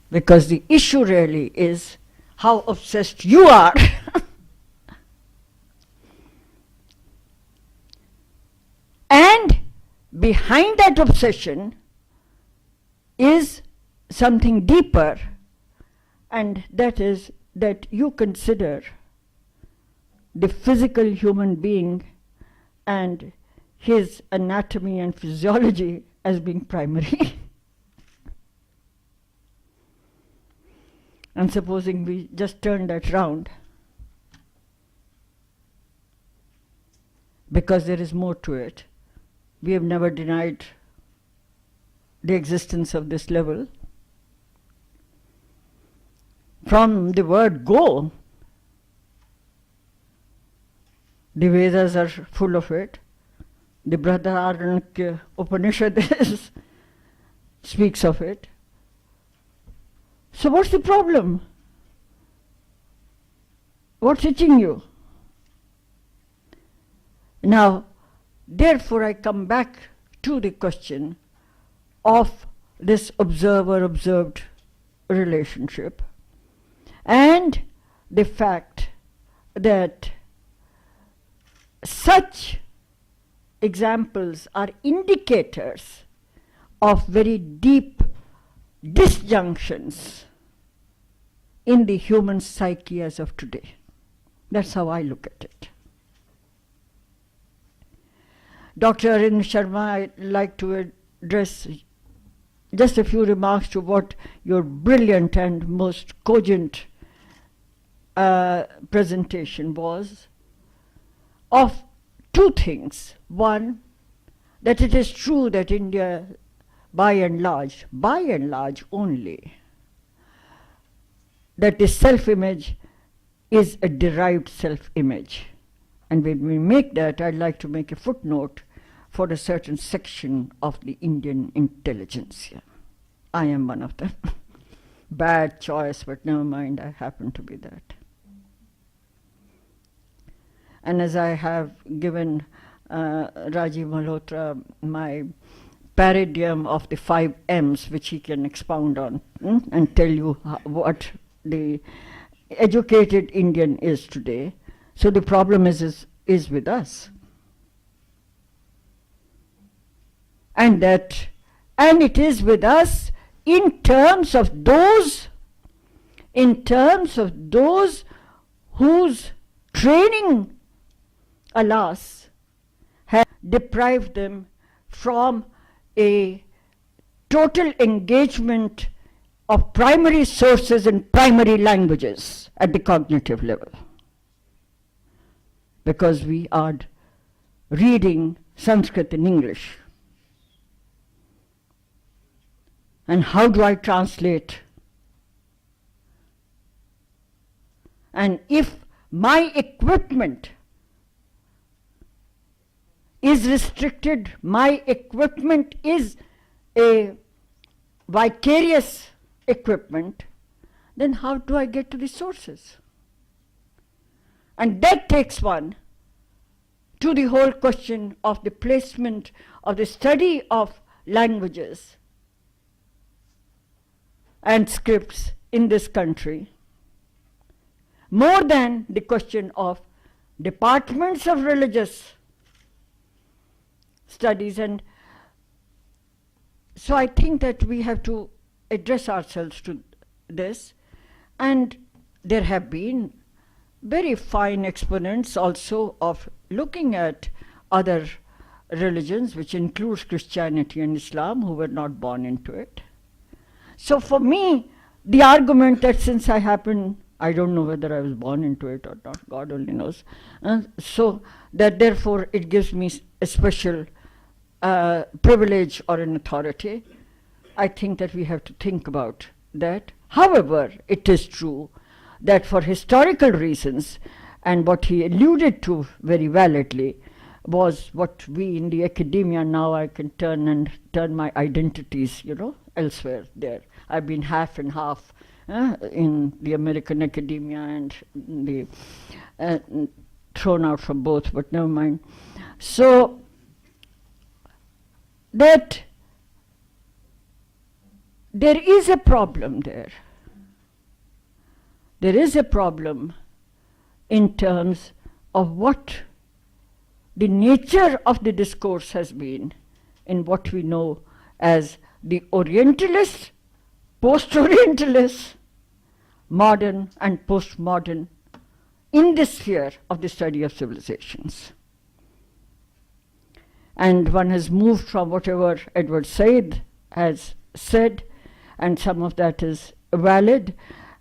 Because the issue really is how obsessed you are and behind that obsession is something deeper, and that is that you consider the physical human being and his anatomy and physiology as being primary. And supposing we just turn that round, because there is more to it. We have never denied the existence of this level. From the word go, the Vedas are full of it. The Brihadaranyaka Upanishad speaks of it. So what's the problem? What's itching you? Now, therefore I come back to the question of this observer-observed relationship, and the fact that such examples are indicators of very deep disjunctions in the human psyche as of today. That's how I look at it. Dr. Arvind Sharma, I'd like to address just a few remarks to what your brilliant and most cogent presentation was, of two things. One, that it is true that India, by and large only, that the self-image is a derived self-image. And when we make that, I'd like to make a footnote for a certain section of the Indian intelligentsia. I am one of them. Bad choice, but never mind, I happen to be that. And as I have given Rajiv Malhotra my paradigm of the 5 M's, which he can expound on and tell you what the educated Indian is today. So the problem is with us. And it is with us in terms of those whose training, alas, has deprived them from a total engagement of primary sources and primary languages at the cognitive level. Because we are reading Sanskrit in English. And how do I translate? And if my equipment is restricted, my equipment is a vicarious equipment, then how do I get to the sources? And that takes one to the whole question of the placement of the study of languages and scripts in this country, more than the question of departments of religious studies. And so I think that we have to address ourselves to this. And there have been very fine exponents also of looking at other religions, which includes Christianity and Islam, who were not born into it. So for me, the argument that since I don't know whether I was born into it or not, God only knows, so that therefore it gives me a special privilege or an authority. I think that we have to think about that. However, it is true that for historical reasons, and what he alluded to very validly, was what we in the academia now I can turn my identities, elsewhere there. I've been half and half in the American academia and the thrown out from both, but never mind. So that there is a problem there. There is a problem in terms of what the nature of the discourse has been in what we know as the Orientalists, post-Orientalists, modern and postmodern, in the sphere of the study of civilizations. And one has moved from whatever Edward Said has said, and some of that is valid,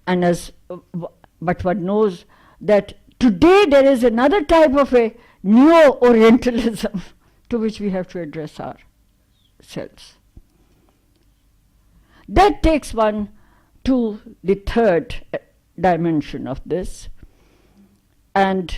but one knows that today there is another type of a neo-Orientalism to which we have to address ourselves. That takes one to the third dimension of this, and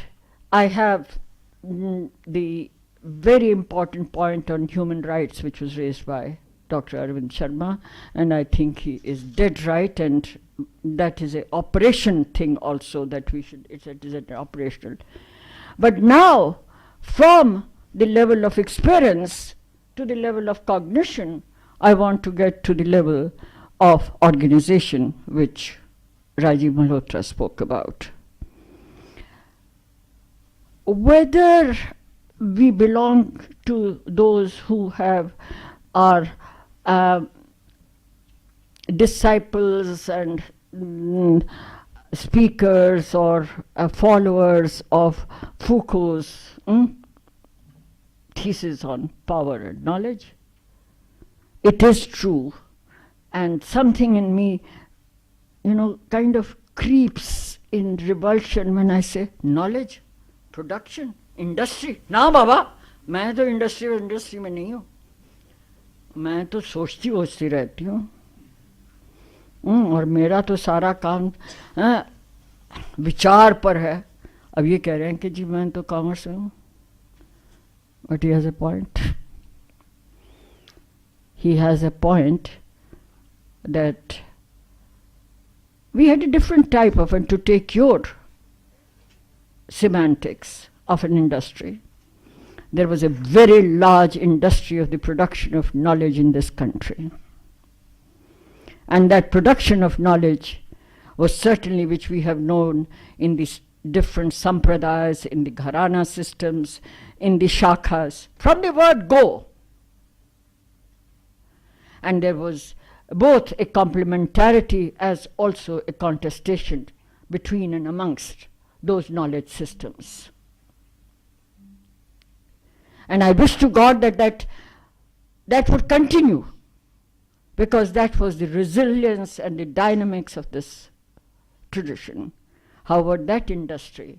I have the very important point on human rights, which was raised by Dr. Arvind Sharma, and I think he is dead right, and that is an operation thing also that we should, it is an operational. But now, from the level of experience to the level of cognition, I want to get to the level of organization, which Rajiv Malhotra spoke about. Whether we belong to those who are disciples and speakers or followers of Foucault's thesis on power and knowledge, it is true, and something in me, kind of creeps in revulsion when I say knowledge, production, industry. ना बाबा, मैं तो industry में नहीं हूँ, मैं तो सोचती रहती हूँ, और मेरा तो सारा काम विचार पर है. अब ये कह रहे हैं कि जी मैं तो कॉमर्स में हूँ. But he has a point. He has a point that we had a different type of, and to take your semantics of an industry, there was a very large industry of the production of knowledge in this country. And that production of knowledge was certainly, which we have known in these different sampradayas, in the gharana systems, in the shakhas, from the word go. And there was both a complementarity as also a contestation between and amongst those knowledge systems. And I wish to God that would continue, because that was the resilience and the dynamics of this tradition. However, that industry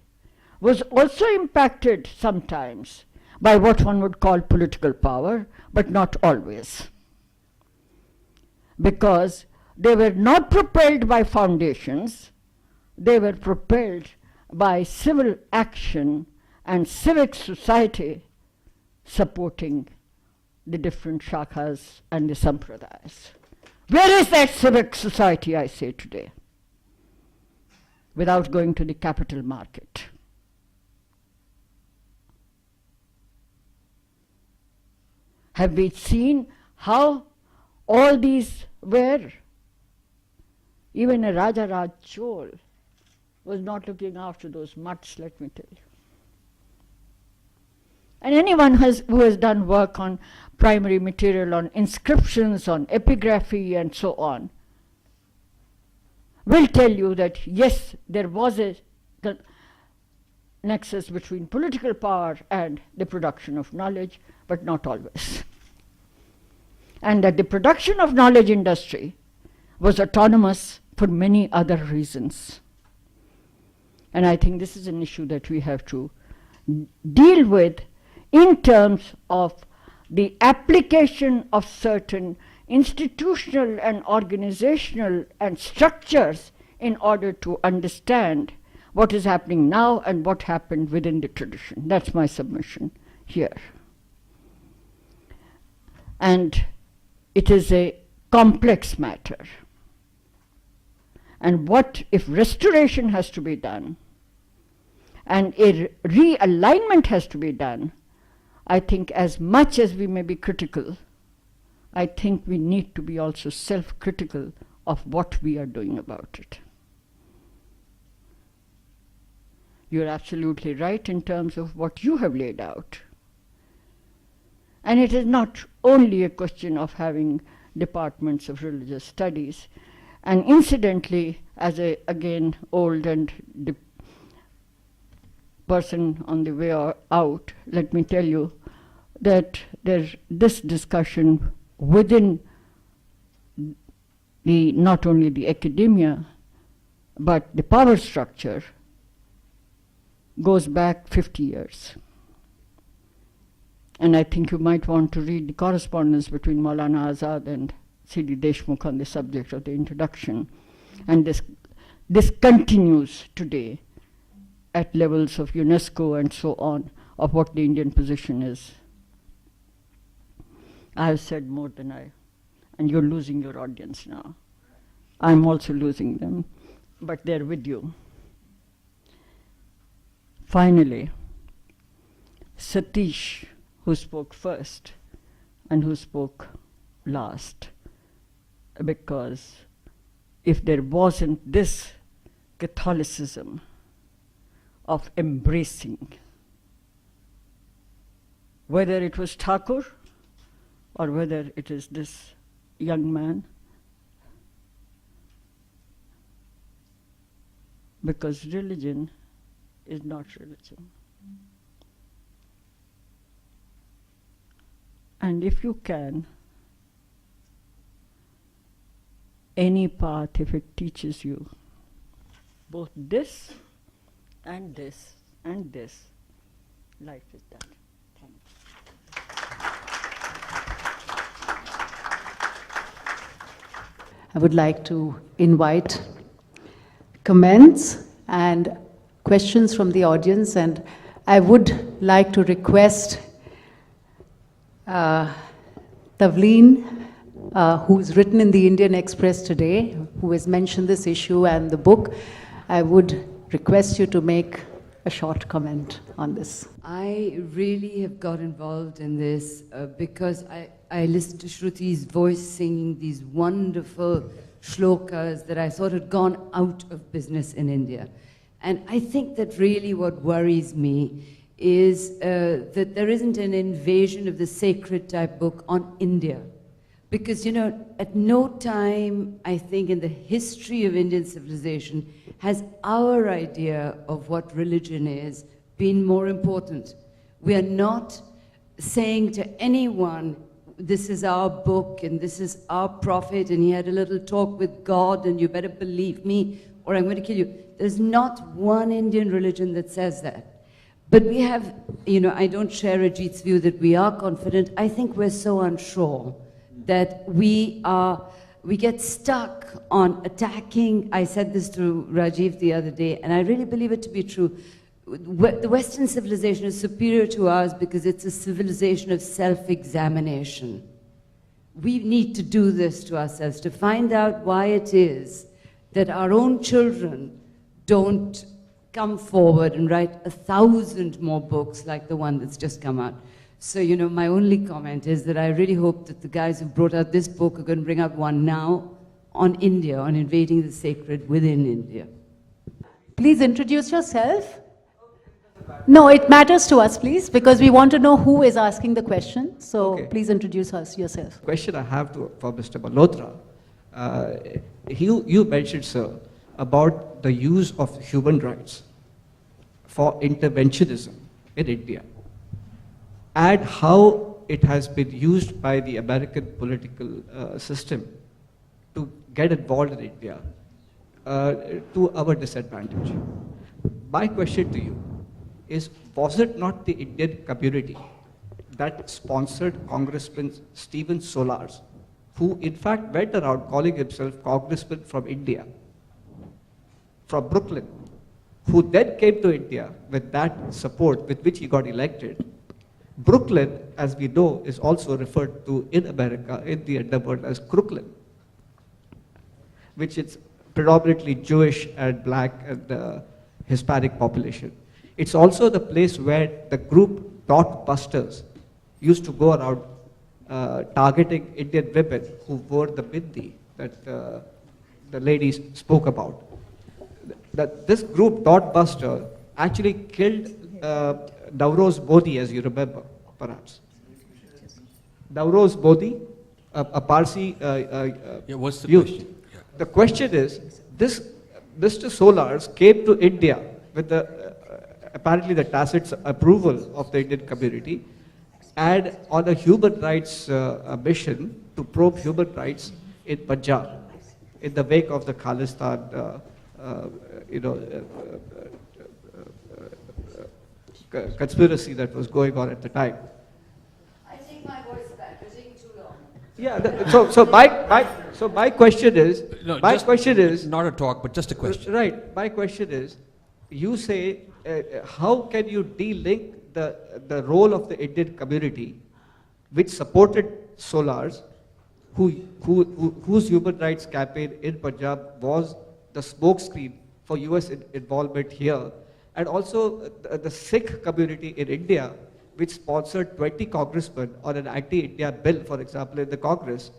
was also impacted sometimes by what one would call political power, but not always, because they were not propelled by foundations, they were propelled by civil action and civic society supporting the different shakhas and the sampradayas. Where is that civic society, I say today, without going to the capital market? Have we seen how all these were? Even a Raja Raj Chol was not looking after those mutts, let me tell you. And anyone who has done work on primary material, on inscriptions, on epigraphy and so on, will tell you that yes, there was a nexus between political power and the production of knowledge, but not always. And that the production of knowledge industry was autonomous for many other reasons. And I think this is an issue that we have to deal with in terms of the application of certain institutional and organizational and structures in order to understand what is happening now and what happened within the tradition. That's my submission here. And it is a complex matter. And what if restoration has to be done and a realignment has to be done, I think as much as we may be critical, I think we need to be also self-critical of what we are doing about it. You're absolutely right in terms of what you have laid out. And it is not only a question of having departments of religious studies. And incidentally, as a, again, old and person on the way out, let me tell you that there's this discussion within not only the academia, but the power structure goes back 50 years. And I think you might want to read the correspondence between Maulana Azad and C.D. Deshmukh on the subject of the introduction. And this continues today at levels of UNESCO and so on, of what the Indian position is. I have said more than and you're losing your audience now. I'm also losing them, but they're with you. Finally, Satish, who spoke first and who spoke last, because if there wasn't this Catholicism of embracing, whether it was Thakur or whether it is this young man, because religion is not religion. And if you can, any path, if it teaches you both this and this and this, life is that. Thank you. I would like to invite comments and questions from the audience, and I would like to request Tavleen, who's written in the Indian Express today, who has mentioned this issue and the book. I would request you to make a short comment on this. I really have got involved in this because I listened to Shruti's voice singing these wonderful shlokas that I thought had gone out of business in India. And I think that really what worries me is that there isn't an invasion of the sacred type book on India. Because, you know, at no time, I think, in the history of Indian civilization has our idea of what religion is been more important. We are not saying to anyone, this is our book and this is our prophet and he had a little talk with God and you better believe me or I'm going to kill you. There's not one Indian religion that says that. But we have, you know, I don't share Ajit's view that we are confident. I think we're so unsure that we get stuck on attacking. I said this to Rajiv the other day, and I really believe it to be true. The Western civilization is superior to ours because it's a civilization of self-examination. We need to do this to ourselves, to find out why it is that our own children don't come forward and write 1,000 more books like the one that's just come out. So, you know, my only comment is that I really hope that the guys who brought out this book are going to bring out one now on India, on invading the sacred within India. Please introduce yourself. No, it matters to us, please, because we want to know who is asking the question. So please introduce us yourself. Question I have for Mr. Malhotra. You mentioned, sir, about the use of human rights for interventionism in India, and how it has been used by the American political system to get involved in India to our disadvantage. My question to you is, was it not the Indian community that sponsored Congressman Stephen Solars, who in fact went around calling himself Congressman from India, from Brooklyn, who then came to India with that support with which he got elected? Brooklyn, as we know, is also referred to in America, in the underworld, as Crooklyn, which is predominantly Jewish and black and Hispanic population. It's also the place where the group Dot Busters used to go around targeting Indian women who wore the bindi that the ladies spoke about. This group Dot Buster actually killed Navroz Modi, as you remember, perhaps. Navroz Modi, a Parsi what's the youth. question? Yeah. The question is, this Mr. Solars came to India with apparently the tacit approval of the Indian community, and on a human rights mission to probe human rights in Punjab, in the wake of the Khalistan, conspiracy that was going on at the time. I take my voice back. You're taking too long. Yeah. So my question is, not a talk, but just a question. Right. My question is, you say, how can you de-link the role of the Indian community, which supported Solars, whose human rights campaign in Punjab was the smokescreen for US involvement here, and also the Sikh community in India, which sponsored 20 congressmen on an anti-India bill, for example, in the Congress,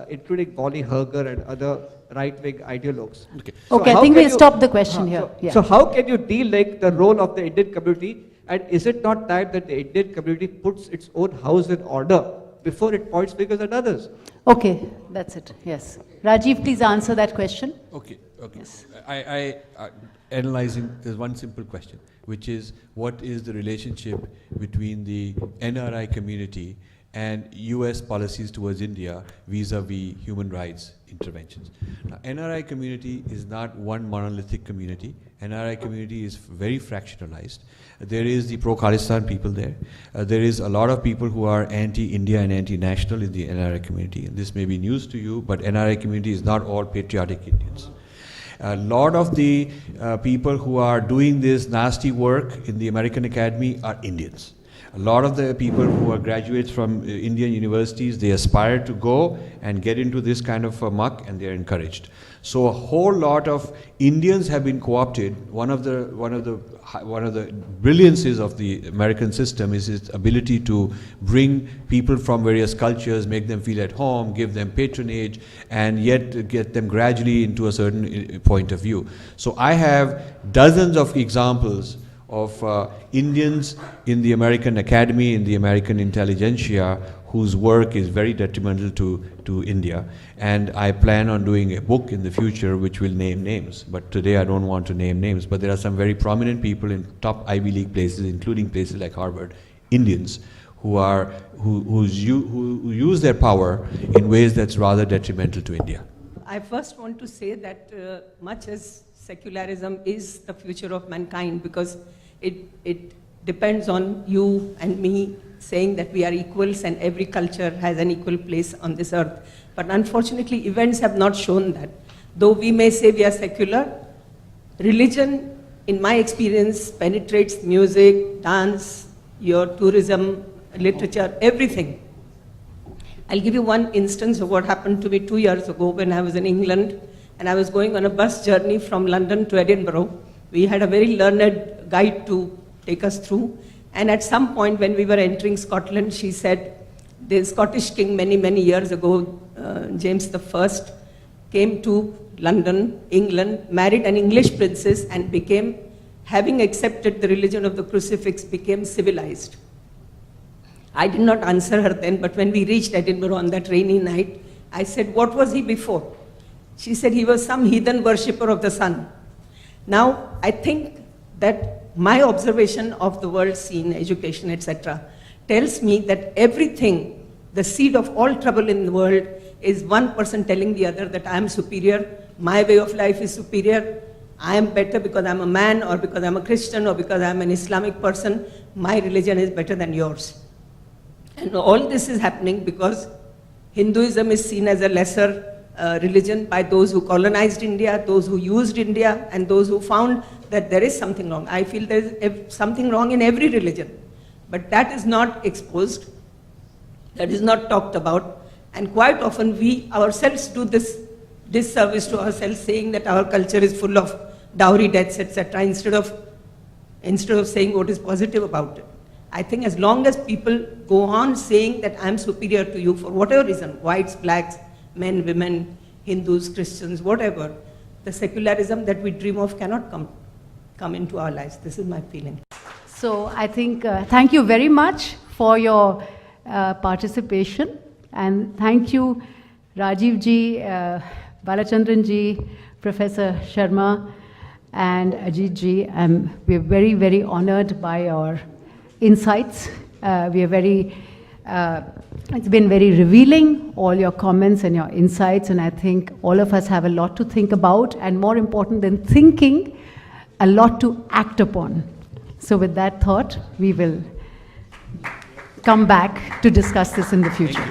including Molly Herger and other right-wing ideologues. Okay, So I how think can we'll stop the question here. So how can you de-link the role of the Indian community, and is it not time that the Indian community puts its own house in order before it points fingers at others? Okay, that's it. Yes. Rajiv, please answer that question. Okay. Yes. I analyzing, there's one simple question, which is what is the relationship between the NRI community and US policies towards India vis-a-vis human rights interventions. Now, NRI community is not one monolithic community. NRI community is very fractionalized. There is the pro-Khalistan people there. There is a lot of people who are anti-India and anti-national in the NRI community. And this may be news to you, but NRI community is not all patriotic Indians. A lot of the people who are doing this nasty work in the American Academy are Indians. A lot of the people who are graduates from Indian universities, they aspire to go and get into this kind of muck, and they are encouraged. So a whole lot of Indians have been co-opted. One of the brilliances of the American system is its ability to bring people from various cultures, make them feel at home, give them patronage, and yet get them gradually into a certain point of view. So I have dozens of examples of Indians in the American Academy, in the American intelligentsia, whose work is very detrimental to India. And I plan on doing a book in the future which will name names. But today I don't want to name names. But there are some very prominent people in top Ivy League places, including places like Harvard, Indians, who use their power in ways that's rather detrimental to India. I first want to say that much as secularism is the future of mankind, because it depends on you and me saying that we are equals and every culture has an equal place on this earth. But unfortunately, events have not shown that. Though we may say we are secular, religion, in my experience, penetrates music, dance, your tourism, literature, everything. I'll give you one instance of what happened to me 2 years ago when I was in England and I was going on a bus journey from London to Edinburgh. We had a very learned guide to take us through. And at some point when we were entering Scotland, she said, the Scottish king many, many years ago, James I, came to London, England, married an English princess and became, having accepted the religion of the crucifix, became civilized. I did not answer her then, but when we reached Edinburgh on that rainy night, I said, what was he before? She said, he was some heathen worshipper of the sun. Now, I think that my observation of the world scene, education, etc., tells me that everything, the seed of all trouble in the world, is one person telling the other that I am superior, my way of life is superior, I am better because I'm a man, or because I'm a Christian, or because I'm an Islamic person, my religion is better than yours. And all this is happening because Hinduism is seen as a lesser religion by those who colonized India, those who used India, and those who found that there is something wrong. I feel there is something wrong in every religion, but that is not exposed, that is not talked about, and quite often we ourselves do this disservice to ourselves, saying that our culture is full of dowry deaths, etc., instead of saying what is positive about it. I think as long as people go on saying that I'm superior to you for whatever reason, whites, blacks, men, women, Hindus, Christians, whatever, the secularism that we dream of cannot come into our lives. This is my feeling. So I think, thank you very much for your participation, and thank you Rajiv ji, Balachandran ji, Professor Sharma and Ajit ji. We're very, very honored by your insights. We are very, it's been very revealing, all your comments and your insights, and I think all of us have a lot to think about, and more important than thinking, a lot to act upon. So with that thought, we will come back to discuss this in the future.